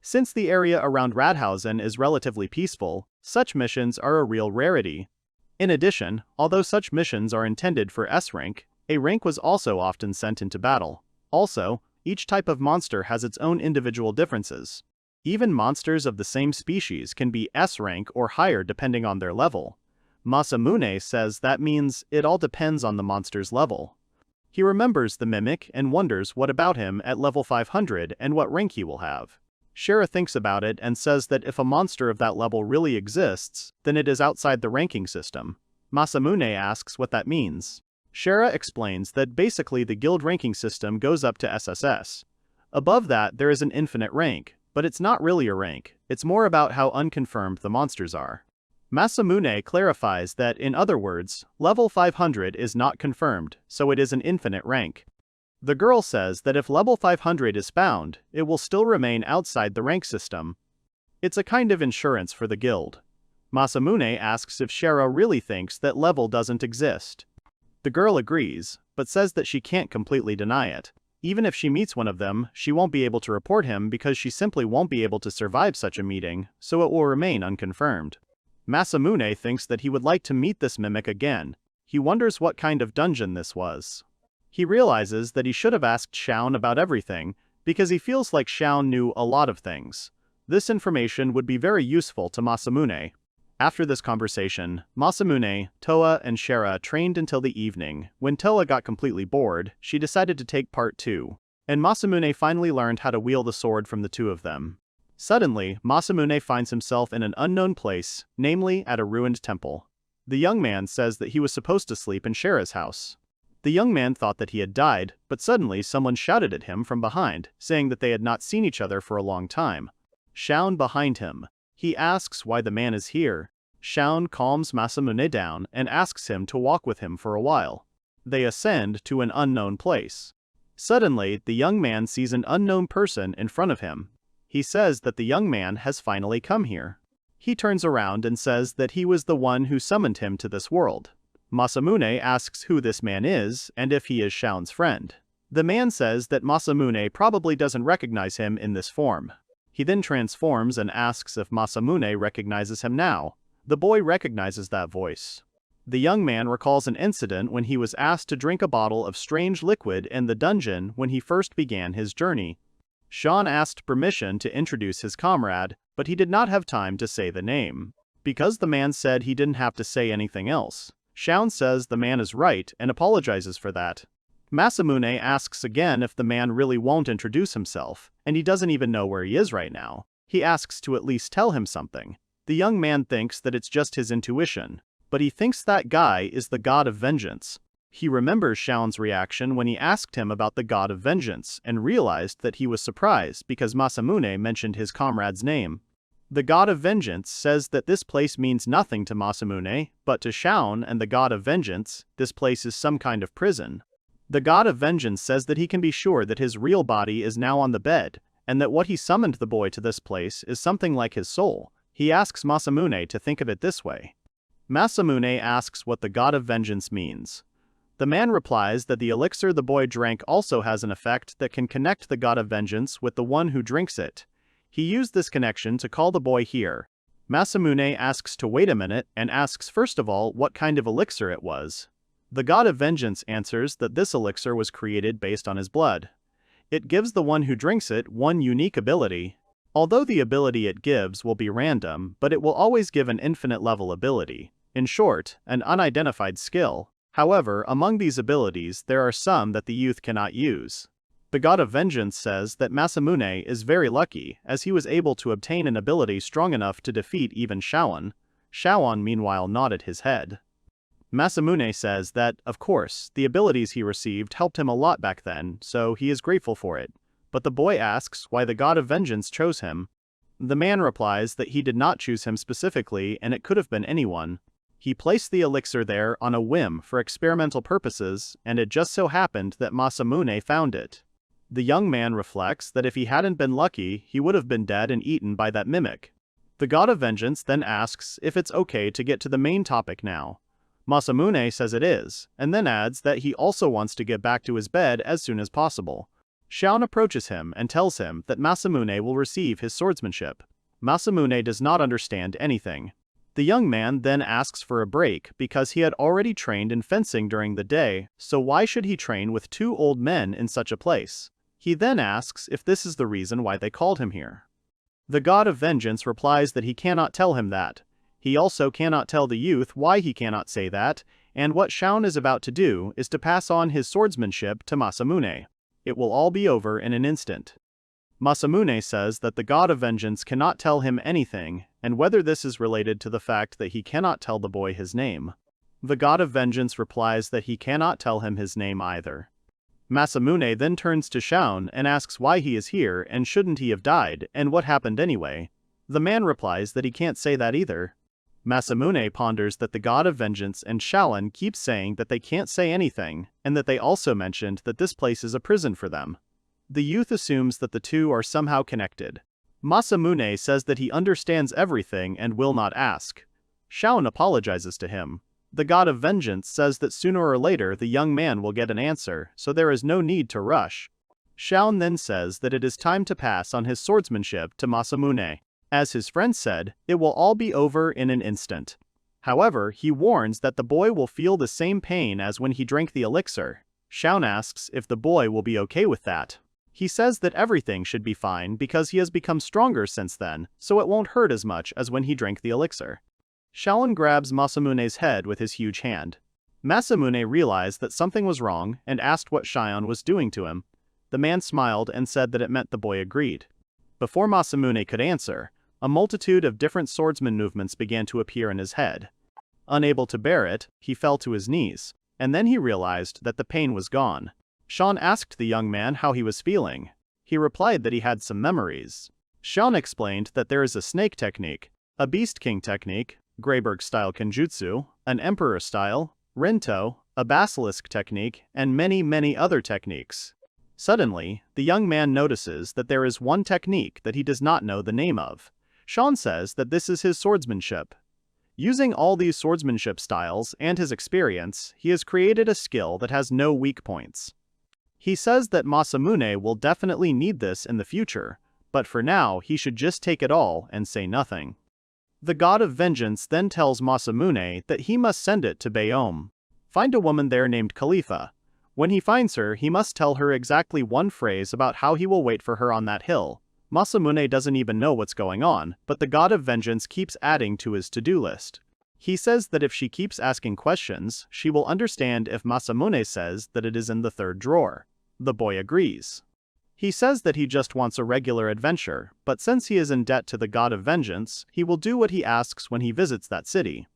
Since the area around Radhausen is relatively peaceful, such missions are a real rarity. In addition, although such missions are intended for S-rank, a rank was also often sent into battle. Also, each type of monster has its own individual differences. Even monsters of the same species can be S-rank or higher depending on their level. Masamune says that means it all depends on the monster's level. He remembers the mimic and wonders what about him at level 500 and what rank he will have. Shara thinks about it and says that if a monster of that level really exists, then it is outside the ranking system. Masamune asks what that means. Shara explains that basically the guild ranking system goes up to SSS. Above that there is an infinite rank, but it's not really a rank, it's more about how unconfirmed the monsters are. Masamune clarifies that, in other words, level 500 is not confirmed, so it is an infinite rank. The girl says that if level 500 is found, it will still remain outside the rank system. It's a kind of insurance for the guild. Masamune asks if Shara really thinks that level doesn't exist. The girl agrees, but says that she can't completely deny it. Even if she meets one of them, she won't be able to report him because she simply won't be able to survive such a meeting, so it will remain unconfirmed. Masamune thinks that he would like to meet this mimic again. He wonders what kind of dungeon this was. He realizes that he should have asked Shoun about everything, because he feels like Shoun knew a lot of things. This information would be very useful to Masamune. After this conversation, Masamune, Toa, and Shara trained until the evening. When Toa got completely bored, she decided to take part 2, and Masamune finally learned how to wield the sword from the two of them. Suddenly, Masamune finds himself in an unknown place, namely at a ruined temple. The young man says that he was supposed to sleep in Shara's house. The young man thought that he had died, but suddenly someone shouted at him from behind, saying that they had not seen each other for a long time. Shoun behind him. He asks why the man is here. Shoun calms Masamune down and asks him to walk with him for a while. They ascend to an unknown place. Suddenly, the young man sees an unknown person in front of him. He says that the young man has finally come here. He turns around and says that he was the one who summoned him to this world. Masamune asks who this man is and if he is Shoun's friend. The man says that Masamune probably doesn't recognize him in this form. He then transforms and asks if Masamune recognizes him now. The boy recognizes that voice. The young man recalls an incident when he was asked to drink a bottle of strange liquid in the dungeon when he first began his journey. Sean asked permission to introduce his comrade, but he did not have time to say the name. Because the man said he didn't have to say anything else, Sean says the man is right and apologizes for that. Masamune asks again if the man really won't introduce himself, and he doesn't even know where he is right now. He asks to at least tell him something. The young man thinks that it's just his intuition, but he thinks that guy is the god of vengeance. He remembers Sean's reaction when he asked him about the god of vengeance and realized that he was surprised because Masamune mentioned his comrade's name. The god of vengeance says that this place means nothing to Masamune, but to Sean and the god of vengeance, this place is some kind of prison. The god of vengeance says that he can be sure that his real body is now on the bed, and that what he summoned the boy to this place is something like his soul. He asks Masamune to think of it this way. Masamune asks what the god of vengeance means. The man replies that the elixir the boy drank also has an effect that can connect the god of vengeance with the one who drinks it. He used this connection to call the boy here. Masamune asks to wait a minute and asks first of all what kind of elixir it was. The god of vengeance answers that this elixir was created based on his blood. It gives the one who drinks it one unique ability. Although the ability it gives will be random, but it will always give an infinite level ability. In short, an unidentified skill. However, among these abilities there are some that the youth cannot use. The god of vengeance says that Masamune is very lucky as he was able to obtain an ability strong enough to defeat even Shoun. Shoun meanwhile nodded his head. Masamune says that, of course, the abilities he received helped him a lot back then, so he is grateful for it. But the boy asks why the god of vengeance chose him. The man replies that he did not choose him specifically and it could have been anyone. He placed the elixir there on a whim for experimental purposes, and it just so happened that Masamune found it. The young man reflects that if he hadn't been lucky, he would have been dead and eaten by that mimic. The god of vengeance then asks if it's okay to get to the main topic now. Masamune says it is, and then adds that he also wants to get back to his bed as soon as possible. Sean approaches him and tells him that Masamune will receive his swordsmanship. Masamune does not understand anything. The young man then asks for a break because he had already trained in fencing during the day, so why should he train with two old men in such a place? He then asks if this is the reason why they called him here. The god of vengeance replies that he cannot tell him that. He also cannot tell the youth why he cannot say that, and what Shoun is about to do is to pass on his swordsmanship to Masamune. It will all be over in an instant. Masamune says that the god of vengeance cannot tell him anything, and whether this is related to the fact that he cannot tell the boy his name. The god of vengeance replies that he cannot tell him his name either. Masamune then turns to Shoun and asks why he is here and shouldn't he have died, and what happened anyway. The man replies that he can't say that either. Masamune ponders that the god of vengeance and Shoun keep saying that they can't say anything, and that they also mentioned that this place is a prison for them. The youth assumes that the two are somehow connected. Masamune says that he understands everything and will not ask. Shoun apologizes to him. The god of vengeance says that sooner or later the young man will get an answer, so there is no need to rush. Shoun then says that it is time to pass on his swordsmanship to Masamune. As his friend said, it will all be over in an instant. However, he warns that the boy will feel the same pain as when he drank the elixir. Shoun asks if the boy will be okay with that. He says that everything should be fine because he has become stronger since then, so it won't hurt as much as when he drank the elixir. Shoun grabs Masamune's head with his huge hand. Masamune realized that something was wrong and asked what Shoun was doing to him. The man smiled and said that it meant the boy agreed. Before Masamune could answer, a multitude of different swordsman movements began to appear in his head. Unable to bear it, he fell to his knees, and then he realized that the pain was gone. Shoun asked the young man how he was feeling. He replied that he had some memories. Shoun explained that there is a snake technique, a beast king technique, Greyberg-style kenjutsu, an emperor-style, rento, a basilisk technique, and many other techniques. Suddenly, the young man notices that there is one technique that he does not know the name of. Shoun says that this is his swordsmanship. Using all these swordsmanship styles and his experience, he has created a skill that has no weak points. He says that Masamune will definitely need this in the future, but for now he should just take it all and say nothing. The god of vengeance then tells Masamune that he must send it to Bayome. Find a woman there named Khalifa. When he finds her, he must tell her exactly one phrase about how he will wait for her on that hill. Masamune doesn't even know what's going on, but the god of vengeance keeps adding to his to-do list. He says that if she keeps asking questions, she will understand if Masamune says that it is in the third drawer. The boy agrees. He says that he just wants a regular adventure, but since he is in debt to the god of vengeance, he will do what he asks when he visits that city.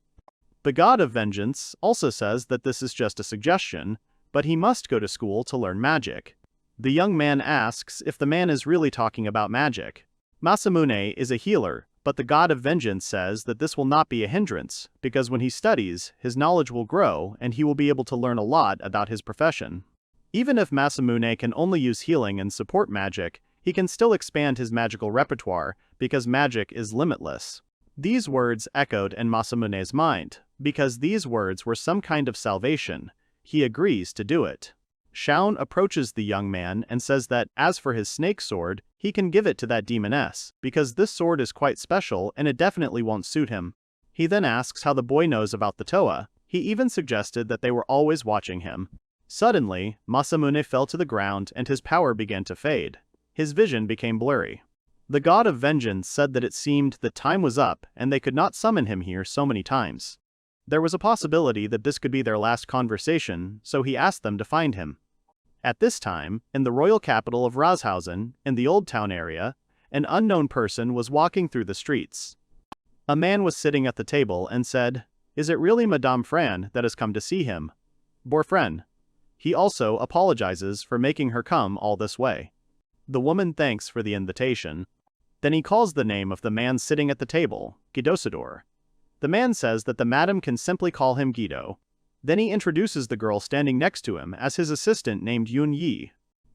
The god of vengeance also says that this is just a suggestion, but he must go to school to learn magic. The young man asks if the man is really talking about magic. Masamune is a healer, but the god of vengeance says that this will not be a hindrance, because when he studies, his knowledge will grow and he will be able to learn a lot about his profession. Even if Masamune can only use healing and support magic, he can still expand his magical repertoire because magic is limitless. These words echoed in Masamune's mind, because these words were some kind of salvation. He agrees to do it. Shaun approaches the young man and says that, as for his snake sword, he can give it to that demoness, because this sword is quite special and it definitely won't suit him. He then asks how the boy knows about the Toa. He even suggested that they were always watching him. Suddenly, Masamune fell to the ground and his power began to fade. His vision became blurry. The god of vengeance said that it seemed that time was up and they could not summon him here so many times. There was a possibility that this could be their last conversation, so he asked them to find him. At this time, in the royal capital of Razhausen, in the Old Town area, an unknown person was walking through the streets. A man was sitting at the table and said, "Is it really Madame Fran that has come to see him?" "Boyfriend." He also apologizes for making her come all this way. The woman thanks for the invitation. Then he calls the name of the man sitting at the table, Guidosador. The man says that the madam can simply call him Guido. Then he introduces the girl standing next to him as his assistant named Yun Yi.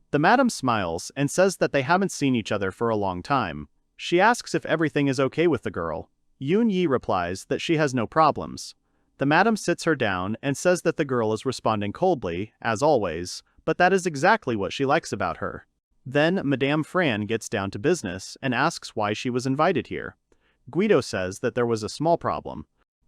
The madam smiles and says that they haven't seen each other for a long time. She asks if everything is okay with the girl. Yun Yi replies that she has no problems. The madam sits her down and says that the girl is responding coldly, as always, but that is exactly what she likes about her. Then Madame Fran gets down to business and asks why she was invited here. Guido says that there was a small problem.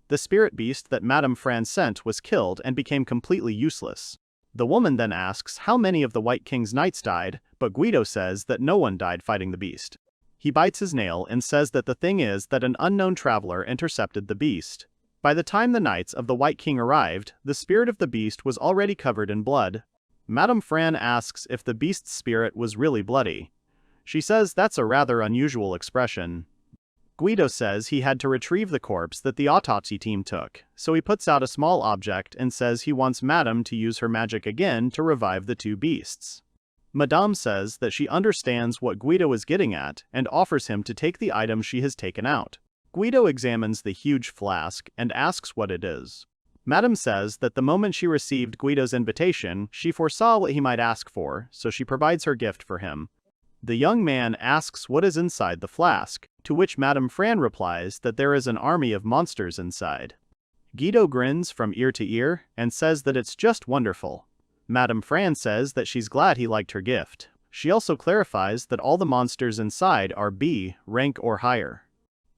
The spirit beast that Madame Fran sent was killed and became completely useless. The woman then asks how many of the White King's knights died, but Guido says that no one died fighting the beast. He bites his nail and says that the thing is that an unknown traveler intercepted the beast. By the time the knights of the White King arrived, the spirit of the beast was already covered in blood. Madame Fran asks if the beast's spirit was really bloody. She says that's a rather unusual expression. Guido says he had to retrieve the corpse that the autopsy team took, so he puts out a small object and says he wants Madame to use her magic again to revive the two beasts. Madame says that she understands what Guido is getting at and offers him to take the item she has taken out. Guido examines the huge flask and asks what it is. Madame says that the moment she received Guido's invitation, she foresaw what he might ask for, so she provides her gift for him. The young man asks what is inside the flask, to which Madame Fran replies that there is an army of monsters inside. Guido grins from ear to ear and says that it's just wonderful. Madame Fran says that she's glad he liked her gift. She also clarifies that all the monsters inside are B rank or higher.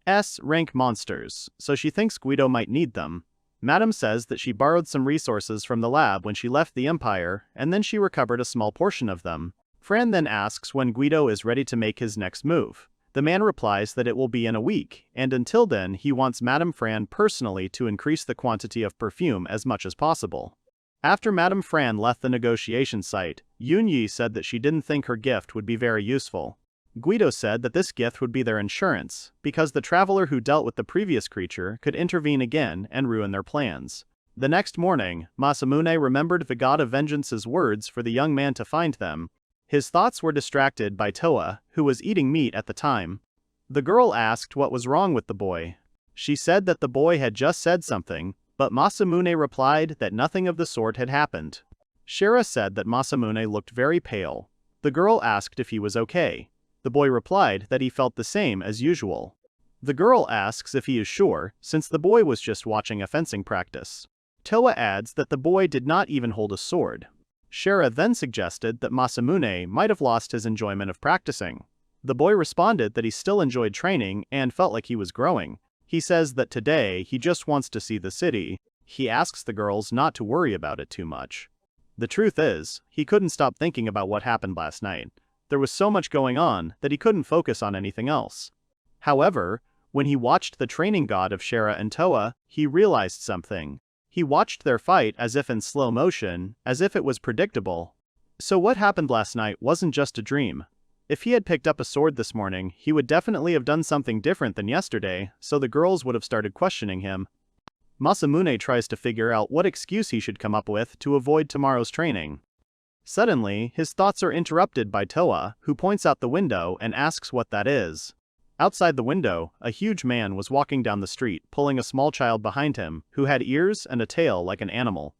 S rank monsters, so she thinks Guido might need them. Madame says that she borrowed some resources from the lab when she left the Empire, and then she recovered a small portion of them. Fran then asks when Guido is ready to make his next move. The man replies that it will be in a week, and until then he wants Madame Fran personally to increase the quantity of perfume as much as possible. After Madame Fran left the negotiation site, Yun Yi said that she didn't think her gift would be very useful. Guido said that this gift would be their insurance, because the traveler who dealt with the previous creature could intervene again and ruin their plans. The next morning, Masamune remembered the god of vengeance's words for the young man to find them. His thoughts were distracted by Toa, who was eating meat at the time. The girl asked what was wrong with the boy. She said that the boy had just said something, but Masamune replied that nothing of the sort had happened. Shira said that Masamune looked very pale. The girl asked if he was okay. The boy replied that he felt the same as usual. The girl asks if he is sure, since the boy was just watching a fencing practice. Toa adds that the boy did not even hold a sword. Shira then suggested that Masamune might have lost his enjoyment of practicing. The boy responded that he still enjoyed training and felt like he was growing. He says that today he just wants to see the city. He asks the girls not to worry about it too much. The truth is, he couldn't stop thinking about what happened last night. There was so much going on that he couldn't focus on anything else. However, when he watched the training god of Shera and Toa, he realized something. He watched their fight as if in slow motion, as if it was predictable. So what happened last night wasn't just a dream. If he had picked up a sword this morning, he would definitely have done something different than yesterday, so the girls would have started questioning him. Masamune tries to figure out what excuse he should come up with to avoid tomorrow's training. Suddenly, his thoughts are interrupted by Toa, who points out the window and asks what that is. Outside the window, a huge man was walking down the street, pulling a small child behind him, who had ears and a tail like an animal.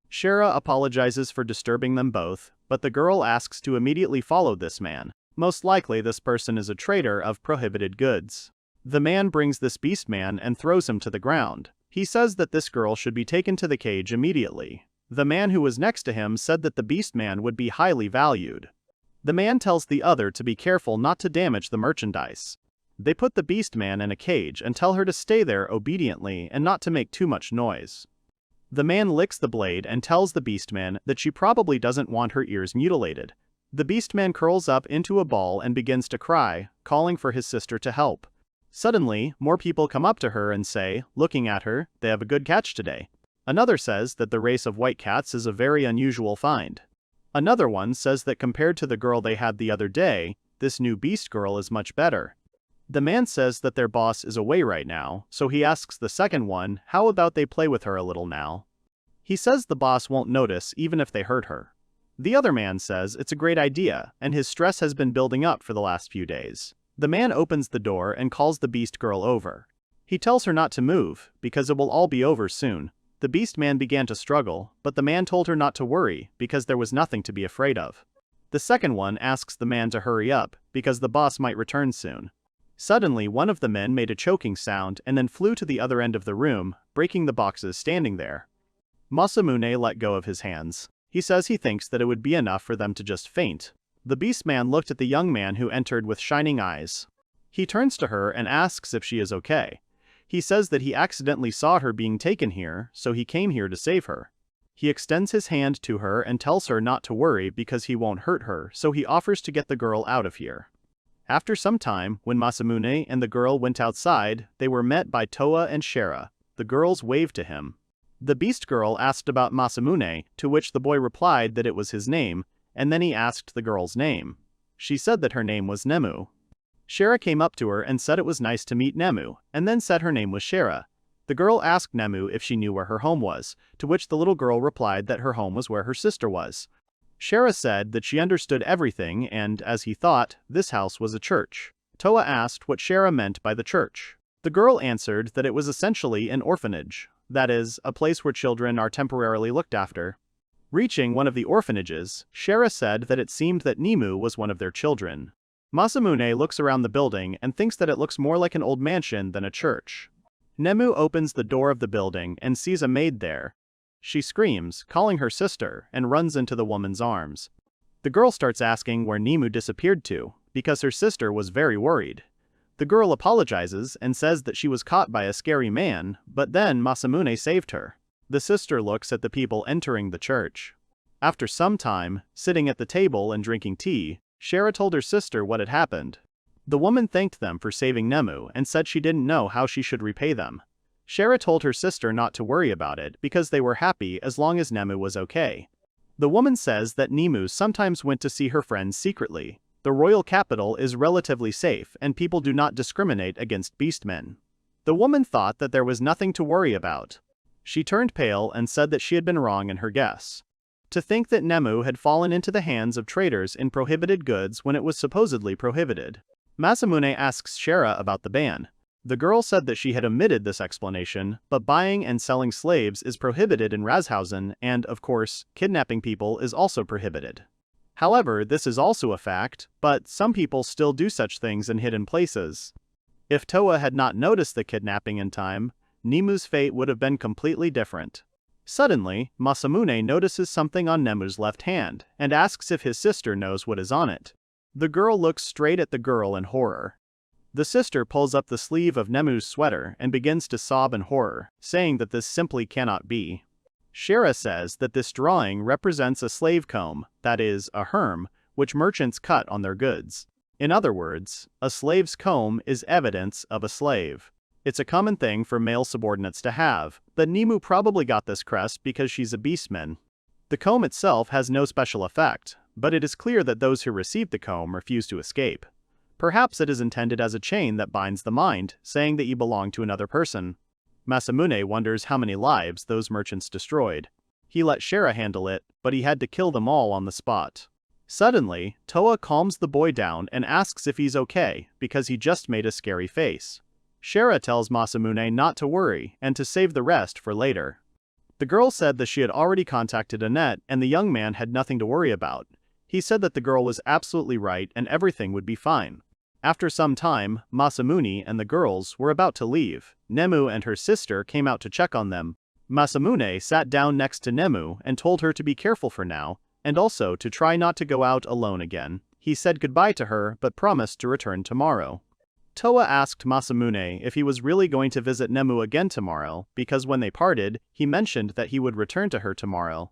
Shera apologizes for disturbing them both, but the girl asks to immediately follow this man. Most likely this person is a traitor of prohibited goods. The man brings this beast man and throws him to the ground. He says that this girl should be taken to the cage immediately. The man who was next to him said that the beast man would be highly valued. The man tells the other to be careful not to damage the merchandise. They put the beast man in a cage and tell her to stay there obediently and not to make too much noise. The man licks the blade and tells the beastman that she probably doesn't want her ears mutilated. The beastman curls up into a ball and begins to cry, calling for his sister to help. Suddenly, more people come up to her and say, looking at her, they have a good catch today. Another says that the race of white cats is a very unusual find. Another one says that compared to the girl they had the other day, this new beast girl is much better. The man says that their boss is away right now, so he asks the second one, how about they play with her a little now? He says the boss won't notice even if they hurt her. The other man says it's a great idea, and his stress has been building up for the last few days. The man opens the door and calls the beast girl over. He tells her not to move, because it will all be over soon. The beast man began to struggle, but the man told her not to worry, because there was nothing to be afraid of. The second one asks the man to hurry up, because the boss might return soon. Suddenly, one of the men made a choking sound and then flew to the other end of the room, breaking the boxes standing there. Masamune let go of his hands. He says he thinks that it would be enough for them to just faint. The beastman looked at the young man who entered with shining eyes. He turns to her and asks if she is okay. He says that he accidentally saw her being taken here, so he came here to save her. He extends his hand to her and tells her not to worry because he won't hurt her, so he offers to get the girl out of here. After some time, when Masamune and the girl went outside, they were met by Toa and Shera. The girls waved to him. The beast girl asked about Masamune, to which the boy replied that it was his name, and then he asked the girl's name. She said that her name was Nemu. Shera came up to her and said it was nice to meet Nemu, and then said her name was Shera. The girl asked Nemu if she knew where her home was, to which the little girl replied that her home was where her sister was. Shera said that she understood everything and, as he thought, this house was a church. Toa asked what Shera meant by the church. The girl answered that it was essentially an orphanage, that is, a place where children are temporarily looked after. Reaching one of the orphanages, Shera said that it seemed that Nemu was one of their children. Masamune looks around the building and thinks that it looks more like an old mansion than a church. Nemu opens the door of the building and sees a maid there. She screams, calling her sister, and runs into the woman's arms. The girl starts asking where Nemu disappeared to, because her sister was very worried. The girl apologizes and says that she was caught by a scary man, but then Masamune saved her. The sister looks at the people entering the church. After some time, sitting at the table and drinking tea, Shera told her sister what had happened. The woman thanked them for saving Nemu and said she didn't know how she should repay them. Shera told her sister not to worry about it because they were happy as long as Nemu was okay. The woman says that Nemu sometimes went to see her friends secretly. The royal capital is relatively safe and people do not discriminate against beastmen. The woman thought that there was nothing to worry about. She turned pale and said that she had been wrong in her guess. To think that Nemu had fallen into the hands of traitors in prohibited goods when it was supposedly prohibited. Masamune asks Shera about the ban. The girl said that she had omitted this explanation, but buying and selling slaves is prohibited in Razhausen and, of course, kidnapping people is also prohibited. However, this is also a fact, but some people still do such things in hidden places. If Toa had not noticed the kidnapping in time, Nemu's fate would have been completely different. Suddenly, Masamune notices something on Nemu's left hand, and asks if his sister knows what is on it. The girl looks straight at the girl in horror. The sister pulls up the sleeve of Nemu's sweater and begins to sob in horror, saying that this simply cannot be. Shara says that this drawing represents a slave comb, that is, a herm, which merchants cut on their goods. In other words, a slave's comb is evidence of a slave. It's a common thing for male subordinates to have, but Nemu probably got this crest because she's a beastman. The comb itself has no special effect, but it is clear that those who receive the comb refuse to escape. Perhaps it is intended as a chain that binds the mind, saying that you belong to another person. Masamune wonders how many lives those merchants destroyed. He let Shara handle it, but he had to kill them all on the spot. Suddenly, Toa calms the boy down and asks if he's okay, because he just made a scary face. Shara tells Masamune not to worry and to save the rest for later. The girl said that she had already contacted Annette and the young man had nothing to worry about. He said that the girl was absolutely right and everything would be fine. After some time, Masamune and the girls were about to leave. Nemu and her sister came out to check on them. Masamune sat down next to Nemu and told her to be careful for now, and also to try not to go out alone again. He said goodbye to her but promised to return tomorrow. Toa asked Masamune if he was really going to visit Nemu again tomorrow, because when they parted, he mentioned that he would return to her tomorrow.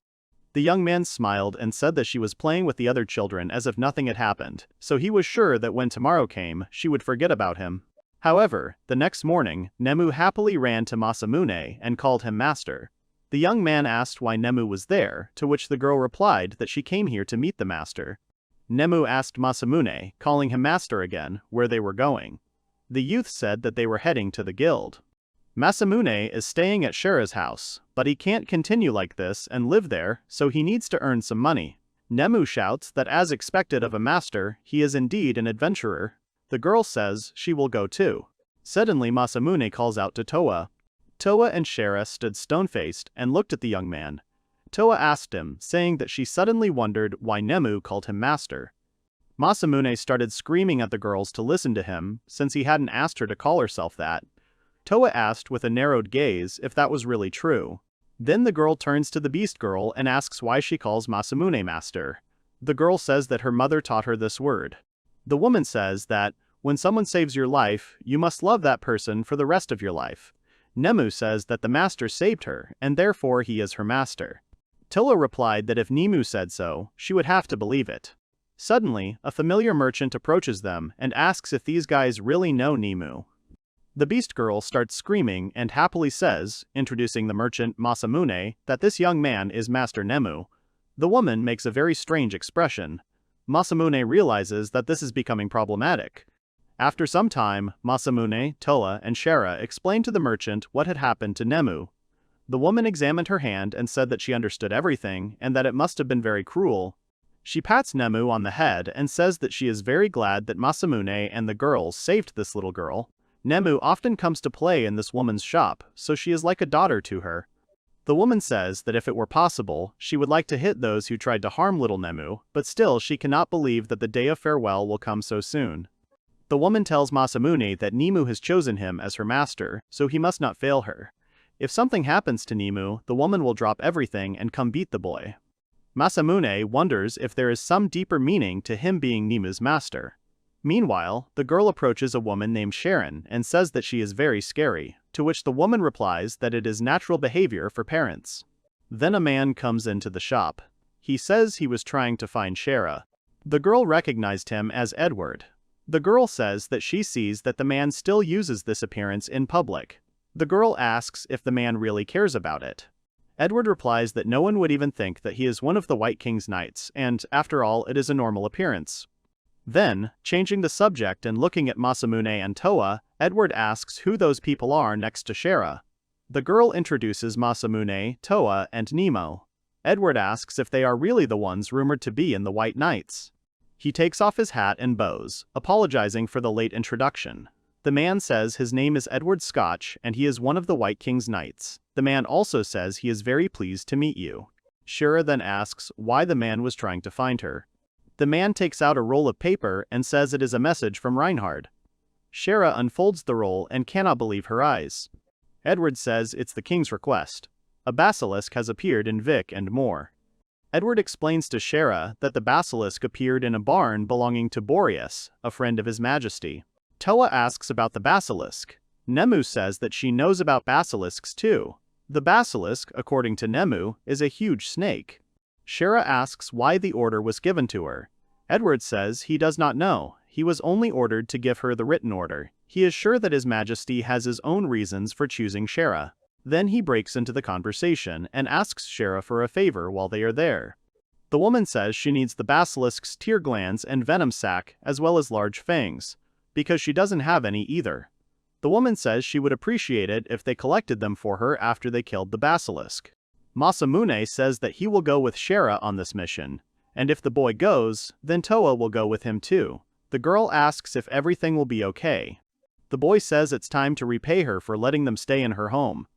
The young man smiled and said that she was playing with the other children as if nothing had happened, so he was sure that when tomorrow came, she would forget about him. However, the next morning, Nemu happily ran to Masamune and called him master. The young man asked why Nemu was there, to which the girl replied that she came here to meet the master. Nemu asked Masamune, calling him master again, where they were going. The youth said that they were heading to the guild. Masamune is staying at Shara's house, but he can't continue like this and live there, so he needs to earn some money. Nemu shouts that as expected of a master, he is indeed an adventurer. The girl says she will go too. Suddenly Masamune calls out to Toa. Toa and Shara stood stone-faced and looked at the young man. Toa asked him, saying that she suddenly wondered why Nemu called him master. Masamune started screaming at the girls to listen to him, since he hadn't asked her to call herself that. Toa asked with a narrowed gaze if that was really true. Then the girl turns to the beast girl and asks why she calls Masamune master. The girl says that her mother taught her this word. The woman says that, when someone saves your life, you must love that person for the rest of your life. Nemu says that the master saved her, and therefore he is her master. Toa replied that if Nemu said so, she would have to believe it. Suddenly, a familiar merchant approaches them and asks if these guys really know Nemu. The beast girl starts screaming and happily says, introducing the merchant Masamune, that this young man is Master Nemu. The woman makes a very strange expression. Masamune realizes that this is becoming problematic. After some time, Masamune, Toa, and Shara explained to the merchant what had happened to Nemu. The woman examined her hand and said that she understood everything and that it must have been very cruel. She pats Nemu on the head and says that she is very glad that Masamune and the girls saved this little girl. Nemu often comes to play in this woman's shop, so she is like a daughter to her. The woman says that if it were possible, she would like to hit those who tried to harm little Nemu, but still she cannot believe that the day of farewell will come so soon. The woman tells Masamune that Nemu has chosen him as her master, so he must not fail her. If something happens to Nemu, the woman will drop everything and come beat the boy. Masamune wonders if there is some deeper meaning to him being Nemu's master. Meanwhile, the girl approaches a woman named Sharon and says that she is very scary, to which the woman replies that it is natural behavior for parents. Then a man comes into the shop. He says he was trying to find Shara. The girl recognized him as Edward. The girl says that she sees that the man still uses this appearance in public. The girl asks if the man really cares about it. Edward replies that no one would even think that he is one of the White King's knights, and, after all, it is a normal appearance. Then, changing the subject and looking at Masamune and Toa, Edward asks who those people are next to Shara. The girl introduces Masamune, Toa, and Nemo. Edward asks if they are really the ones rumored to be in the White Knights. He takes off his hat and bows, apologizing for the late introduction. The man says his name is Edward Scotch and he is one of the White King's knights. The man also says he is very pleased to meet you. Shara then asks why the man was trying to find her. The man takes out a roll of paper and says it is a message from Reinhard. Shara unfolds the roll and cannot believe her eyes. Edward says it's the king's request. A basilisk has appeared in Vic and more. Edward explains to Shara that the basilisk appeared in a barn belonging to Boreas, a friend of His Majesty. Toa asks about the basilisk. Nemu says that she knows about basilisks too. The basilisk, according to Nemu, is a huge snake. Shara asks why the order was given to her. Edward says he does not know, he was only ordered to give her the written order. He is sure that His Majesty has his own reasons for choosing Shara. Then he breaks into the conversation and asks Shara for a favor while they are there. The woman says she needs the basilisk's tear glands and venom sac as well as large fangs, because she doesn't have any either. The woman says she would appreciate it if they collected them for her after they killed the basilisk. Masamune says that he will go with Shara on this mission, and if the boy goes, then Toa will go with him too. The girl asks if everything will be okay. The boy says it's time to repay her for letting them stay in her home.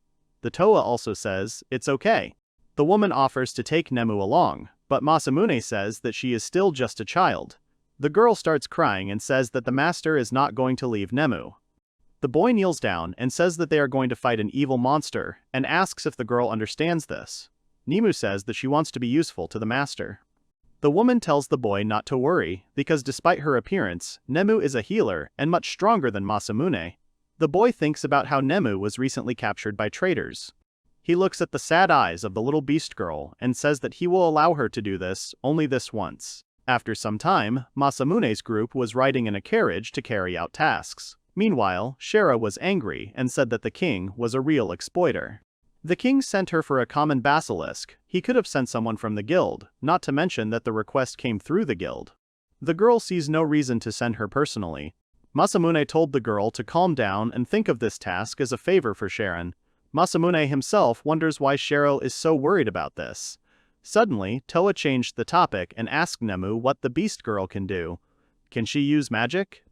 The Toa also says it's okay. The woman offers to take Nemu along, but Masamune says that she is still just a child. The girl starts crying and says that the master is not going to leave Nemu. The boy kneels down and says that they are going to fight an evil monster and asks if the girl understands this. Nemu says that she wants to be useful to the master. The woman tells the boy not to worry because despite her appearance, Nemu is a healer and much stronger than Masamune. The boy thinks about how Nemu was recently captured by traitors. He looks at the sad eyes of the little beast girl and says that he will allow her to do this only this once. After some time, Masamune's group was riding in a carriage to carry out tasks. Meanwhile, Shara was angry and said that the king was a real exploiter. The king sent her for a common basilisk. He could have sent someone from the guild, not to mention that the request came through the guild. The girl sees no reason to send her personally. Masamune told the girl to calm down and think of this task as a favor for Sharon. Masamune himself wonders why Sharo is so worried about this. Suddenly, Toa changed the topic and asked Nemu what the beast girl can do. Can she use magic?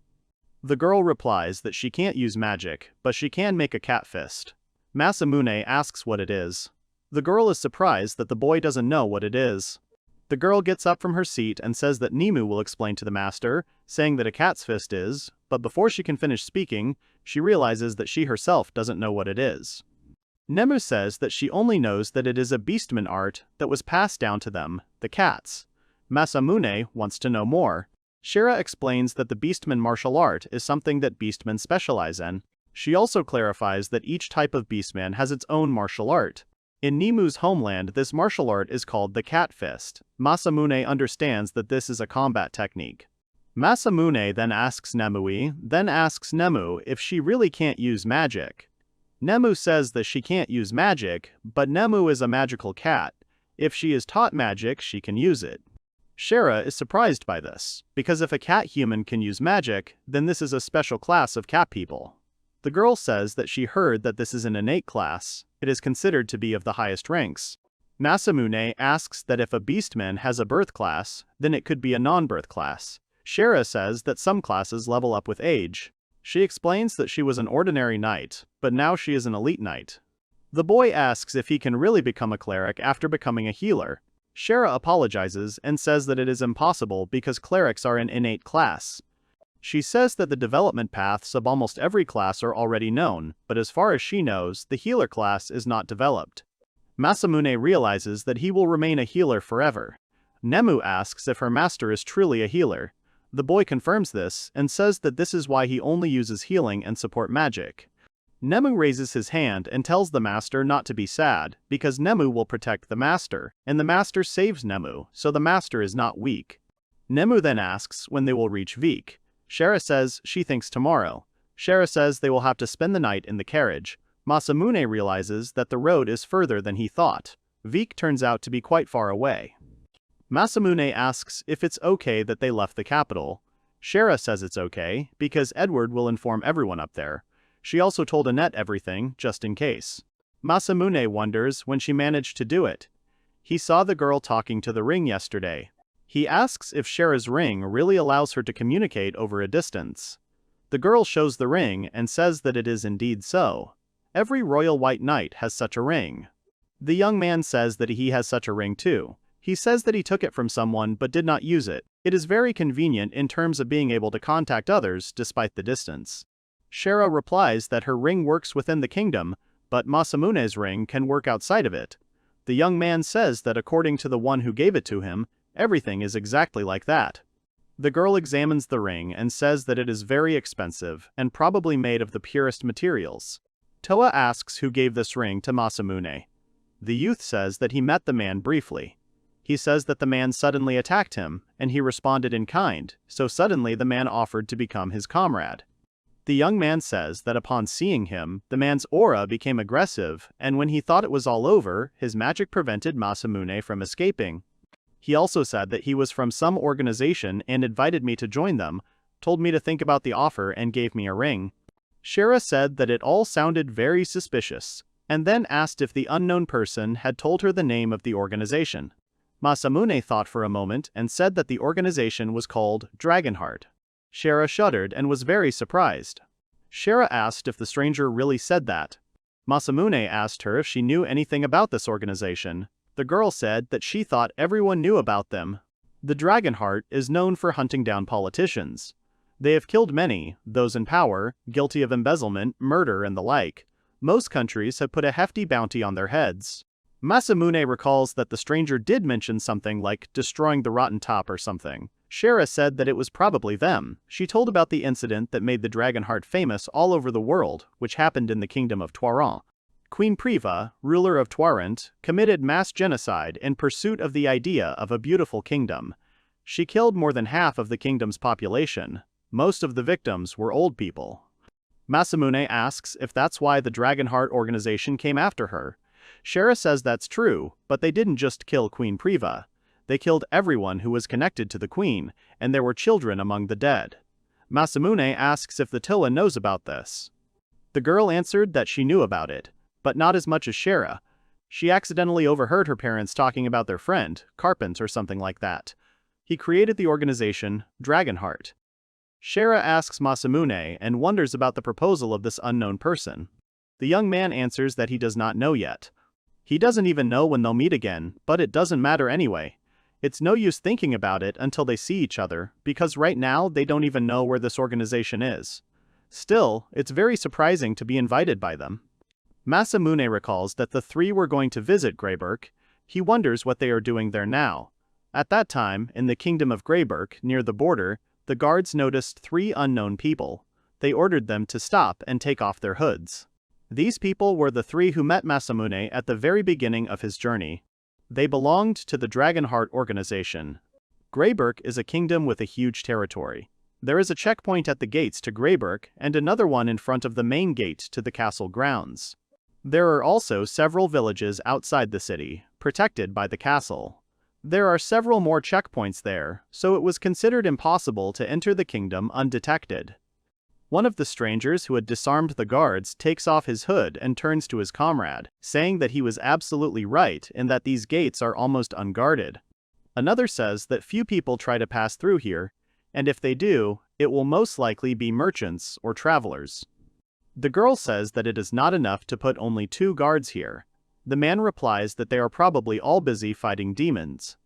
The girl replies that she can't use magic, but she can make a cat fist. Masamune asks what it is. The girl is surprised that the boy doesn't know what it is. The girl gets up from her seat and says that Nemu will explain to the master, saying that a cat's fist is, but before she can finish speaking, she realizes that she herself doesn't know what it is. Nemu says that she only knows that it is a beastman art that was passed down to them, the cats. Masamune wants to know more. Shara explains that the beastman martial art is something that beastmen specialize in. She also clarifies that each type of beastman has its own martial art. In Nemu's homeland, this martial art is called the cat fist. Masamune understands that this is a combat technique. Masamune then asks Nemu if she really can't use magic. Nemu says that she can't use magic, but Nemu is a magical cat. If she is taught magic, she can use it. Shara is surprised by this, because if a cat human can use magic, then this is a special class of cat people. The girl says that she heard that this is an innate class. It is considered to be of the highest ranks. Masamune asks that if a beastman has a birth class, then it could be a non-birth class. Shara says that some classes level up with age. She explains that she was an ordinary knight, but now she is an elite knight. The boy asks if he can really become a cleric after becoming a healer. Shara apologizes and says that it is impossible because clerics are an innate class. She says that the development paths of almost every class are already known, but as far as she knows, the healer class is not developed. Masamune realizes that he will remain a healer forever. Nemu asks if her master is truly a healer. The boy confirms this and says that this is why he only uses healing and support magic. Nemu raises his hand and tells the master not to be sad, because Nemu will protect the master, and the master saves Nemu, so the master is not weak. Nemu then asks when they will reach Vik. Shara says she thinks tomorrow. Shara says they will have to spend the night in the carriage. Masamune realizes that the road is further than he thought. Vik turns out to be quite far away. Masamune asks if it's okay that they left the capital. Shara says it's okay, because Edward will inform everyone up there. She also told Annette everything, just in case. Masamune wonders when she managed to do it. He saw the girl talking to the ring yesterday. He asks if Shara's ring really allows her to communicate over a distance. The girl shows the ring and says that it is indeed so. Every royal white knight has such a ring. The young man says that he has such a ring too. He says that he took it from someone but did not use it. It is very convenient in terms of being able to contact others despite the distance. Shara replies that her ring works within the kingdom, but Masamune's ring can work outside of it. The young man says that according to the one who gave it to him, everything is exactly like that. The girl examines the ring and says that it is very expensive and probably made of the purest materials. Toa asks who gave this ring to Masamune. The youth says that he met the man briefly. He says that the man suddenly attacked him, and he responded in kind, so suddenly the man offered to become his comrade. The young man says that upon seeing him, the man's aura became aggressive, and when he thought it was all over, his magic prevented Masamune from escaping. He also said that he was from some organization and invited me to join them, told me to think about the offer and gave me a ring. Shira said that it all sounded very suspicious, and then asked if the unknown person had told her the name of the organization. Masamune thought for a moment and said that the organization was called Dragonheart. Shira shuddered and was very surprised. Shira asked if the stranger really said that. Masamune asked her if she knew anything about this organization. The girl said that she thought everyone knew about them. The Dragonheart is known for hunting down politicians. They have killed many, those in power, guilty of embezzlement, murder, and the like. Most countries have put a hefty bounty on their heads. Masamune recalls that the stranger did mention something like destroying the rotten top or something. Shira said that it was probably them. She told about the incident that made the Dragonheart famous all over the world, which happened in the kingdom of Twarant. Queen Priva, ruler of Twarant, committed mass genocide in pursuit of the idea of a beautiful kingdom. She killed more than half of the kingdom's population. Most of the victims were old people. Masamune asks if that's why the Dragonheart organization came after her. Shira says that's true, but they didn't just kill Queen Priva. They killed everyone who was connected to the queen, and there were children among the dead. Masamune asks if the Toa knows about this. The girl answered that she knew about it, but not as much as Shira. She accidentally overheard her parents talking about their friend, Carpent or something like that. He created the organization Dragonheart. Shira asks Masamune and wonders about the proposal of this unknown person. The young man answers that he does not know yet. He doesn't even know when they'll meet again, but it doesn't matter anyway. It's no use thinking about it until they see each other, because right now they don't even know where this organization is. Still, it's very surprising to be invited by them. Masamune recalls that the three were going to visit Greyberk. He wonders what they are doing there now. At that time, in the kingdom of Greyberk, near the border, the guards noticed three unknown people. They ordered them to stop and take off their hoods. These people were the three who met Masamune at the very beginning of his journey. They belonged to the Dragonheart organization. Greyberk is a kingdom with a huge territory. There is a checkpoint at the gates to Greyberk and another one in front of the main gate to the castle grounds. There are also several villages outside the city, protected by the castle. There are several more checkpoints there, so it was considered impossible to enter the kingdom undetected. One of the strangers who had disarmed the guards takes off his hood and turns to his comrade, saying that he was absolutely right and that these gates are almost unguarded. Another says that few people try to pass through here, and if they do, it will most likely be merchants or travelers. The girl says that it is not enough to put only 2 guards here. The man replies that they are probably all busy fighting demons.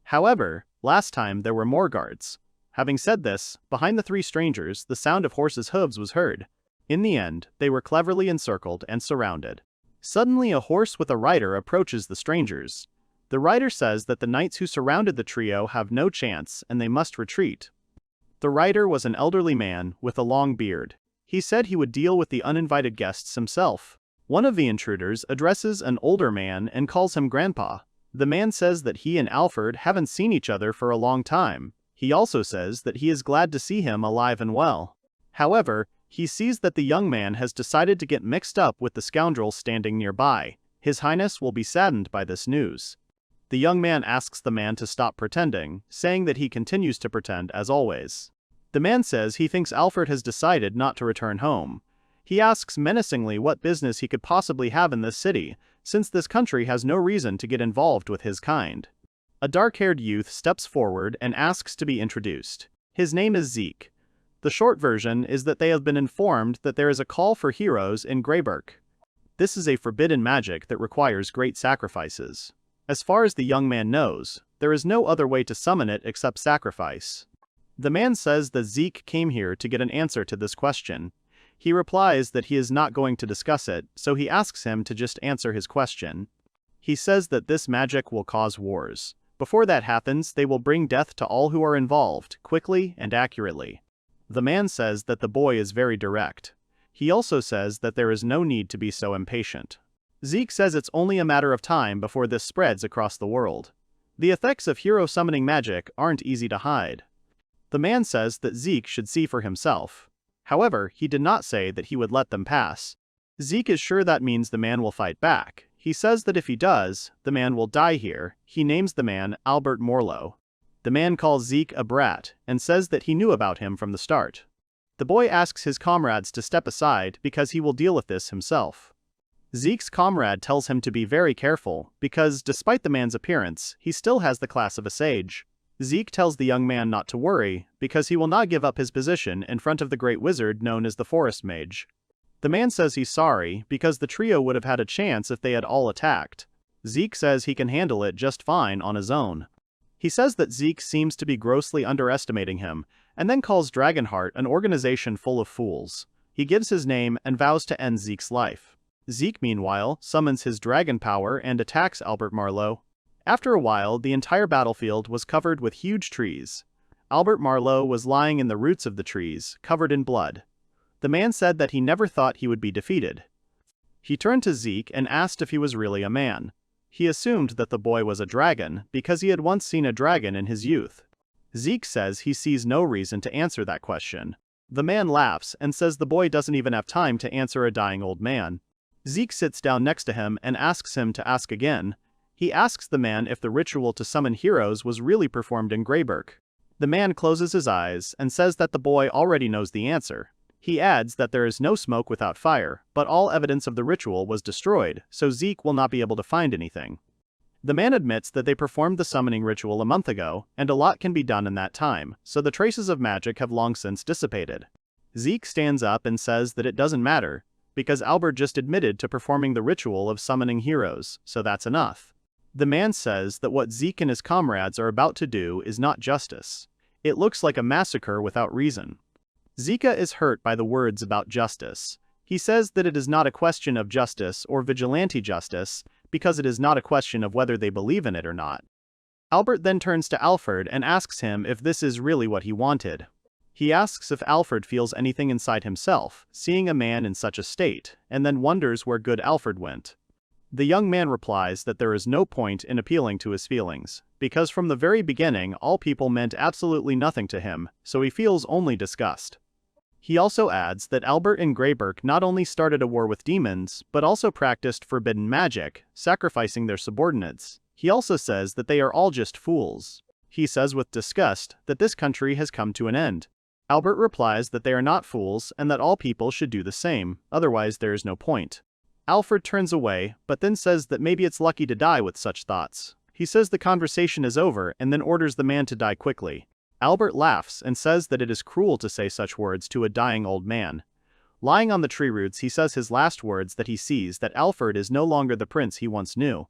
However, last time there were more guards. Having said this, behind the 3 strangers, the sound of horses' hooves was heard. In the end, they were cleverly encircled and surrounded. Suddenly a horse with a rider approaches the strangers. The rider says that the knights who surrounded the trio have no chance and they must retreat. The rider was an elderly man with a long beard. He said he would deal with the uninvited guests himself. One of the intruders addresses an older man and calls him Grandpa. The man says that he and Alfred haven't seen each other for a long time. He also says that he is glad to see him alive and well. However, he sees that the young man has decided to get mixed up with the scoundrel standing nearby. His Highness will be saddened by this news. The young man asks the man to stop pretending, saying that he continues to pretend as always. The man says he thinks Alfred has decided not to return home. He asks menacingly what business he could possibly have in this city, since this country has no reason to get involved with his kind. A dark-haired youth steps forward and asks to be introduced. His name is Zeke. The short version is that they have been informed that there is a call for heroes in Greyberk. This is a forbidden magic that requires great sacrifices. As far as the young man knows, there is no other way to summon it except sacrifice. The man says that Zeke came here to get an answer to this question. He replies that he is not going to discuss it, so he asks him to just answer his question. He says that this magic will cause wars. Before that happens, they will bring death to all who are involved, quickly and accurately. The man says that the boy is very direct. He also says that there is no need to be so impatient. Zeke says it's only a matter of time before this spreads across the world. The effects of hero summoning magic aren't easy to hide. The man says that Zeke should see for himself. However, he did not say that he would let them pass. Zeke is sure that means the man will fight back. He says that if he does, the man will die here. He names the man Albert Morlow. The man calls Zeke a brat and says that he knew about him from the start. The boy asks his comrades to step aside because he will deal with this himself. Zeke's comrade tells him to be very careful because, despite the man's appearance, he still has the class of a sage. Zeke tells the young man not to worry because he will not give up his position in front of the great wizard known as the Forest Mage. The man says he's sorry because the trio would have had a chance if they had all attacked. Zeke says he can handle it just fine on his own. He says that Zeke seems to be grossly underestimating him, and then calls Dragonheart an organization full of fools. He gives his name and vows to end Zeke's life. Zeke, meanwhile, summons his dragon power and attacks Albert Marlowe. After a while, the entire battlefield was covered with huge trees. Albert Marlowe was lying in the roots of the trees, covered in blood. The man said that he never thought he would be defeated. He turned to Zeke and asked if he was really a man. He assumed that the boy was a dragon because he had once seen a dragon in his youth. Zeke says he sees no reason to answer that question. The man laughs and says the boy doesn't even have time to answer a dying old man. Zeke sits down next to him and asks him to ask again. He asks the man if the ritual to summon heroes was really performed in Greyburg. The man closes his eyes and says that the boy already knows the answer. He adds that there is no smoke without fire, but all evidence of the ritual was destroyed, so Zeke will not be able to find anything. The man admits that they performed the summoning ritual a month ago, and a lot can be done in that time, so the traces of magic have long since dissipated. Zeke stands up and says that it doesn't matter, because Albert just admitted to performing the ritual of summoning heroes, so that's enough. The man says that what Zeke and his comrades are about to do is not justice. It looks like a massacre without reason. Zika is hurt by the words about justice. He says that it is not a question of justice or vigilante justice, because it is not a question of whether they believe in it or not. Albert then turns to Alfred and asks him if this is really what he wanted. He asks if Alfred feels anything inside himself, seeing a man in such a state, and then wonders where good Alfred went. The young man replies that there is no point in appealing to his feelings, because from the very beginning all people meant absolutely nothing to him, so he feels only disgust. He also adds that Albert and Greyburg not only started a war with demons, but also practiced forbidden magic, sacrificing their subordinates. He also says that they are all just fools. He says with disgust that this country has come to an end. Albert replies that they are not fools and that all people should do the same, otherwise there is no point. Alfred turns away, but then says that maybe it's lucky to die with such thoughts. He says the conversation is over and then orders the man to die quickly. Albert laughs and says that it is cruel to say such words to a dying old man. Lying on the tree roots, he says his last words that he sees that Alfred is no longer the prince he once knew.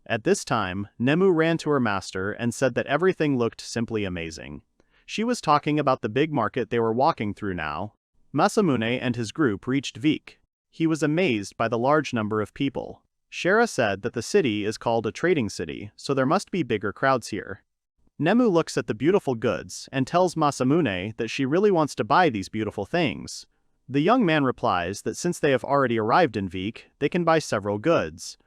At this time, Nemu ran to her master and said that everything looked simply amazing. She was talking about the big market they were walking through now. Masamune and his group reached Vik. He was amazed by the large number of people. Shara said that the city is called a trading city, so there must be bigger crowds here. Nemu looks at the beautiful goods and tells Masamune that she really wants to buy these beautiful things. The young man replies that since they have already arrived in Vik, they can buy several goods.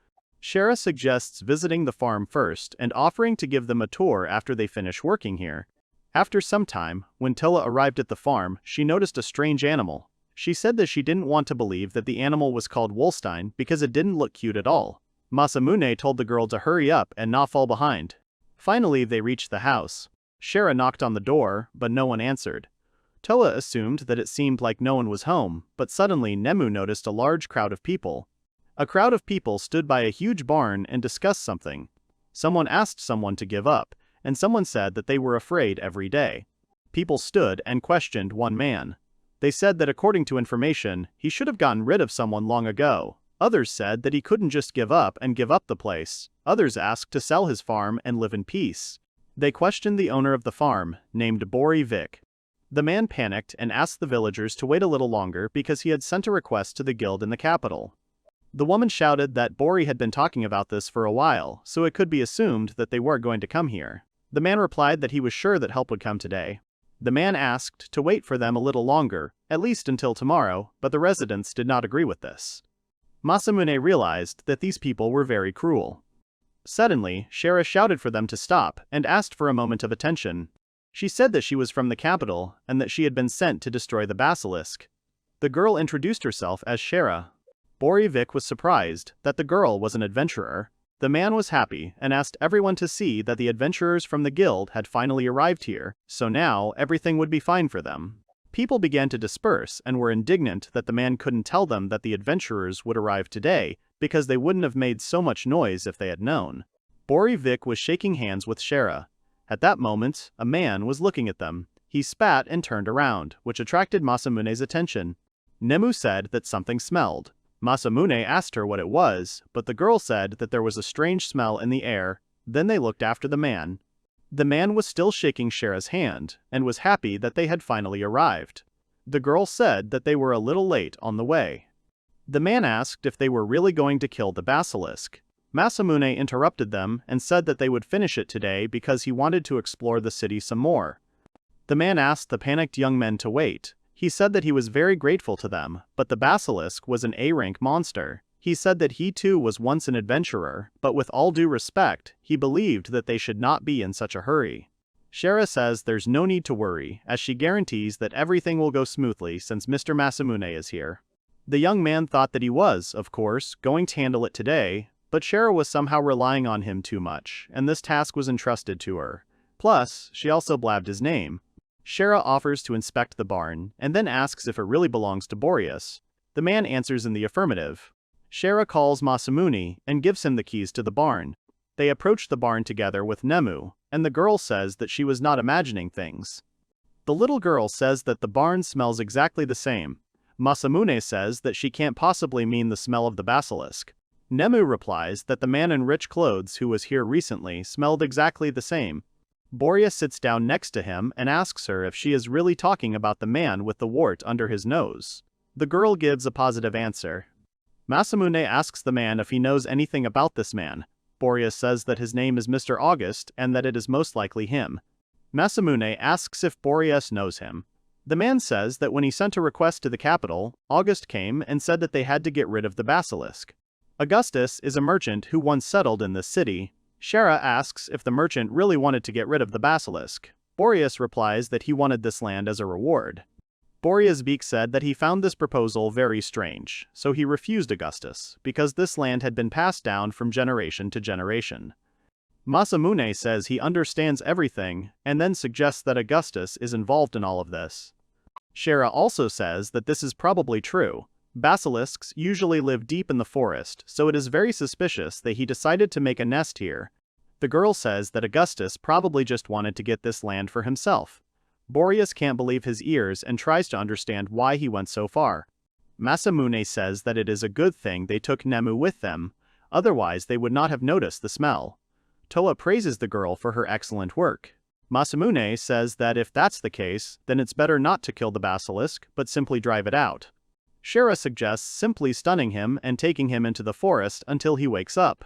Shara suggests visiting the farm first and offering to give them a tour after they finish working here. After some time, when Tilla arrived at the farm, she noticed a strange animal. She said that she didn't want to believe that the animal was called Wolstein because it didn't look cute at all. Masamune told the girl to hurry up and not fall behind. Finally, they reached the house. Shara knocked on the door, but no one answered. Toa assumed that it seemed like no one was home, but suddenly Nemu noticed a large crowd of people. A crowd of people stood by a huge barn and discussed something. Someone asked someone to give up, and someone said that they were afraid every day. People stood and questioned one man. They said that according to information, he should have gotten rid of someone long ago. Others said that he couldn't just give up the place. Others asked to sell his farm and live in peace. They questioned the owner of the farm, named Bori Vik. The man panicked and asked the villagers to wait a little longer because he had sent a request to the guild in the capital. The woman shouted that Bori had been talking about this for a while, so it could be assumed that they were going to come here. The man replied that he was sure that help would come today. The man asked to wait for them a little longer, at least until tomorrow, but the residents did not agree with this. Masamune realized that these people were very cruel. Suddenly, Shara shouted for them to stop and asked for a moment of attention. She said that she was from the capital and that she had been sent to destroy the basilisk. The girl introduced herself as Shara. Borivik was surprised that the girl was an adventurer. The man was happy and asked everyone to see that the adventurers from the guild had finally arrived here, so now everything would be fine for them. People began to disperse and were indignant that the man couldn't tell them that the adventurers would arrive today, because they wouldn't have made so much noise if they had known. Borivik was shaking hands with Shara. At that moment, a man was looking at them. He spat and turned around, which attracted Masamune's attention. Nemu said that something smelled. Masamune asked her what it was, but the girl said that there was a strange smell in the air. Then they looked after the man. The man was still shaking Shara's hand, and was happy that they had finally arrived. The girl said that they were a little late on the way. The man asked if they were really going to kill the basilisk. Masamune interrupted them and said that they would finish it today because he wanted to explore the city some more. The man asked the panicked young men to wait. He said that he was very grateful to them, but the basilisk was an A-rank monster. He said that he too was once an adventurer, but with all due respect, he believed that they should not be in such a hurry. Shara says there's no need to worry, as she guarantees that everything will go smoothly since Mr. Masamune is here. The young man thought that he was, of course, going to handle it today, but Shara was somehow relying on him too much, and this task was entrusted to her. Plus, she also blabbed his name. Shara offers to inspect the barn, and then asks if it really belongs to Boreas. The man answers in the affirmative. Shara calls Masamune and gives him the keys to the barn. They approach the barn together with Nemu, and the girl says that she was not imagining things. The little girl says that the barn smells exactly the same. Masamune says that she can't possibly mean the smell of the basilisk. Nemu replies that the man in rich clothes who was here recently smelled exactly the same. Boreas sits down next to him and asks her if she is really talking about the man with the wart under his nose. The girl gives a positive answer. Masamune asks the man if he knows anything about this man. Boreas says that his name is Mr. August and that it is most likely him. Masamune asks if Boreas knows him. The man says that when he sent a request to the capital, August came and said that they had to get rid of the basilisk. Augustus is a merchant who once settled in this city. Shara asks if the merchant really wanted to get rid of the basilisk. Boreas replies that he wanted this land as a reward. Boreas Beak said that he found this proposal very strange, so he refused Augustus, because this land had been passed down from generation to generation. Masamune says he understands everything, and then suggests that Augustus is involved in all of this. Shara also says that this is probably true. Basilisks usually live deep in the forest, so it is very suspicious that he decided to make a nest here. The girl says that Augustus probably just wanted to get this land for himself. Boreas can't believe his ears and tries to understand why he went so far. Masamune says that it is a good thing they took Nemu with them, otherwise they would not have noticed the smell. Toa praises the girl for her excellent work. Masamune says that if that's the case, then it's better not to kill the basilisk, but simply drive it out. Shara suggests simply stunning him and taking him into the forest until he wakes up.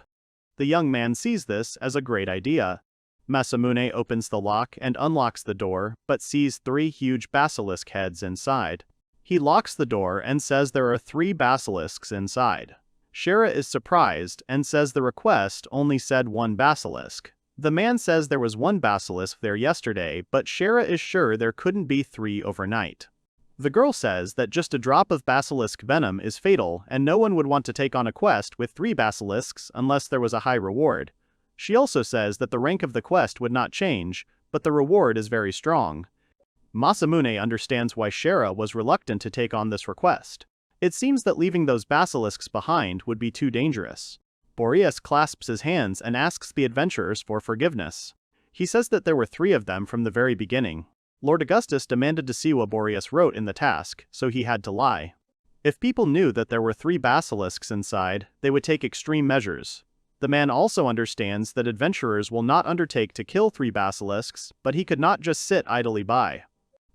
The young man sees this as a great idea. Masamune opens the lock and unlocks the door, but sees 3 huge basilisk heads inside. He locks the door and says there are 3 basilisks inside. Shara is surprised and says the request only said 1 basilisk. The man says there was 1 basilisk there yesterday, but Shara is sure there couldn't be 3 overnight. The girl says that just a drop of basilisk venom is fatal and no one would want to take on a quest with 3 basilisks unless there was a high reward. She also says that the rank of the quest would not change, but the reward is very strong. Masamune understands why Shara was reluctant to take on this request. It seems that leaving those basilisks behind would be too dangerous. Boreas clasps his hands and asks the adventurers for forgiveness. He says that there were 3 of them from the very beginning. Lord Augustus demanded to see what Boreas wrote in the task, so he had to lie. If people knew that there were 3 basilisks inside, they would take extreme measures. The man also understands that adventurers will not undertake to kill 3 basilisks, but he could not just sit idly by.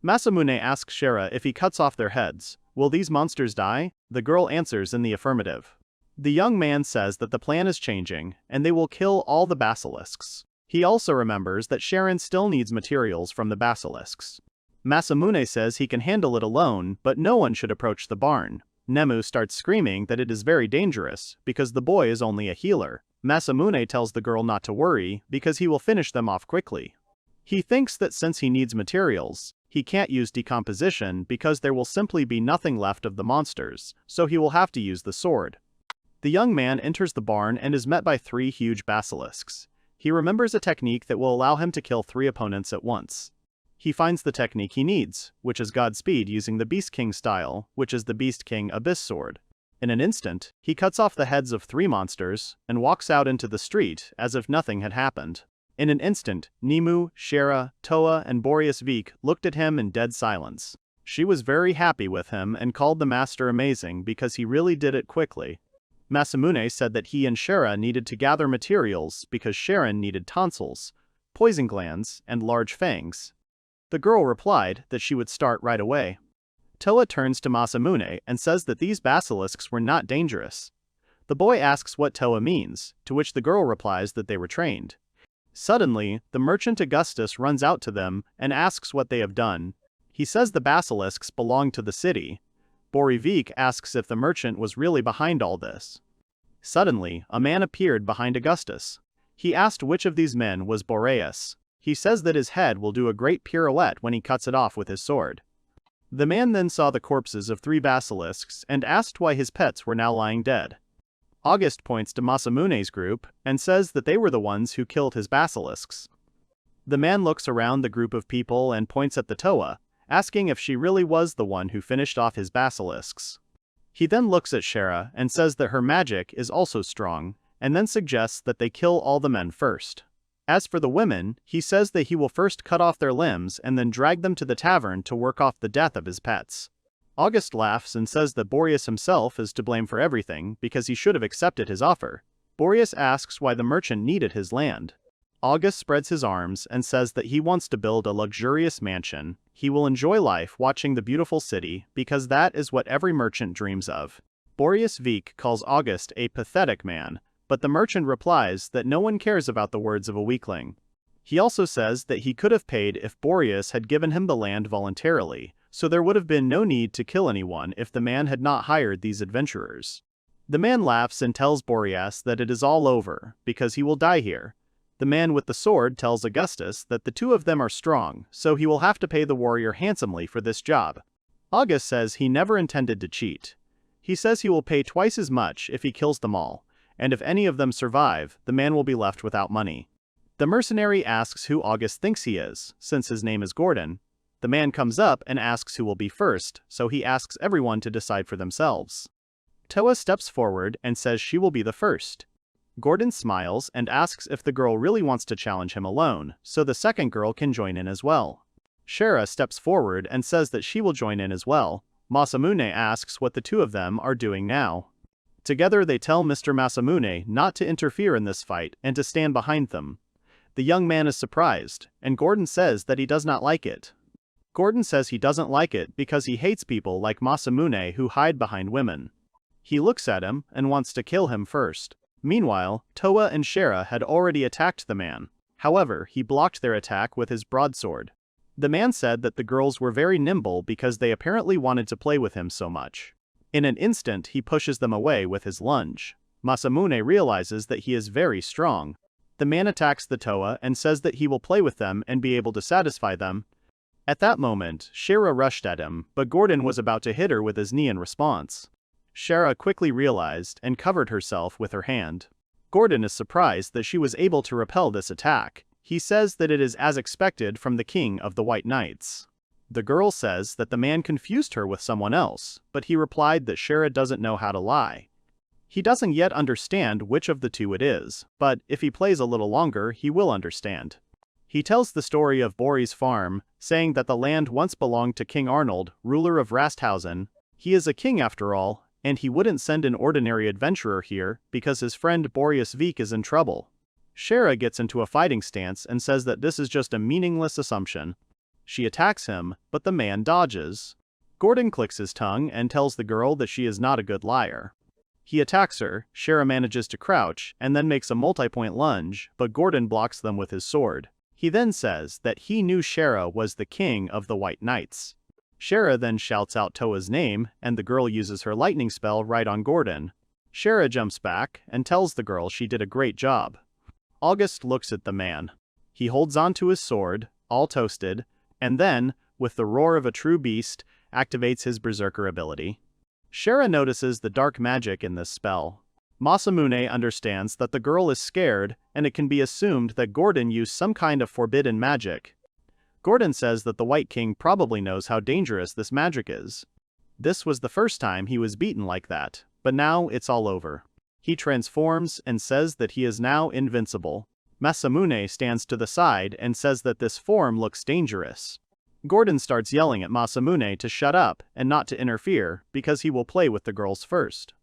Masamune asks Shara if he cuts off their heads. Will these monsters die? The girl answers in the affirmative. The young man says that the plan is changing, and they will kill all the basilisks. He also remembers that Sharon still needs materials from the basilisks. Masamune says he can handle it alone, but no one should approach the barn. Nemu starts screaming that it is very dangerous, because the boy is only a healer. Masamune tells the girl not to worry, because he will finish them off quickly. He thinks that since he needs materials, he can't use decomposition because there will simply be nothing left of the monsters, so he will have to use the sword. The young man enters the barn and is met by 3 huge basilisks. He remembers a technique that will allow him to kill 3 opponents at once. He finds the technique he needs, which is Godspeed using the Beast King style, which is the Beast King Abyss Sword. In an instant, he cuts off the heads of 3 monsters and walks out into the street as if nothing had happened. In an instant, Nemu, Shera, Toa, and Boreas Vik looked at him in dead silence. She was very happy with him and called the master amazing because he really did it quickly. Masamune said that he and Shera needed to gather materials because Sharon needed tonsils, poison glands, and large fangs. The girl replied that she would start right away. Toa turns to Masamune and says that these basilisks were not dangerous. The boy asks what Toa means, to which the girl replies that they were trained. Suddenly, the merchant Augustus runs out to them and asks what they have done. He says the basilisks belong to the city. Borivik asks if the merchant was really behind all this. Suddenly, a man appeared behind Augustus. He asked which of these men was Boreas. He says that his head will do a great pirouette when he cuts it off with his sword. The man then saw the corpses of 3 basilisks and asked why his pets were now lying dead. August points to Masamune's group and says that they were the ones who killed his basilisks. The man looks around the group of people and points at the Toa, asking if she really was the one who finished off his basilisks. He then looks at Shera and says that her magic is also strong, and then suggests that they kill all the men first. As for the women, he says that he will first cut off their limbs and then drag them to the tavern to work off the death of his pets. August laughs and says that Boreas himself is to blame for everything because he should have accepted his offer. Boreas asks why the merchant needed his land. August spreads his arms and says that he wants to build a luxurious mansion. He will enjoy life watching the beautiful city because that is what every merchant dreams of. Boreas Vik calls August a pathetic man, but the merchant replies that no one cares about the words of a weakling. He also says that he could have paid if Boreas had given him the land voluntarily, so there would have been no need to kill anyone if the man had not hired these adventurers. The man laughs and tells Boreas that it is all over, because he will die here. The man with the sword tells Augustus that the 2 of them are strong, so he will have to pay the warrior handsomely for this job. August says he never intended to cheat. He says he will pay twice as much if he kills them all, and if any of them survive, the man will be left without money. The mercenary asks who August thinks he is, since his name is Gordon. The man comes up and asks who will be first, so he asks everyone to decide for themselves. Toa steps forward and says she will be the first. Gordon smiles and asks if the girl really wants to challenge him alone, so the second girl can join in as well. Shera steps forward and says that she will join in as well. Masamune asks what the 2 of them are doing now. Together they tell Mr. Masamune not to interfere in this fight and to stand behind them. The young man is surprised, and Gordon says that he does not like it. Gordon says he doesn't like it because he hates people like Masamune who hide behind women. He looks at him and wants to kill him first. Meanwhile, Toa and Shera had already attacked the man. However, he blocked their attack with his broadsword. The man said that the girls were very nimble because they apparently wanted to play with him so much. In an instant, he pushes them away with his lunge. Masamune realizes that he is very strong. The man attacks the Toa and says that he will play with them and be able to satisfy them. At that moment, Shera rushed at him, but Gordon was about to hit her with his knee in response. Shera quickly realized and covered herself with her hand. Gordon is surprised that she was able to repel this attack. He says that it is as expected from the king of the White Knights. The girl says that the man confused her with someone else, but he replied that Shera doesn't know how to lie. He doesn't yet understand which of the 2 it is, but if he plays a little longer, he will understand. He tells the story of Bori's farm, saying that the land once belonged to King Arnold, ruler of Rasthausen. He is a king after all, and he wouldn't send an ordinary adventurer here because his friend Boreas Vik is in trouble. Shera gets into a fighting stance and says that this is just a meaningless assumption. She attacks him, but the man dodges. Gordon clicks his tongue and tells the girl that she is not a good liar. He attacks her, Shara manages to crouch, and then makes a multi-point lunge, but Gordon blocks them with his sword. He then says that he knew Shara was the king of the White Knights. Shara then shouts out Toa's name, and the girl uses her lightning spell right on Gordon. Shara jumps back and tells the girl she did a great job. August looks at the man. He holds onto his sword, all toasted, and then, with the roar of a true beast, activates his berserker ability. Shara notices the dark magic in this spell. Masamune understands that the girl is scared, and it can be assumed that Gordon used some kind of forbidden magic. Gordon says that the White King probably knows how dangerous this magic is. This was the first time he was beaten like that, but now it's all over. He transforms and says that he is now invincible. Masamune stands to the side and says that this form looks dangerous. Gordon starts yelling at Masamune to shut up and not to interfere because he will play with the girls first.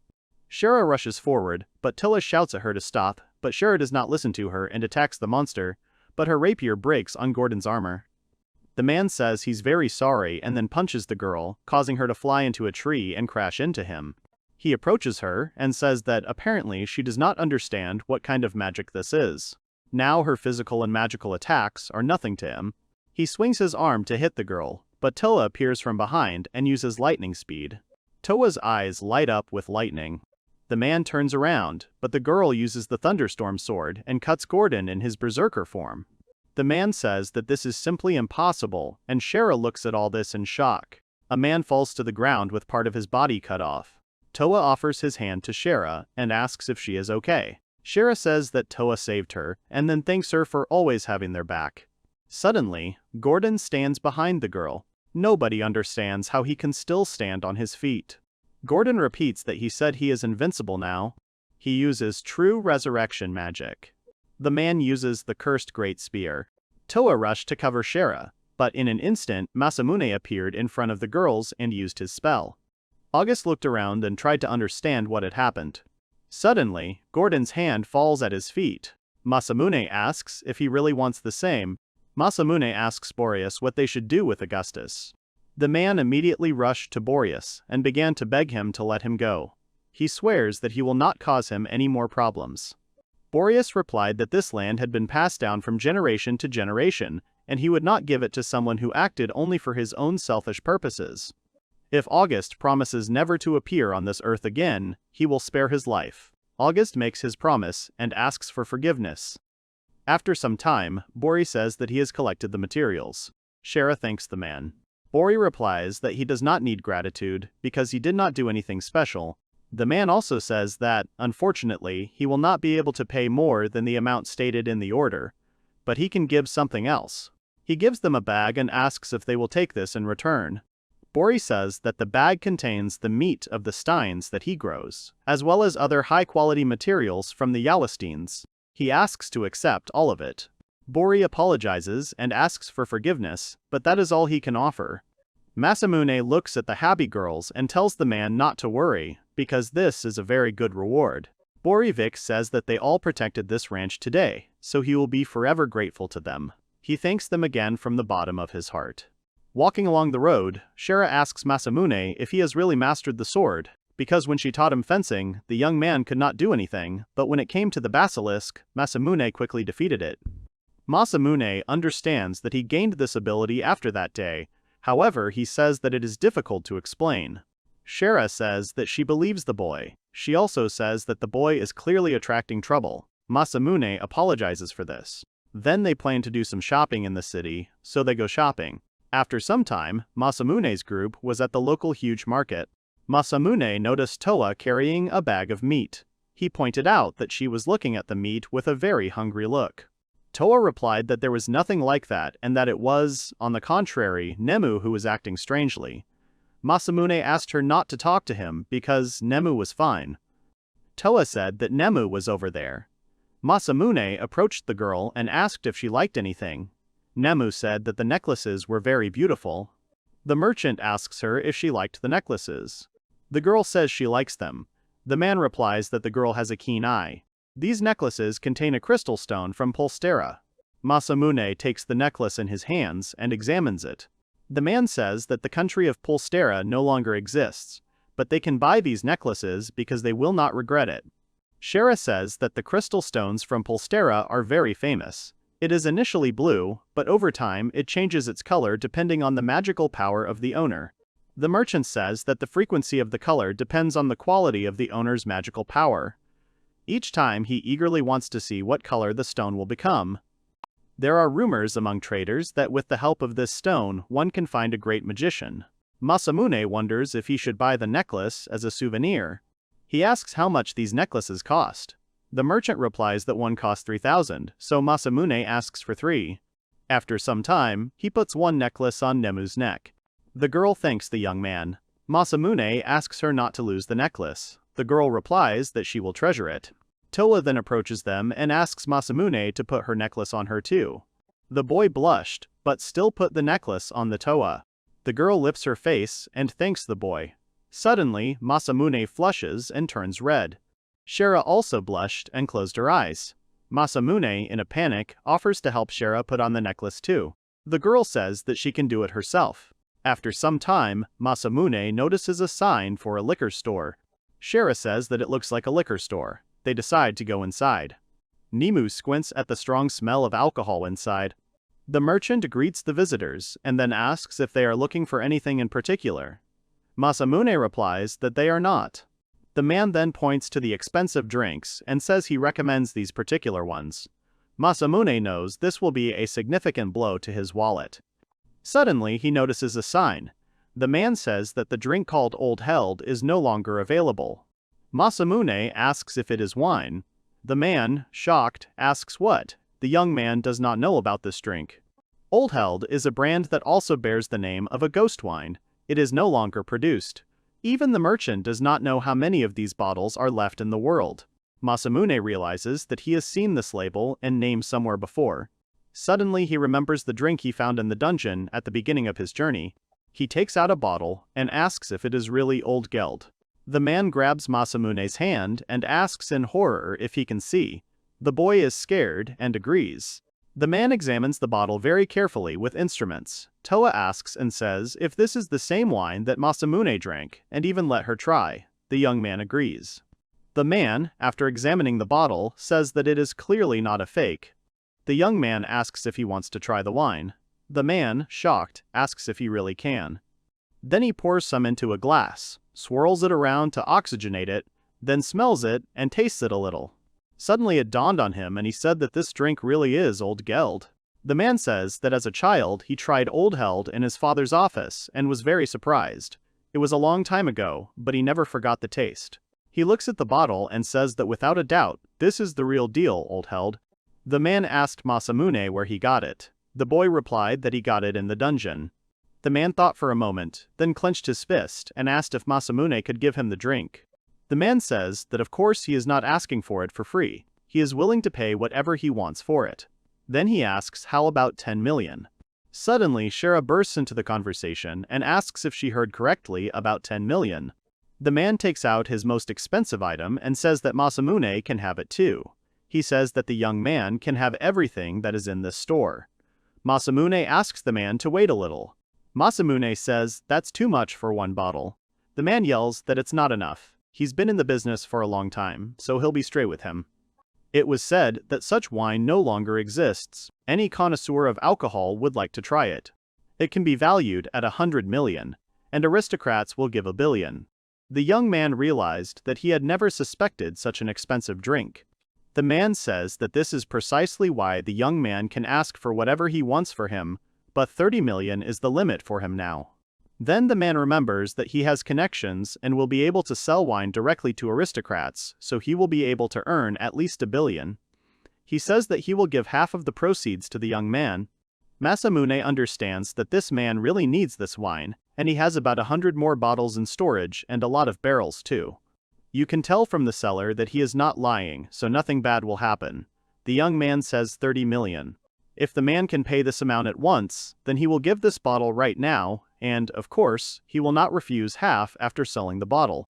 Shara rushes forward, but Tilla shouts at her to stop, but Shara does not listen to her and attacks the monster, but her rapier breaks on Gordon's armor. The man says he's very sorry and then punches the girl, causing her to fly into a tree and crash into him. He approaches her and says that apparently she does not understand what kind of magic this is. Now her physical and magical attacks are nothing to him. He swings his arm to hit the girl, but Toa appears from behind and uses lightning speed. Toa's eyes light up with lightning. The man turns around, but the girl uses the thunderstorm sword and cuts Gordon in his berserker form. The man says that this is simply impossible, and Shara looks at all this in shock. A man falls to the ground with part of his body cut off. Toa offers his hand to Shara and asks if she is okay. Shara says that Toa saved her, and then thanks her for always having their back. Suddenly, Gordon stands behind the girl. Nobody understands how he can still stand on his feet. Gordon repeats that he said he is invincible now. He uses true resurrection magic. The man uses the cursed Great Spear. Toa rushed to cover Shara, but in an instant Masamune appeared in front of the girls and used his spell. August looked around and tried to understand what had happened. Suddenly, Gordon's hand falls at his feet. Masamune asks if he really wants the same. Masamune asks Boreas what they should do with Augustus. The man immediately rushed to Boreas and began to beg him to let him go. He swears that he will not cause him any more problems. Boreas replied that this land had been passed down from generation to generation, and he would not give it to someone who acted only for his own selfish purposes. If August promises never to appear on this earth again, he will spare his life. August makes his promise and asks for forgiveness. After some time, Bori says that he has collected the materials. Shara thanks the man. Bori replies that he does not need gratitude because he did not do anything special. The man also says that, unfortunately, he will not be able to pay more than the amount stated in the order, but he can give something else. He gives them a bag and asks if they will take this in return. Bori says that the bag contains the meat of the steins that he grows, as well as other high-quality materials from the Yalistines. He asks to accept all of it. Bori apologizes and asks for forgiveness, but that is all he can offer. Masamune looks at the happy girls and tells the man not to worry, because this is a very good reward. Borivik says that they all protected this ranch today, so he will be forever grateful to them. He thanks them again from the bottom of his heart. Walking along the road, Shara asks Masamune if he has really mastered the sword, because when she taught him fencing, the young man could not do anything, but when it came to the basilisk, Masamune quickly defeated it. Masamune understands that he gained this ability after that day, however he says that it is difficult to explain. Shara says that she believes the boy. She also says that the boy is clearly attracting trouble. Masamune apologizes for this. Then they plan to do some shopping in the city, so they go shopping. After some time, Masamune's group was at the local huge market. Masamune noticed Toa carrying a bag of meat. He pointed out that she was looking at the meat with a very hungry look. Toa replied that there was nothing like that and that it was, on the contrary, Nemu who was acting strangely. Masamune asked her not to talk to him because Nemu was fine. Toa said that Nemu was over there. Masamune approached the girl and asked if she liked anything. Nemu said that the necklaces were very beautiful. The merchant asks her if she liked the necklaces. The girl says she likes them. The man replies that the girl has a keen eye. These necklaces contain a crystal stone from Polstera. Masamune takes the necklace in his hands and examines it. The man says that the country of Polstera no longer exists, but they can buy these necklaces because they will not regret it. Shara says that the crystal stones from Polstera are very famous. It is initially blue, but over time it changes its color depending on the magical power of the owner. The merchant says that the frequency of the color depends on the quality of the owner's magical power. Each time he eagerly wants to see what color the stone will become. There are rumors among traders that with the help of this stone one can find a great magician. Masamune wonders if he should buy the necklace as a souvenir. He asks how much these necklaces cost. The merchant replies that one costs 3,000, so Masamune asks for 3. After some time, he puts one necklace on Nemu's neck. The girl thanks the young man. Masamune asks her not to lose the necklace. The girl replies that she will treasure it. Toa then approaches them and asks Masamune to put her necklace on her too. The boy blushed, but still put the necklace on the Toa. The girl lifts her face and thanks the boy. Suddenly, Masamune flushes and turns red. Shara also blushed and closed her eyes. Masamune, in a panic, offers to help Shara put on the necklace too. The girl says that she can do it herself. After some time, Masamune notices a sign for a liquor store. Shara says that it looks like a liquor store. They decide to go inside. Nemu squints at the strong smell of alcohol inside. The merchant greets the visitors and then asks if they are looking for anything in particular. Masamune replies that they are not. The man then points to the expensive drinks and says he recommends these particular ones. Masamune knows this will be a significant blow to his wallet. Suddenly he notices a sign. The man says that the drink called Old Held is no longer available. Masamune asks if it is wine. The man, shocked, asks what. The young man does not know about this drink. Old Held is a brand that also bears the name of a ghost wine. It is no longer produced. Even the merchant does not know how many of these bottles are left in the world. Masamune realizes that he has seen this label and name somewhere before. Suddenly he remembers the drink he found in the dungeon at the beginning of his journey. He takes out a bottle and asks if it is really Old Geld. The man grabs Masamune's hand and asks in horror if he can see. The boy is scared and agrees. The man examines the bottle very carefully with instruments. Toa asks and says if this is the same wine that Masamune drank, and even let her try. The young man agrees. The man, after examining the bottle, says that it is clearly not a fake. The young man asks if he wants to try the wine. The man, shocked, asks if he really can. Then he pours some into a glass, swirls it around to oxygenate it, then smells it and tastes it a little. Suddenly it dawned on him and he said that this drink really is Old Geld. The man says that as a child he tried Old Held in his father's office and was very surprised. It was a long time ago, but he never forgot the taste. He looks at the bottle and says that without a doubt, this is the real deal, Old Held. The man asked Masamune where he got it. The boy replied that he got it in the dungeon. The man thought for a moment, then clenched his fist and asked if Masamune could give him the drink. The man says that of course he is not asking for it for free. He is willing to pay whatever he wants for it. Then he asks how about 10 million. Suddenly Shara bursts into the conversation and asks if she heard correctly about 10 million. The man takes out his most expensive item and says that Masamune can have it too. He says that the young man can have everything that is in this store. Masamune asks the man to wait a little. Masamune says that's too much for one bottle. The man yells that it's not enough. He's been in the business for a long time, so he'll be straight with him. It was said that such wine no longer exists. Any connoisseur of alcohol would like to try it. It can be valued at 100 million, and aristocrats will give 1 billion. The young man realized that he had never suspected such an expensive drink. The man says that this is precisely why the young man can ask for whatever he wants for him, but 30 million is the limit for him now. Then the man remembers that he has connections and will be able to sell wine directly to aristocrats, so he will be able to earn at least 1 billion. He says that he will give half of the proceeds to the young man. Masamune understands that this man really needs this wine, and he has about 100 more bottles in storage and a lot of barrels too. You can tell from the seller that he is not lying, so nothing bad will happen. The young man says 30 million. If the man can pay this amount at once, then he will give this bottle right now, and, of course, he will not refuse half after selling the bottle.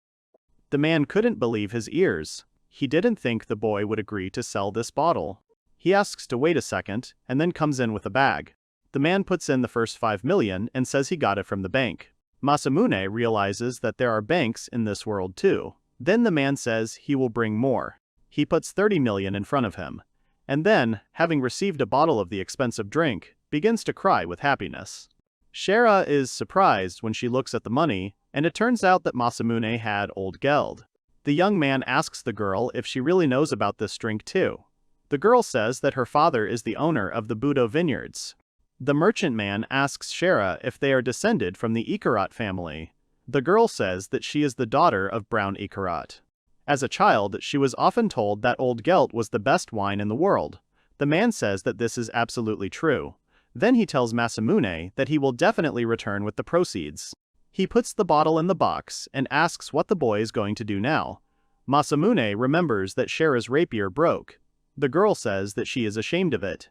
The man couldn't believe his ears. He didn't think the boy would agree to sell this bottle. He asks to wait a second, and then comes in with a bag. The man puts in the first 5 million and says he got it from the bank. Masamune realizes that there are banks in this world too. Then the man says he will bring more. He puts 30 million in front of him. And then, having received a bottle of the expensive drink, begins to cry with happiness. Shara is surprised when she looks at the money, and it turns out that Masamune had old geld. The young man asks the girl if she really knows about this drink too. The girl says that her father is the owner of the Budo vineyards. The merchant man asks Shara if they are descended from the Ikarat family. The girl says that she is the daughter of Brown Ikarat. As a child, she was often told that Old Gelt was the best wine in the world. The man says that this is absolutely true. Then he tells Masamune that he will definitely return with the proceeds. He puts the bottle in the box and asks what the boy is going to do now. Masamune remembers that Shara's rapier broke. The girl says that she is ashamed of it.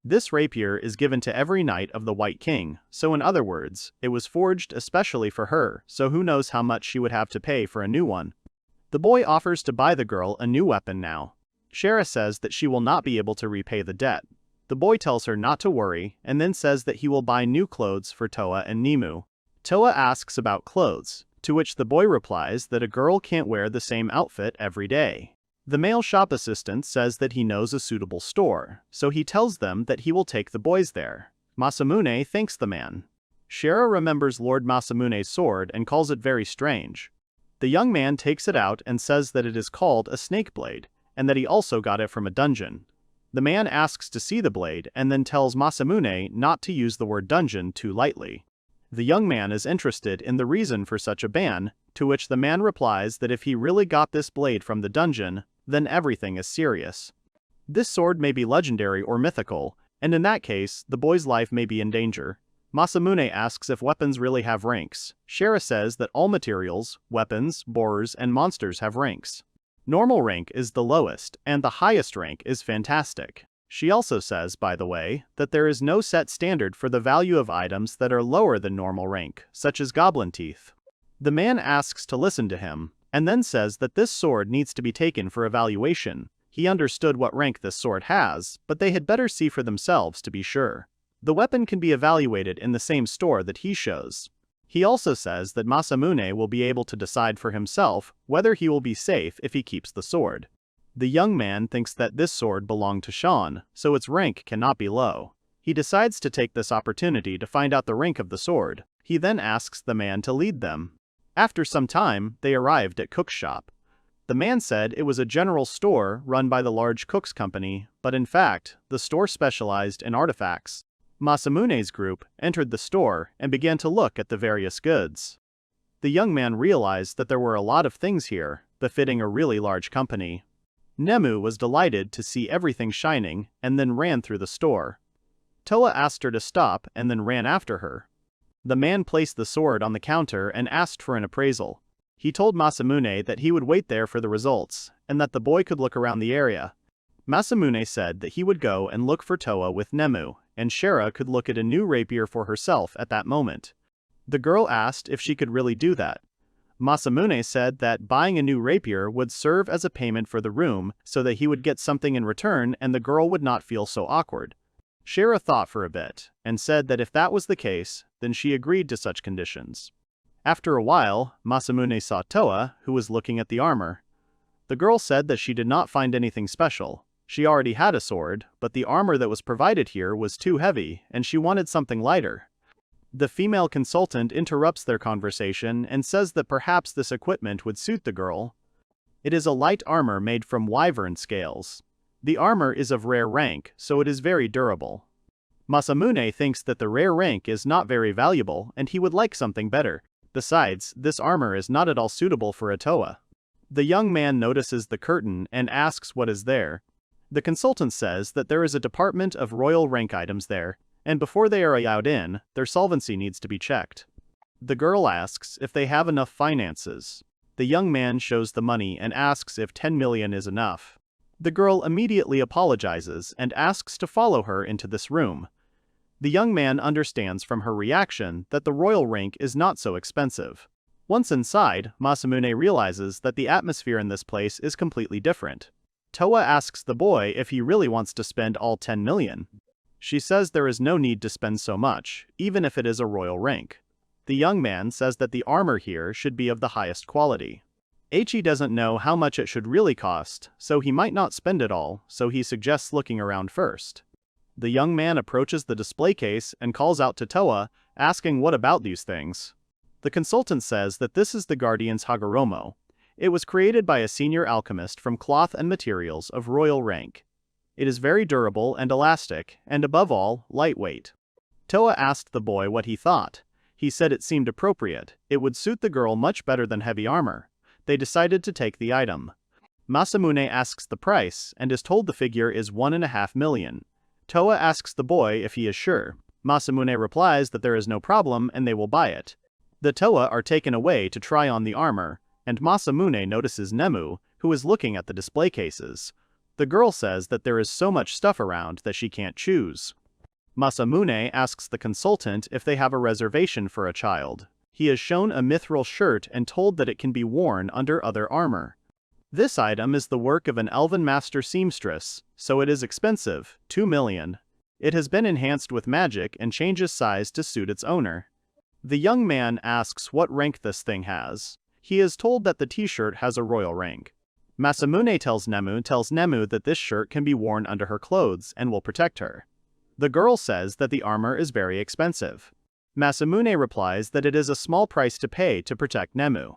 This rapier is given to every knight of the White King, so in other words, it was forged especially for her, so who knows how much she would have to pay for a new one. The boy offers to buy the girl a new weapon now. Shara says that she will not be able to repay the debt. The boy tells her not to worry, and then says that he will buy new clothes for Toa and Nemu. Toa asks about clothes, to which the boy replies that a girl can't wear the same outfit every day. The male shop assistant says that he knows a suitable store, so he tells them that he will take the boys there. Masamune thanks the man. Shara remembers Lord Masamune's sword and calls it very strange. The young man takes it out and says that it is called a snake blade, and that he also got it from a dungeon. The man asks to see the blade and then tells Masamune not to use the word dungeon too lightly. The young man is interested in the reason for such a ban, to which the man replies that if he really got this blade from the dungeon, then everything is serious. This sword may be legendary or mythical, and in that case, the boy's life may be in danger. Masamune asks if weapons really have ranks. Shara says that all materials, weapons, borers, and monsters have ranks. Normal rank is the lowest, and the highest rank is fantastic. She also says, by the way, that there is no set standard for the value of items that are lower than normal rank, such as goblin teeth. The man asks to listen to him, and then says that this sword needs to be taken for evaluation. He understood what rank this sword has, but they had better see for themselves to be sure. The weapon can be evaluated in the same store that he shows. He also says that Masamune will be able to decide for himself whether he will be safe if he keeps the sword. The young man thinks that this sword belonged to Sean, so its rank cannot be low. He decides to take this opportunity to find out the rank of the sword. He then asks the man to lead them. After some time, they arrived at Cook's shop. The man said it was a general store run by the large Cook's company, but in fact, the store specialized in artifacts. Masamune's group entered the store and began to look at the various goods. The young man realized that there were a lot of things here, befitting a really large company. Nemu was delighted to see everything shining and then ran through the store. Toa asked her to stop and then ran after her. The man placed the sword on the counter and asked for an appraisal. He told Masamune that he would wait there for the results, and that the boy could look around the area. Masamune said that he would go and look for Toa with Nemu, and Shara could look at a new rapier for herself at that moment. The girl asked if she could really do that. Masamune said that buying a new rapier would serve as a payment for the room so that he would get something in return and the girl would not feel so awkward. Shara thought for a bit, and said that if that was the case, then she agreed to such conditions. After a while, Masamune saw Toa, who was looking at the armor. The girl said that she did not find anything special. She already had a sword, but the armor that was provided here was too heavy, and she wanted something lighter. The female consultant interrupts their conversation and says that perhaps this equipment would suit the girl. It is a light armor made from wyvern scales. The armor is of rare rank, so it is very durable. Masamune thinks that the rare rank is not very valuable and he would like something better. Besides, this armor is not at all suitable for a Toa. The young man notices the curtain and asks what is there. The consultant says that there is a department of royal rank items there, and before they are allowed in, their solvency needs to be checked. The girl asks if they have enough finances. The young man shows the money and asks if 10 million is enough. The girl immediately apologizes and asks to follow her into this room. The young man understands from her reaction that the royal rank is not so expensive. Once inside, Masamune realizes that the atmosphere in this place is completely different. Toa asks the boy if he really wants to spend all 10 million. She says there is no need to spend so much, even if it is a royal rank. The young man says that the armor here should be of the highest quality. He doesn't know how much it should really cost, so he might not spend it all, so he suggests looking around first. The young man approaches the display case and calls out to Toa, asking what about these things. The consultant says that this is the Guardian's Hagoromo. It was created by a senior alchemist from cloth and materials of royal rank. It is very durable and elastic, and above all, lightweight. Toa asked the boy what he thought. He said it seemed appropriate, it would suit the girl much better than heavy armor. They decided to take the item. Masamune asks the price and is told the figure is 1.5 million. Toa asks the boy if he is sure. Masamune replies that there is no problem and they will buy it. The Toa are taken away to try on the armor, and Masamune notices Nemu, who is looking at the display cases. The girl says that there is so much stuff around that she can't choose. Masamune asks the consultant if they have a reservation for a child. He is shown a mithril shirt and told that it can be worn under other armor. This item is the work of an elven master seamstress, so it is expensive, 2 million. It has been enhanced with magic and changes size to suit its owner. The young man asks what rank this thing has. He is told that the t-shirt has a royal rank. Masamune tells Nemu that this shirt can be worn under her clothes and will protect her. The girl says that the armor is very expensive. Masamune replies that it is a small price to pay to protect Nemu.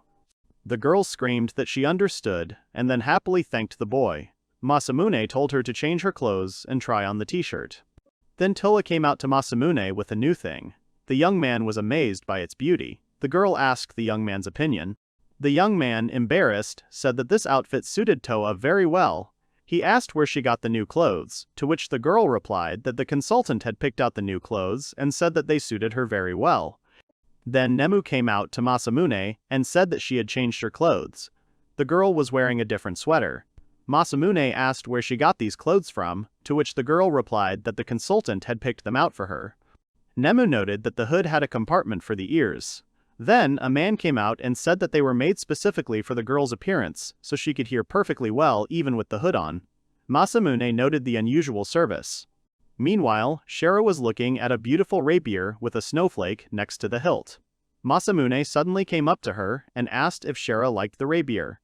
The girl screamed that she understood and then happily thanked the boy. Masamune told her to change her clothes and try on the t-shirt. Then Toa came out to Masamune with a new thing. The young man was amazed by its beauty. The girl asked the young man's opinion. The young man, embarrassed, said that this outfit suited Toa very well. He asked where she got the new clothes, to which the girl replied that the consultant had picked out the new clothes and said that they suited her very well. Then Nemu came out to Masamune and said that she had changed her clothes. The girl was wearing a different sweater. Masamune asked where she got these clothes from, to which the girl replied that the consultant had picked them out for her. Nemu noted that the hood had a compartment for the ears. Then, a man came out and said that they were made specifically for the girl's appearance, so she could hear perfectly well even with the hood on. Masamune noted the unusual service. Meanwhile, Shara was looking at a beautiful rapier with a snowflake next to the hilt. Masamune suddenly came up to her and asked if Shara liked the rapier.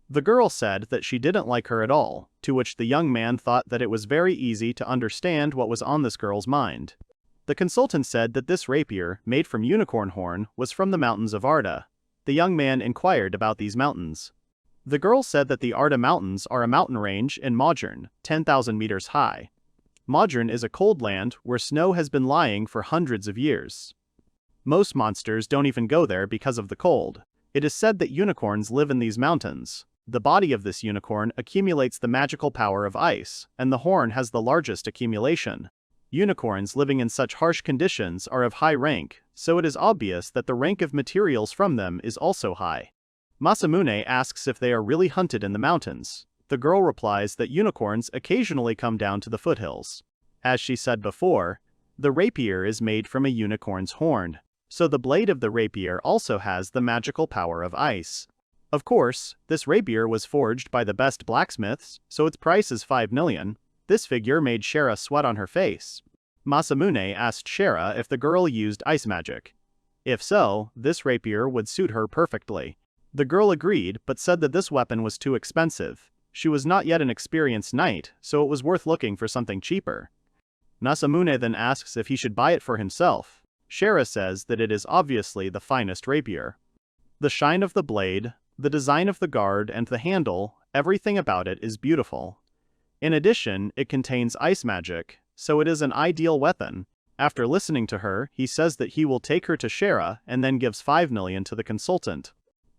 The girl said that she didn't like her at all, to which the young man thought that it was very easy to understand what was on this girl's mind. The consultant said that this rapier, made from unicorn horn, was from the mountains of Arda. The young man inquired about these mountains. The girl said that the Arda Mountains are a mountain range in Modern, 10,000 meters high. Modern is a cold land where snow has been lying for hundreds of years. Most monsters don't even go there because of the cold. It is said that unicorns live in these mountains. The body of this unicorn accumulates the magical power of ice, and the horn has the largest accumulation. Unicorns living in such harsh conditions are of high rank, so it is obvious that the rank of materials from them is also high. Masamune asks if they are really hunted in the mountains. The girl replies that unicorns occasionally come down to the foothills. As she said before, the rapier is made from a unicorn's horn, so the blade of the rapier also has the magical power of ice. Of course, this rapier was forged by the best blacksmiths, so its price is 5 million. This figure made Shara sweat on her face. Masamune asked Shara if the girl used ice magic. If so, this rapier would suit her perfectly. The girl agreed but said that this weapon was too expensive. She was not yet an experienced knight, so it was worth looking for something cheaper. Masamune then asks if he should buy it for himself. Shara says that it is obviously the finest rapier. The shine of the blade, the design of the guard and the handle, everything about it is beautiful. In addition, it contains ice magic, so it is an ideal weapon. After listening to her, he says that he will take her to Shara and then gives 5 million to the consultant.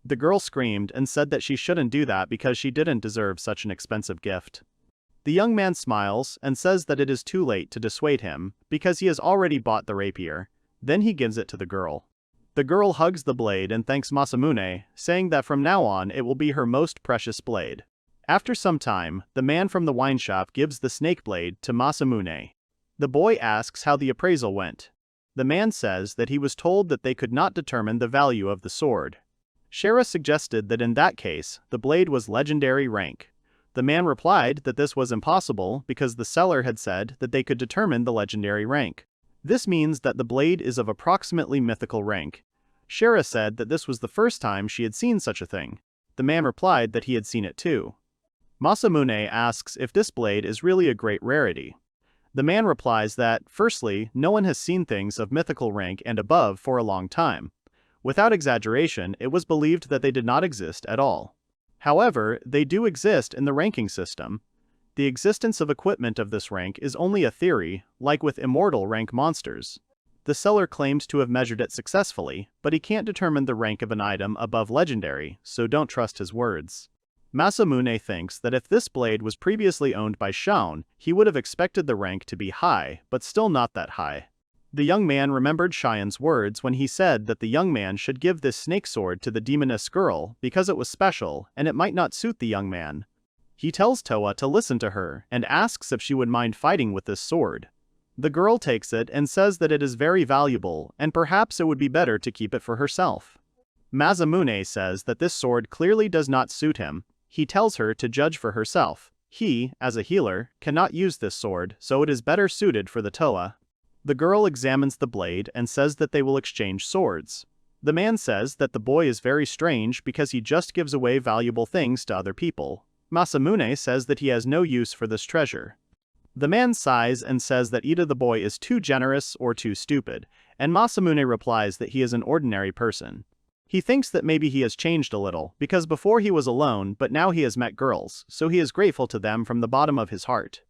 The girl screamed and said that she shouldn't do that because she didn't deserve such an expensive gift. The young man smiles and says that it is too late to dissuade him because he has already bought the rapier. Then he gives it to the girl. The girl hugs the blade and thanks Masamune, saying that from now on it will be her most precious blade. After some time, the man from the wine shop gives the snake blade to Masamune. The boy asks how the appraisal went. The man says that he was told that they could not determine the value of the sword. Shara suggested that in that case, the blade was legendary rank. The man replied that this was impossible because the seller had said that they could determine the legendary rank. This means that the blade is of approximately mythical rank. Shira said that this was the first time she had seen such a thing. The man replied that he had seen it too. Masamune asks if this blade is really a great rarity. The man replies that, firstly, no one has seen things of mythical rank and above for a long time. Without exaggeration, it was believed that they did not exist at all. However, they do exist in the ranking system. The existence of equipment of this rank is only a theory, like with immortal rank monsters. The seller claims to have measured it successfully, but he can't determine the rank of an item above legendary, so don't trust his words. Masamune thinks that if this blade was previously owned by Shounen, he would have expected the rank to be high, but still not that high. The young man remembered Cheyenne's words when he said that the young man should give this snake sword to the demoness girl because it was special and it might not suit the young man. He tells Toa to listen to her and asks if she would mind fighting with this sword. The girl takes it and says that it is very valuable and perhaps it would be better to keep it for herself. Masamune says that this sword clearly does not suit him. He tells her to judge for herself. He, as a healer, cannot use this sword, so it is better suited for the Toa. The girl examines the blade and says that they will exchange swords. The man says that the boy is very strange because he just gives away valuable things to other people. Masamune says that he has no use for this treasure. The man sighs and says that either the boy is too generous or too stupid, and Masamune replies that he is an ordinary person. He thinks that maybe he has changed a little, because before he was alone but now he has met girls, so he is grateful to them from the bottom of his heart.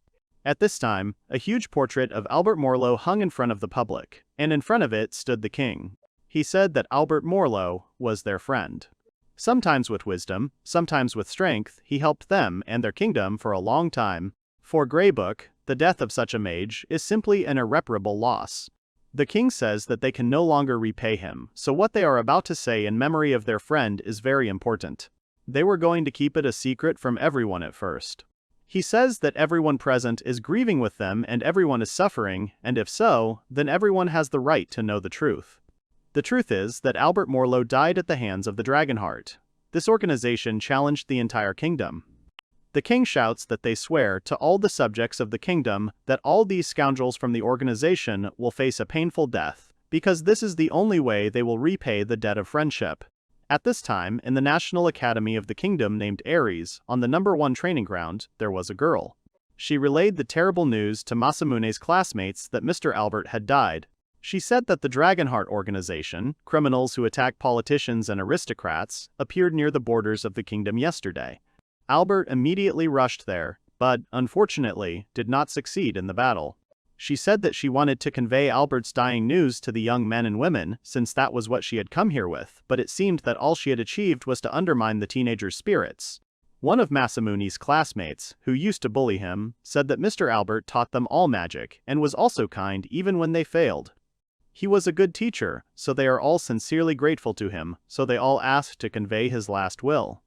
At this time, a huge portrait of Albert Morlo hung in front of the public, and in front of it stood the king. He said that Albert Morlo was their friend. Sometimes with wisdom, sometimes with strength, he helped them and their kingdom for a long time. For Greybook, the death of such a mage is simply an irreparable loss. The king says that they can no longer repay him, so what they are about to say in memory of their friend is very important. They were going to keep it a secret from everyone at first. He says that everyone present is grieving with them and everyone is suffering, and if so, then everyone has the right to know the truth. The truth is that Albert Morlo died at the hands of the Dragonheart. This organization challenged the entire kingdom. The king shouts that they swear to all the subjects of the kingdom that all these scoundrels from the organization will face a painful death, because this is the only way they will repay the debt of friendship. At this time, in the National Academy of the Kingdom named Ares, on the #1 training ground, there was a girl. She relayed the terrible news to Masamune's classmates that Mr. Albert had died. She said that the Dragonheart organization, criminals who attack politicians and aristocrats, appeared near the borders of the kingdom yesterday. Albert immediately rushed there, but, unfortunately, did not succeed in the battle. She said that she wanted to convey Albert's dying news to the young men and women, since that was what she had come here with, but it seemed that all she had achieved was to undermine the teenager's spirits. One of Masamune's classmates, who used to bully him, said that Mr. Albert taught them all magic, and was also kind even when they failed. He was a good teacher, so they are all sincerely grateful to him, so they all asked to convey his last will.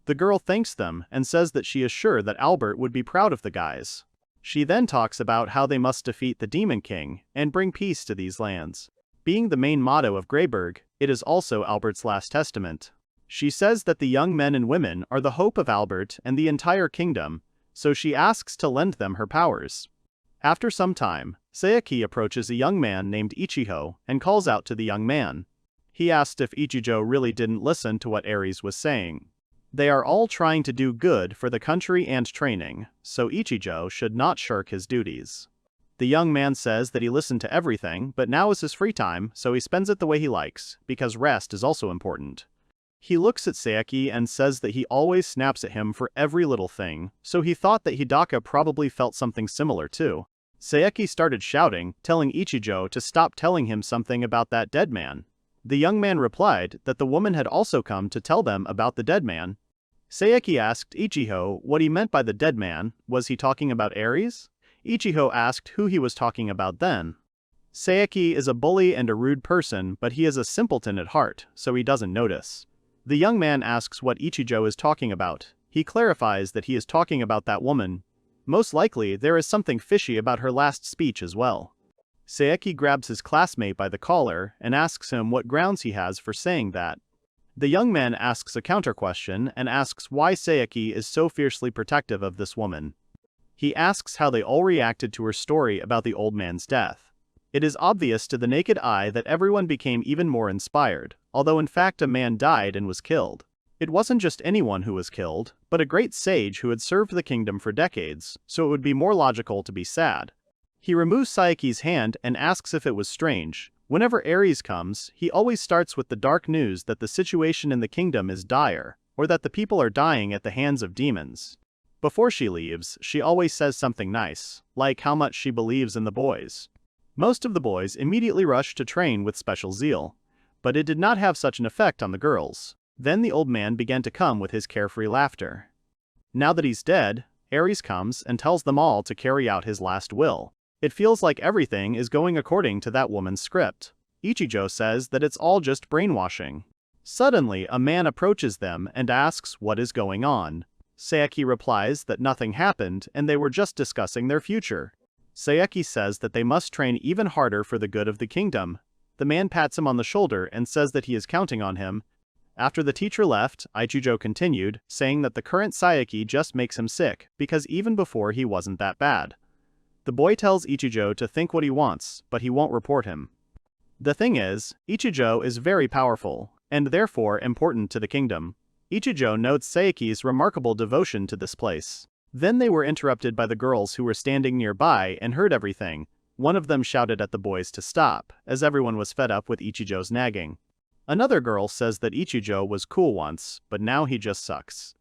The girl thanks them and says that she is sure that Albert would be proud of the guys. She then talks about how they must defeat the Demon King and bring peace to these lands. Being the main motto of Greyburg, it is also Albert's last testament. She says that the young men and women are the hope of Albert and the entire kingdom, so she asks to lend them her powers. After some time, Saikyou approaches a young man named Ichijo and calls out to the young man. He asked if Ichijo really didn't listen to what Ares was saying. They are all trying to do good for the country and training, so Ichijo should not shirk his duties. The young man says that he listened to everything, but now is his free time, so he spends it the way he likes, because rest is also important. He looks at Saikyou and says that he always snaps at him for every little thing, so he thought that Hidaka probably felt something similar too. Saikyou started shouting, telling Ichijo to stop telling him something about that dead man. The young man replied that the woman had also come to tell them about the dead man. Saikyou asked Ichijo what he meant by the dead man. Was he talking about Ares? Ichijo asked who he was talking about then. Saikyou is a bully and a rude person, but he is a simpleton at heart, so he doesn't notice. The young man asks what Ichijo is talking about. He clarifies that he is talking about that woman. Most likely, there is something fishy about her last speech as well. Saikyou grabs his classmate by the collar and asks him what grounds he has for saying that. The young man asks a counter-question and asks why Saikyou is so fiercely protective of this woman. He asks how they all reacted to her story about the old man's death. It is obvious to the naked eye that everyone became even more inspired. although in fact a man died and was killed. It wasn't just anyone who was killed, but a great sage who had served the kingdom for decades, so it would be more logical to be sad. He removes Sayaki's hand and asks if it was strange. Whenever Ares comes, he always starts with the dark news that the situation in the kingdom is dire, or that the people are dying at the hands of demons. Before she leaves, she always says something nice, like how much she believes in the boys. Most of the boys immediately rush to train with special zeal, but it did not have such an effect on the girls. Then the old man began to come with his carefree laughter. Now that he's dead, Ares comes and tells them all to carry out his last will. It feels like everything is going according to that woman's script. Ichijo says that it's all just brainwashing. Suddenly, a man approaches them and asks what is going on. Sayaki replies that nothing happened and they were just discussing their future. Sayaki says that they must train even harder for the good of the kingdom. The man pats him on the shoulder and says that he is counting on him. After the teacher left, Ichijo continued, saying that the current Sayaki just makes him sick, because even before he wasn't that bad. The boy tells Ichijo to think what he wants, but he won't report him. The thing is, Ichijo is very powerful, and therefore important to the kingdom. Ichijo notes Sayaki's remarkable devotion to this place. Then they were interrupted by the girls who were standing nearby and heard everything. One of them shouted at the boys to stop, as everyone was fed up with Ichijo's nagging. Another girl says that Ichijo was cool once, but now he just sucks.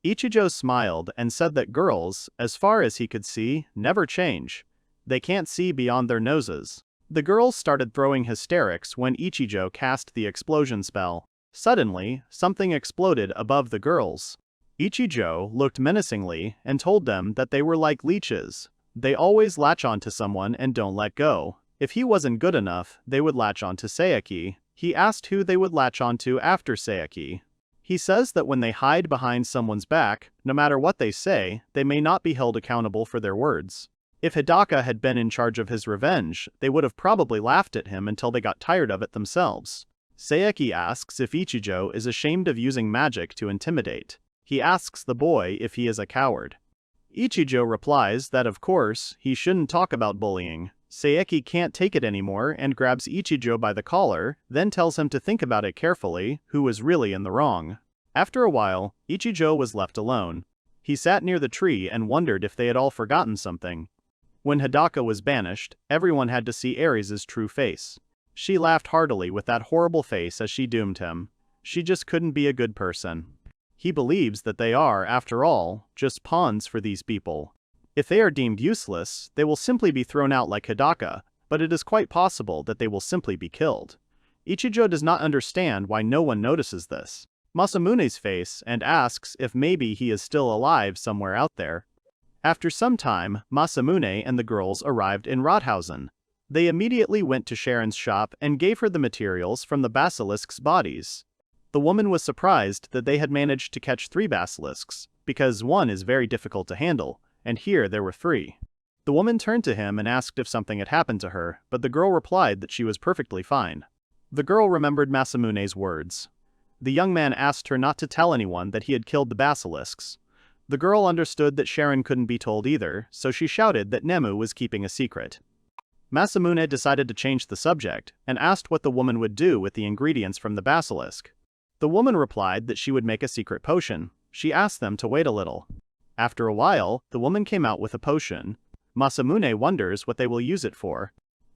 Ichijo smiled and said that girls, as far as he could see, never change. They can't see beyond their noses. The girls started throwing hysterics when Ichijo cast the explosion spell. Suddenly, something exploded above the girls. Ichijo looked menacingly and told them that they were like leeches. They always latch onto someone and don't let go. If he wasn't good enough, they would latch onto Sayaki. He asked who they would latch onto after Sayaki. He says that when they hide behind someone's back, no matter what they say, they may not be held accountable for their words. If Hidaka had been in charge of his revenge, they would have probably laughed at him until they got tired of it themselves. Sayaki asks if Ichijo is ashamed of using magic to intimidate. He asks the boy if he is a coward. Ichijo replies that of course, he shouldn't talk about bullying. Sayaki can't take it anymore and grabs Ichijo by the collar, then tells him to think about it carefully, who was really in the wrong. After a while, Ichijo was left alone. He sat near the tree and wondered if they had all forgotten something. When Hidaka was banished, everyone had to see Ares' true face. She laughed heartily with that horrible face as she doomed him. She just couldn't be a good person. He believes that they are, after all, just pawns for these people. If they are deemed useless, they will simply be thrown out like Hidaka, but it is quite possible that they will simply be killed. Ichijo does not understand why no one notices this. Masamune's face and asks if maybe he is still alive somewhere out there. After some time, Masamune and the girls arrived in Rothausen. They immediately went to Sharon's shop and gave her the materials from the basilisks' bodies. The woman was surprised that they had managed to catch 3 basilisks, because one is very difficult to handle, and here there were 3. The woman turned to him and asked if something had happened to her, but the girl replied that she was perfectly fine. The girl remembered Masamune's words. The young man asked her not to tell anyone that he had killed the basilisks. The girl understood that Sharon couldn't be told either, so she shouted that Nemu was keeping a secret. Masamune decided to change the subject, and asked what the woman would do with the ingredients from the basilisk. The woman replied that she would make a secret potion. She asked them to wait a little. After a while, the woman came out with a potion. Masamune wonders what they will use it for.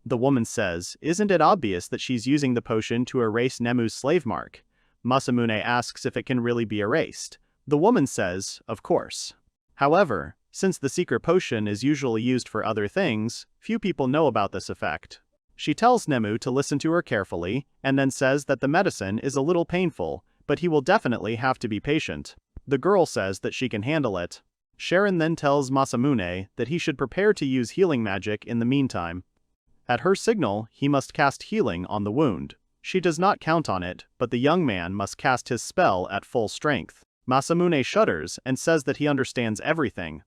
The woman says, isn't it obvious that she's using the potion to erase Nemu's slave mark? Masamune asks if it can really be erased. The woman says, of course. However, since the secret potion is usually used for other things, few people know about this effect. She tells Nemu to listen to her carefully, and then says that the medicine is a little painful, but he will definitely have to be patient. The girl says that she can handle it. Sharon then tells Masamune that he should prepare to use healing magic in the meantime. At her signal, he must cast healing on the wound. She does not count on it, but the young man must cast his spell at full strength. Masamune shudders and says that he understands everything.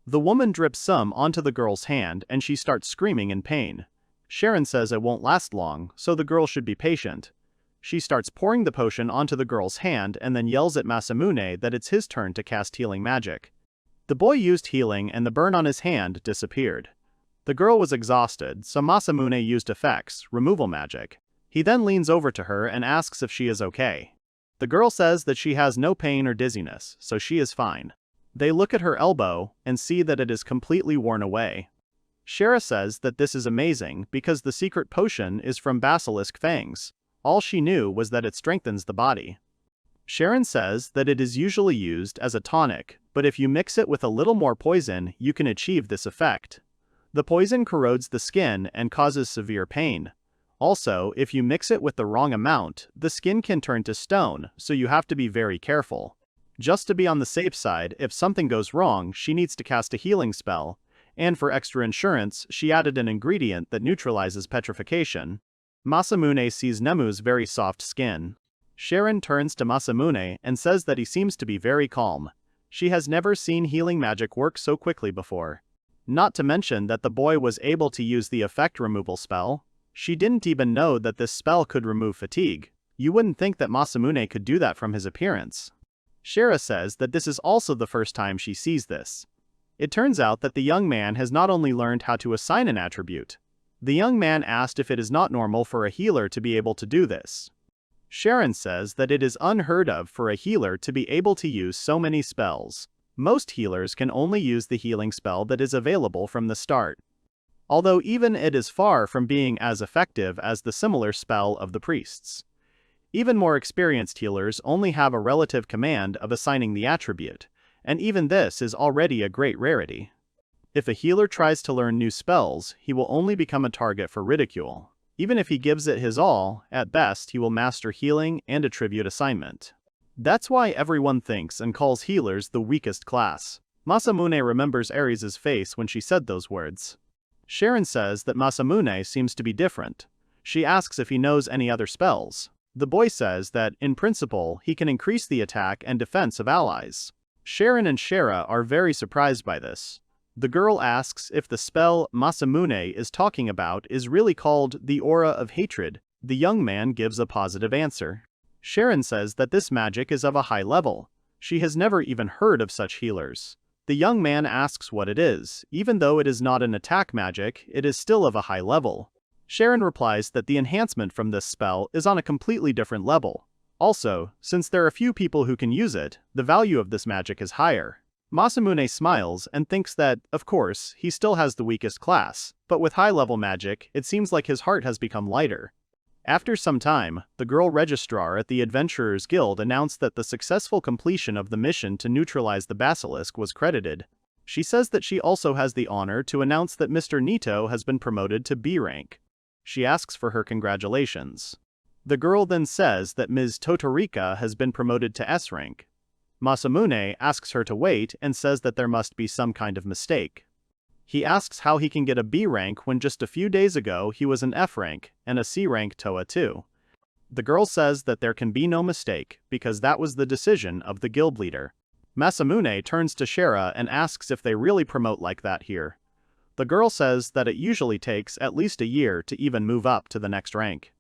The woman drips some onto the girl's hand and she starts screaming in pain. Sharon says it won't last long, so the girl should be patient. She starts pouring the potion onto the girl's hand and then yells at Masamune that it's his turn to cast healing magic. The boy used healing and the burn on his hand disappeared. The girl was exhausted, so Masamune used effects, removal magic. He then leans over to her and asks if she is okay. The girl says that she has no pain or dizziness, so she is fine. They look at her elbow and see that it is completely worn away. Shara says that this is amazing because the secret potion is from basilisk fangs. All she knew was that it strengthens the body. Sharon says that it is usually used as a tonic, but if you mix it with a little more poison, you can achieve this effect. The poison corrodes the skin and causes severe pain. Also, if you mix it with the wrong amount, the skin can turn to stone, so you have to be very careful. Just to be on the safe side, if something goes wrong, she needs to cast a healing spell, and for extra insurance, she added an ingredient that neutralizes petrification. Masamune sees Nemu's very soft skin. Sharon turns to Masamune and says that he seems to be very calm. She has never seen healing magic work so quickly before. Not to mention that the boy was able to use the effect removal spell. She didn't even know that this spell could remove fatigue. You wouldn't think that Masamune could do that from his appearance. Shara says that this is also the first time she sees this. It turns out that the young man has not only learned how to assign an attribute. The young man asked if it is not normal for a healer to be able to do this. Sharon says that it is unheard of for a healer to be able to use so many spells. Most healers can only use the healing spell that is available from the start. Although even it is far from being as effective as the similar spell of the priests. Even more experienced healers only have a relative command of assigning the attribute, and even this is already a great rarity. If a healer tries to learn new spells, he will only become a target for ridicule. Even if he gives it his all, at best he will master healing and attribute assignment. That's why everyone thinks and calls healers the weakest class. Masamune remembers Ares' face when she said those words. Sharon says that Masamune seems to be different. She asks if he knows any other spells. The boy says that, in principle, he can increase the attack and defense of allies. Sharon and Shara are very surprised by this. The girl asks if the spell Masamune is talking about is really called the Aura of Hatred. The young man gives a positive answer. Sharon says that this magic is of a high level. She has never even heard of such healers. The young man asks what it is. Even though it is not an attack magic, it is still of a high level. Sharon replies that the enhancement from this spell is on a completely different level. Also, since there are few people who can use it, the value of this magic is higher. Masamune smiles and thinks that, of course, he still has the weakest class, but with high-level magic, it seems like his heart has become lighter. After some time, the girl registrar at the Adventurers Guild announced that the successful completion of the mission to neutralize the basilisk was credited. She says that she also has the honor to announce that Mr. Nito has been promoted to B rank. She asks for her congratulations. The girl then says that Ms. Totorika has been promoted to S rank. Masamune asks her to wait and says that there must be some kind of mistake. He asks how he can get a B rank when just a few days ago he was an F rank and a C rank Toa too. The girl says that there can be no mistake because that was the decision of the guild leader. Masamune turns to Shara and asks if they really promote like that here. The girl says that it usually takes at least a year to even move up to the next rank.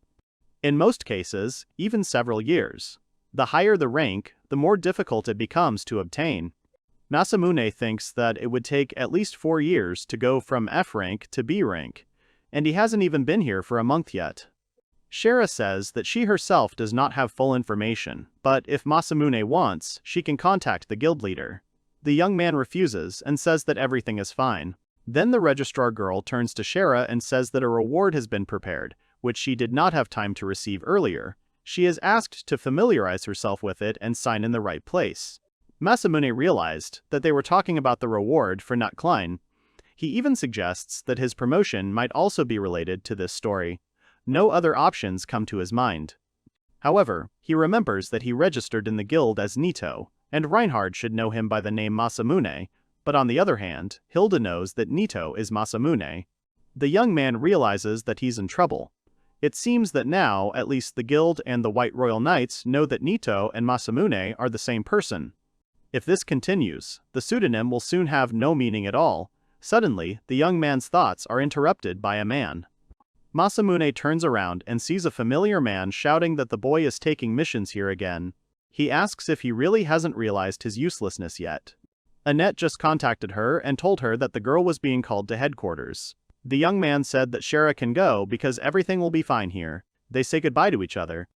In most cases, even several years. The higher the rank, the more difficult it becomes to obtain. Masamune thinks that it would take at least 4 years to go from F rank to B rank, and he hasn't even been here for a month yet. Shara says that she herself does not have full information, but if Masamune wants, she can contact the guild leader. The young man refuses and says that everything is fine. Then the registrar girl turns to Shara and says that a reward has been prepared, which she did not have time to receive earlier. She is asked to familiarize herself with it and sign in the right place. Masamune realized that they were talking about the reward for Nutcline. He even suggests that his promotion might also be related to this story. No other options come to his mind. However, he remembers that he registered in the guild as Nito, and Reinhard should know him by the name Masamune, but on the other hand, Hilda knows that Nito is Masamune. The young man realizes that he's in trouble. It seems that now, at least the guild and the White Royal Knights know that Nito and Masamune are the same person. If this continues, the pseudonym will soon have no meaning at all. Suddenly, the young man's thoughts are interrupted by a man. Masamune turns around and sees a familiar man shouting that the boy is taking missions here again. He asks if he really hasn't realized his uselessness yet. Annette just contacted her and told her that the girl was being called to headquarters. The young man said that Shara can go because everything will be fine here. they say goodbye to each other.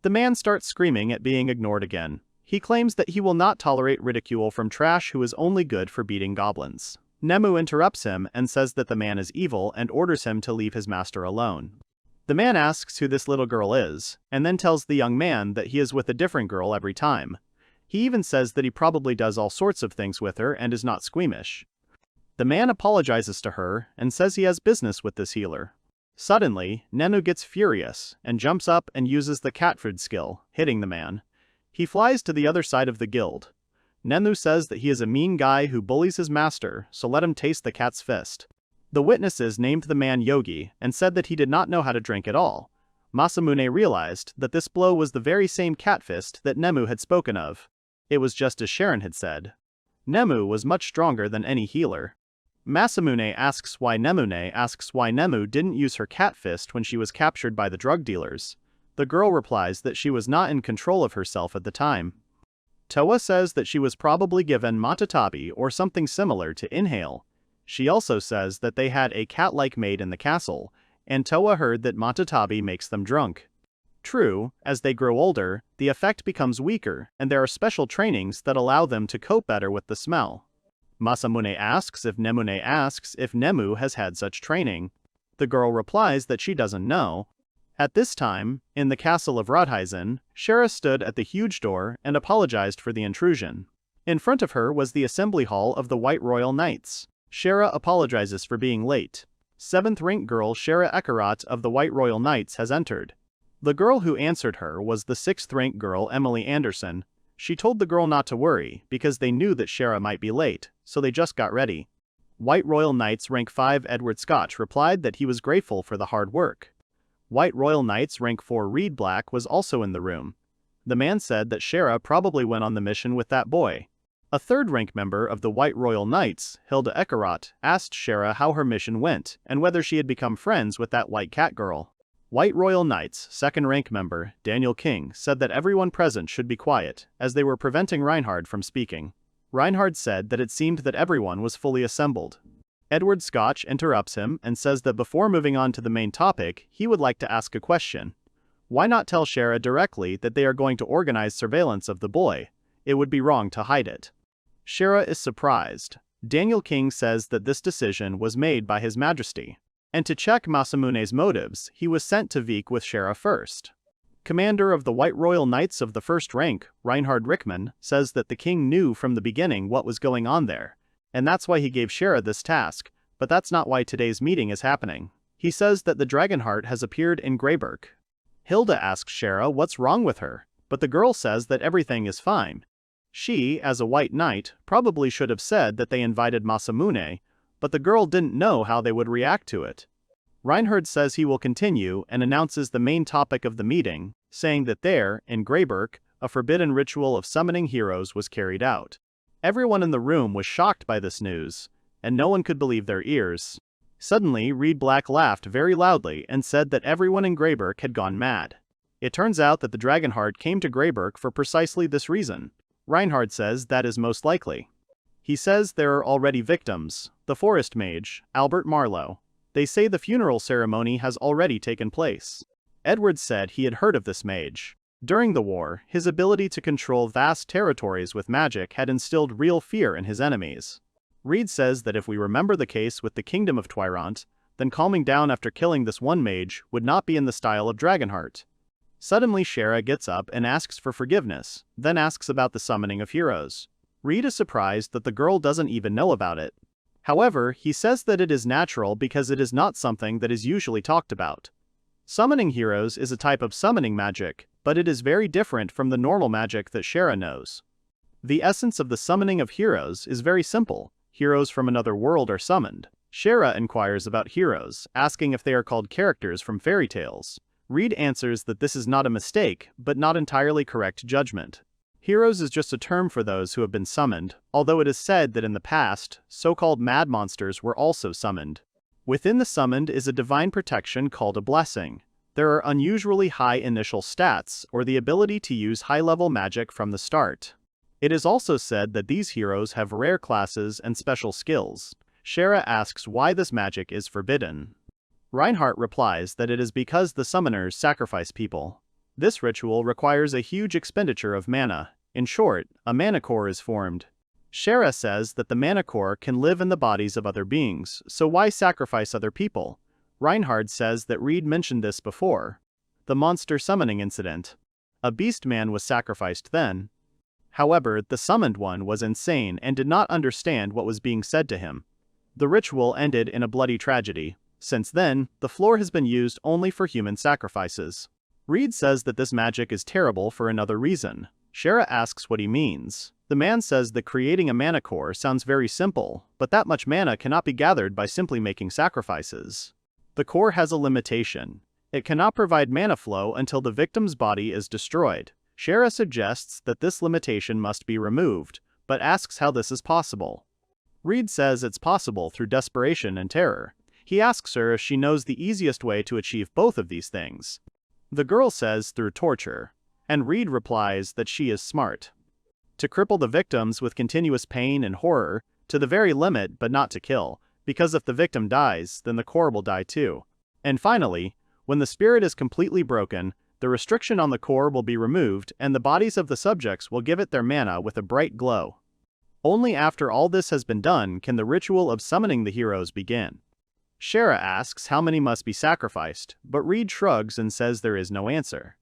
The man starts screaming at being ignored again. He claims that he will not tolerate ridicule from trash who is only good for beating goblins. Nemu interrupts him and says that the man is evil and orders him to leave his master alone. The man asks who this little girl is, and then tells the young man that he is with a different girl every time. He even says that he probably does all sorts of things with her and is not squeamish. The man apologizes to her and says he has business with this healer. Suddenly, Nenu gets furious and jumps up and uses the cat food skill, hitting the man. He flies to the other side of the guild. Nenu says that he is a mean guy who bullies his master, so let him taste the cat's fist. The witnesses named the man Yogi and said that he did not know how to drink at all. Masamune realized that this blow was the very same cat fist that Nemu had spoken of. It was just as Sharon had said. Nemu was much stronger than any healer. Masamune asks why Nemu didn't use her cat fist when she was captured by the drug dealers. The girl replies that she was not in control of herself at the time. Toa says that she was probably given matatabi or something similar to inhale. She also says that they had a cat-like maid in the castle, and Toa heard that matatabi makes them drunk. True, as they grow older, the effect becomes weaker, and there are special trainings that allow them to cope better with the smell. Masamune asks if Nemu has had such training. The girl replies that she doesn't know. At this time, in the castle of Radheisen, Shara stood at the huge door and apologized for the intrusion. In front of her was the assembly hall of the White Royal Knights. Shara apologizes for being late. 7th rank girl Shara Ekarat of the White Royal Knights has entered. The girl who answered her was the 6th rank girl Emily Anderson. She told the girl not to worry, because they knew that Shara might be late, so they just got ready. White Royal Knights rank 5 Edward Scotch replied that he was grateful for the hard work. White Royal Knights rank 4 Reed Black was also in the room. The man said that Shara probably went on the mission with that boy. A 3rd rank member of the White Royal Knights, Hilda Ekarat, asked Shara how her mission went and whether she had become friends with that white cat girl. White Royal Knights 2nd rank member, Daniel King, said that everyone present should be quiet, as they were preventing Reinhard from speaking. Reinhard said that it seemed that everyone was fully assembled. Edward Scotch interrupts him and says that before moving on to the main topic, he would like to ask a question. Why not tell Shara directly that they are going to organize surveillance of the boy? It would be wrong to hide it. Shara is surprised. Daniel King says that this decision was made by His Majesty. And to check Masamune's motives, he was sent to Vik with Shara first. Commander of the White Royal Knights of the 1st rank, Reinhard Rickman, says that the king knew from the beginning what was going on there, and that's why he gave Shara this task, but that's not why today's meeting is happening. He says that the Dragonheart has appeared in Greyberk. Hilda asks Shara what's wrong with her, but the girl says that everything is fine. She, as a White Knight, probably should have said that they invited Masamune, but the girl didn't know how they would react to it. Reinhard says he will continue and announces the main topic of the meeting, saying that there, in Greyberk, a forbidden ritual of summoning heroes was carried out. Everyone in the room was shocked by this news, and no one could believe their ears. Suddenly, Reed Black laughed very loudly and said that everyone in Greyberk had gone mad. It turns out that the Dragonheart came to Greyberk for precisely this reason. Reinhard says that is most likely. He says there are already victims, the forest mage, Albert Marlowe. They say the funeral ceremony has already taken place. Edward said he had heard of this mage. During the war, his ability to control vast territories with magic had instilled real fear in his enemies. Reed says that if we remember the case with the Kingdom of Twyrant, then calming down after killing this one mage would not be in the style of Dragonheart. Suddenly Shara gets up and asks for forgiveness, then asks about the summoning of heroes. Reed is surprised that the girl doesn't even know about it. However, he says that it is natural because it is not something that is usually talked about. Summoning heroes is a type of summoning magic, but it is very different from the normal magic that Shara knows. The essence of the summoning of heroes is very simple. Heroes from another world are summoned. Shara inquires about heroes, asking if they are called characters from fairy tales. Reed answers that this is not a mistake, but not entirely correct judgment. Heroes is just a term for those who have been summoned, although it is said that in the past, so-called mad monsters were also summoned. Within the summoned is a divine protection called a blessing. There are unusually high initial stats, or the ability to use high-level magic from the start. It is also said that these heroes have rare classes and special skills. Shara asks why this magic is forbidden. Reinhardt replies that it is because the summoners sacrifice people. This ritual requires a huge expenditure of mana. In short, a mana core is formed. Shara says that the mana core can live in the bodies of other beings, so why sacrifice other people? Reinhardt says that Reed mentioned this before. The monster summoning incident. A beast man was sacrificed then. However, the summoned one was insane and did not understand what was being said to him. The ritual ended in a bloody tragedy. Since then, the floor has been used only for human sacrifices. Reed says that this magic is terrible for another reason. Shara asks what he means. The man says that creating a mana core sounds very simple, but that much mana cannot be gathered by simply making sacrifices. The core has a limitation. It cannot provide mana flow until the victim's body is destroyed. Shara suggests that this limitation must be removed, but asks how this is possible. Reed says it's possible through desperation and terror. He asks her if she knows the easiest way to achieve both of these things. The girl says through torture, and Reed replies that she is smart. To cripple the victims with continuous pain and horror, to the very limit but not to kill, because if the victim dies, then the core will die too. And finally, when the spirit is completely broken, the restriction on the core will be removed and the bodies of the subjects will give it their mana with a bright glow. Only after all this has been done can the ritual of summoning the heroes begin. Shara asks how many must be sacrificed, but Reed shrugs and says there is no answer.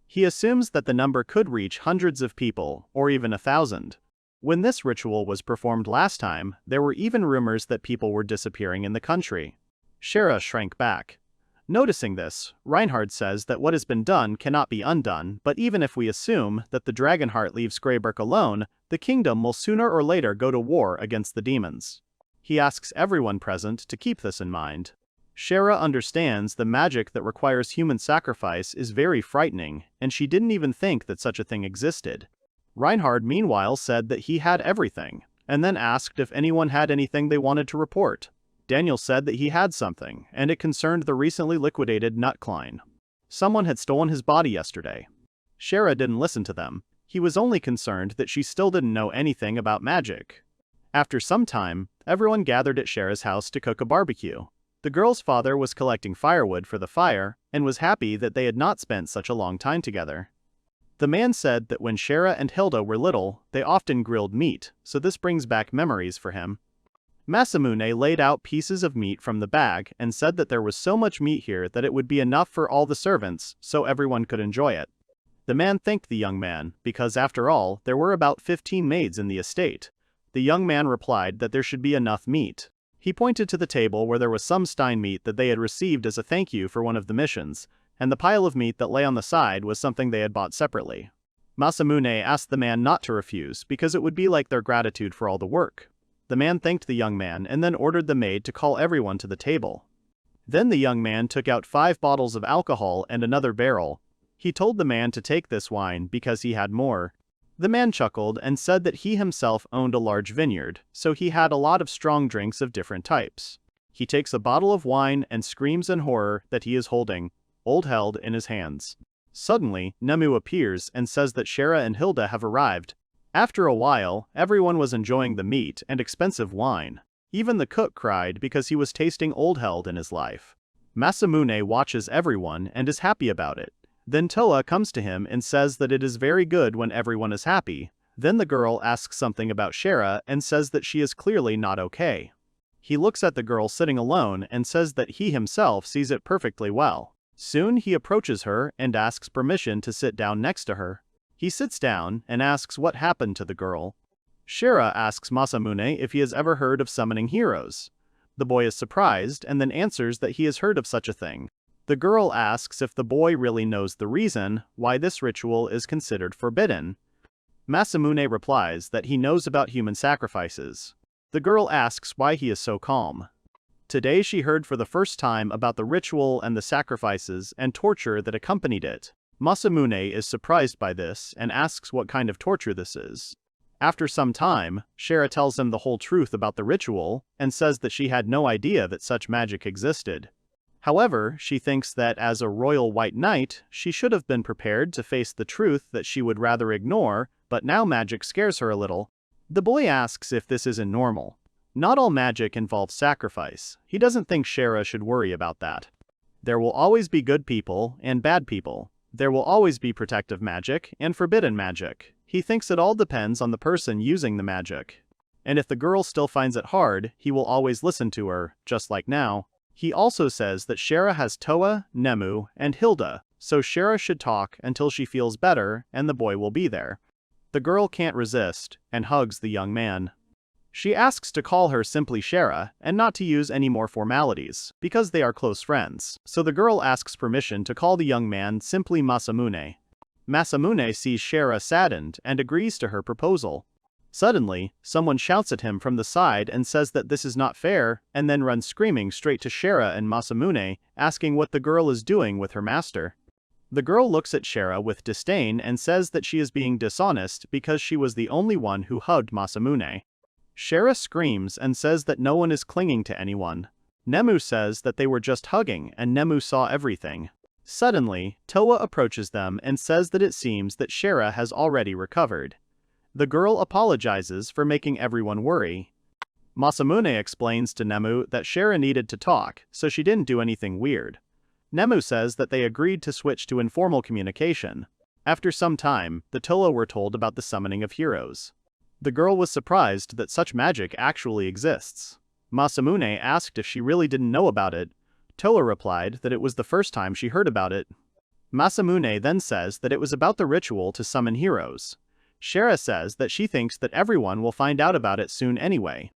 He assumes that the number could reach hundreds of people, or even 1,000. When this ritual was performed last time, there were even rumors that people were disappearing in the country. Shara shrank back. Noticing this, Reinhardt says that what has been done cannot be undone, but even if we assume that the Dragonheart leaves Greyberk alone, the kingdom will sooner or later go to war against the demons. He asks everyone present to keep this in mind. Shara understands the magic that requires human sacrifice is very frightening, and she didn't even think that such a thing existed. Reinhardt meanwhile said that he had everything, and then asked if anyone had anything they wanted to report. Daniel said that he had something, and it concerned the recently liquidated Nutcline. Someone had stolen his body yesterday. Shara didn't listen to them. He was only concerned that she still didn't know anything about magic. After some time, everyone gathered at Shara's house to cook a barbecue. The girl's father was collecting firewood for the fire, and was happy that they had not spent such a long time together. The man said that when Shara and Hilda were little, they often grilled meat, so this brings back memories for him. Masamune laid out pieces of meat from the bag and said that there was so much meat here that it would be enough for all the servants, so everyone could enjoy it. The man thanked the young man, because after all, there were about 15 maids in the estate. The young man replied that there should be enough meat. He pointed to the table where there was some stein meat that they had received as a thank you for one of the missions, and the pile of meat that lay on the side was something they had bought separately. Masamune asked the man not to refuse because it would be like their gratitude for all the work. The man thanked the young man and then ordered the maid to call everyone to the table. Then the young man took out 5 bottles of alcohol and another barrel. He told the man to take this wine because he had more. The man chuckled and said that he himself owned a large vineyard, so he had a lot of strong drinks of different types. He takes a bottle of wine and screams in horror that he is holding, old held in his hands. Suddenly, Nemu appears and says that Shara and Hilda have arrived. After a while, everyone was enjoying the meat and expensive wine. Even the cook cried because he was tasting old held in his life. Masamune watches everyone and is happy about it. Then Toa comes to him and says that it is very good when everyone is happy. Then the girl asks something about Shara and says that she is clearly not okay. He looks at the girl sitting alone and says that he himself sees it perfectly well. Soon he approaches her and asks permission to sit down next to her. He sits down and asks what happened to the girl. Shara asks Masamune if he has ever heard of summoning heroes. The boy is surprised and then answers that he has heard of such a thing. The girl asks if the boy really knows the reason why this ritual is considered forbidden. Masamune replies that he knows about human sacrifices. The girl asks why he is so calm. Today she heard for the first time about the ritual and the sacrifices and torture that accompanied it. Masamune is surprised by this and asks what kind of torture this is. After some time, Shara tells him the whole truth about the ritual and says that she had no idea that such magic existed. However, she thinks that as a royal white knight, she should have been prepared to face the truth that she would rather ignore, but now magic scares her a little. The boy asks if this isn't normal. Not all magic involves sacrifice. He doesn't think Shara should worry about that. There will always be good people and bad people. There will always be protective magic and forbidden magic. He thinks it all depends on the person using the magic. And if the girl still finds it hard, he will always listen to her, just like now. He also says that Shara has Toa, Nemu, and Hilda, so Shara should talk until she feels better and the boy will be there. The girl can't resist and hugs the young man. She asks to call her simply Shara and not to use any more formalities, because they are close friends, so the girl asks permission to call the young man simply Masamune. Masamune sees Shara saddened and agrees to her proposal. Suddenly, someone shouts at him from the side and says that this is not fair, and then runs screaming straight to Shara and Masamune, asking what the girl is doing with her master. The girl looks at Shara with disdain and says that she is being dishonest because she was the only one who hugged Masamune. Shara screams and says that no one is clinging to anyone. Nemu says that they were just hugging and Nemu saw everything. Suddenly, Toa approaches them and says that it seems that Shara has already recovered. The girl apologizes for making everyone worry. Masamune explains to Nemu that Shara needed to talk, so she didn't do anything weird. Nemu says that they agreed to switch to informal communication. After some time, the Toa were told about the summoning of heroes. The girl was surprised that such magic actually exists. Masamune asked if she really didn't know about it. Toa replied that it was the first time she heard about it. Masamune then says that it was about the ritual to summon heroes. Shara says that she thinks that everyone will find out about it soon anyway.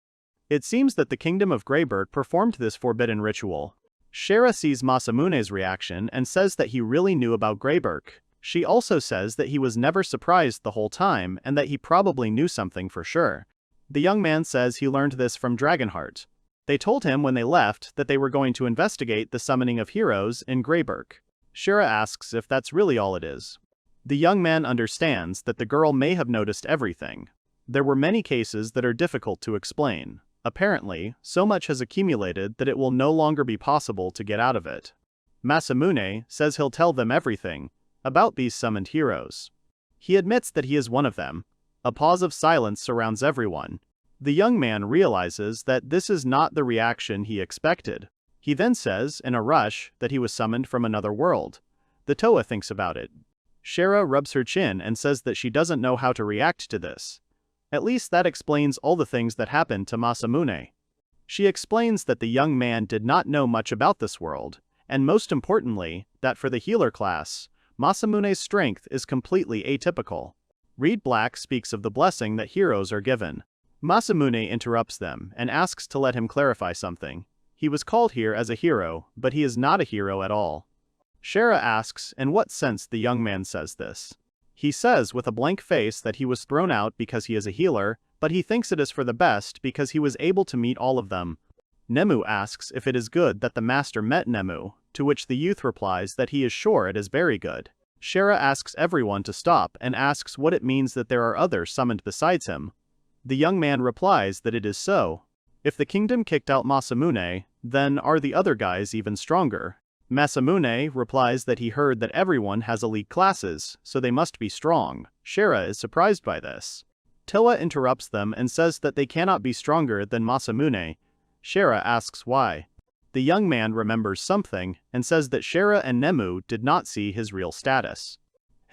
It seems that the Kingdom of Greybird performed this forbidden ritual. Shara sees Masamune's reaction and says that he really knew about Greybird. She also says that he was never surprised the whole time and that he probably knew something for sure. The young man says he learned this from Dragonheart. They told him when they left that they were going to investigate the summoning of heroes in Greybird. Shara asks if that's really all it is. The young man understands that the girl may have noticed everything. There were many cases that are difficult to explain. Apparently, so much has accumulated that it will no longer be possible to get out of it. Masamune says he'll tell them everything about these summoned heroes. He admits that he is one of them. A pause of silence surrounds everyone. The young man realizes that this is not the reaction he expected. He then says, in a rush, that he was summoned from another world. The Toa thinks about it. Shara rubs her chin and says that she doesn't know how to react to this. At least that explains all the things that happened to Masamune. She explains that the young man did not know much about this world, and most importantly, that for the healer class, Masamune's strength is completely atypical. Reed Black speaks of the blessing that heroes are given. Masamune interrupts them and asks to let him clarify something. He was called here as a hero, but he is not a hero at all. Shara asks in what sense the young man says this. He says with a blank face that he was thrown out because he is a healer, but he thinks it is for the best because he was able to meet all of them. Nemu asks if it is good that the master met Nemu, to which the youth replies that he is sure it is very good. Shara asks everyone to stop and asks what it means that there are others summoned besides him. The young man replies that it is so. If the kingdom kicked out Masamune, then are the other guys even stronger? Masamune replies that he heard that everyone has elite classes, so they must be strong. Shara is surprised by this. Toa interrupts them and says that they cannot be stronger than Masamune. Shara asks why. The young man remembers something and says that Shara and Nemu did not see his real status.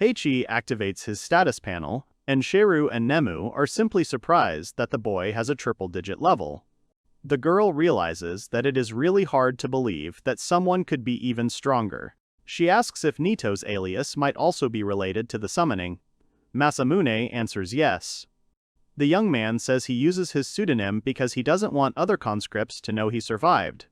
Heichi activates his status panel, and Shiru and Nemu are simply surprised that the boy has a triple-digit level. The girl realizes that it is really hard to believe that someone could be even stronger. She asks if Nito's alias might also be related to the summoning. Masamune answers yes. The young man says he uses his pseudonym because he doesn't want other conscripts to know he survived.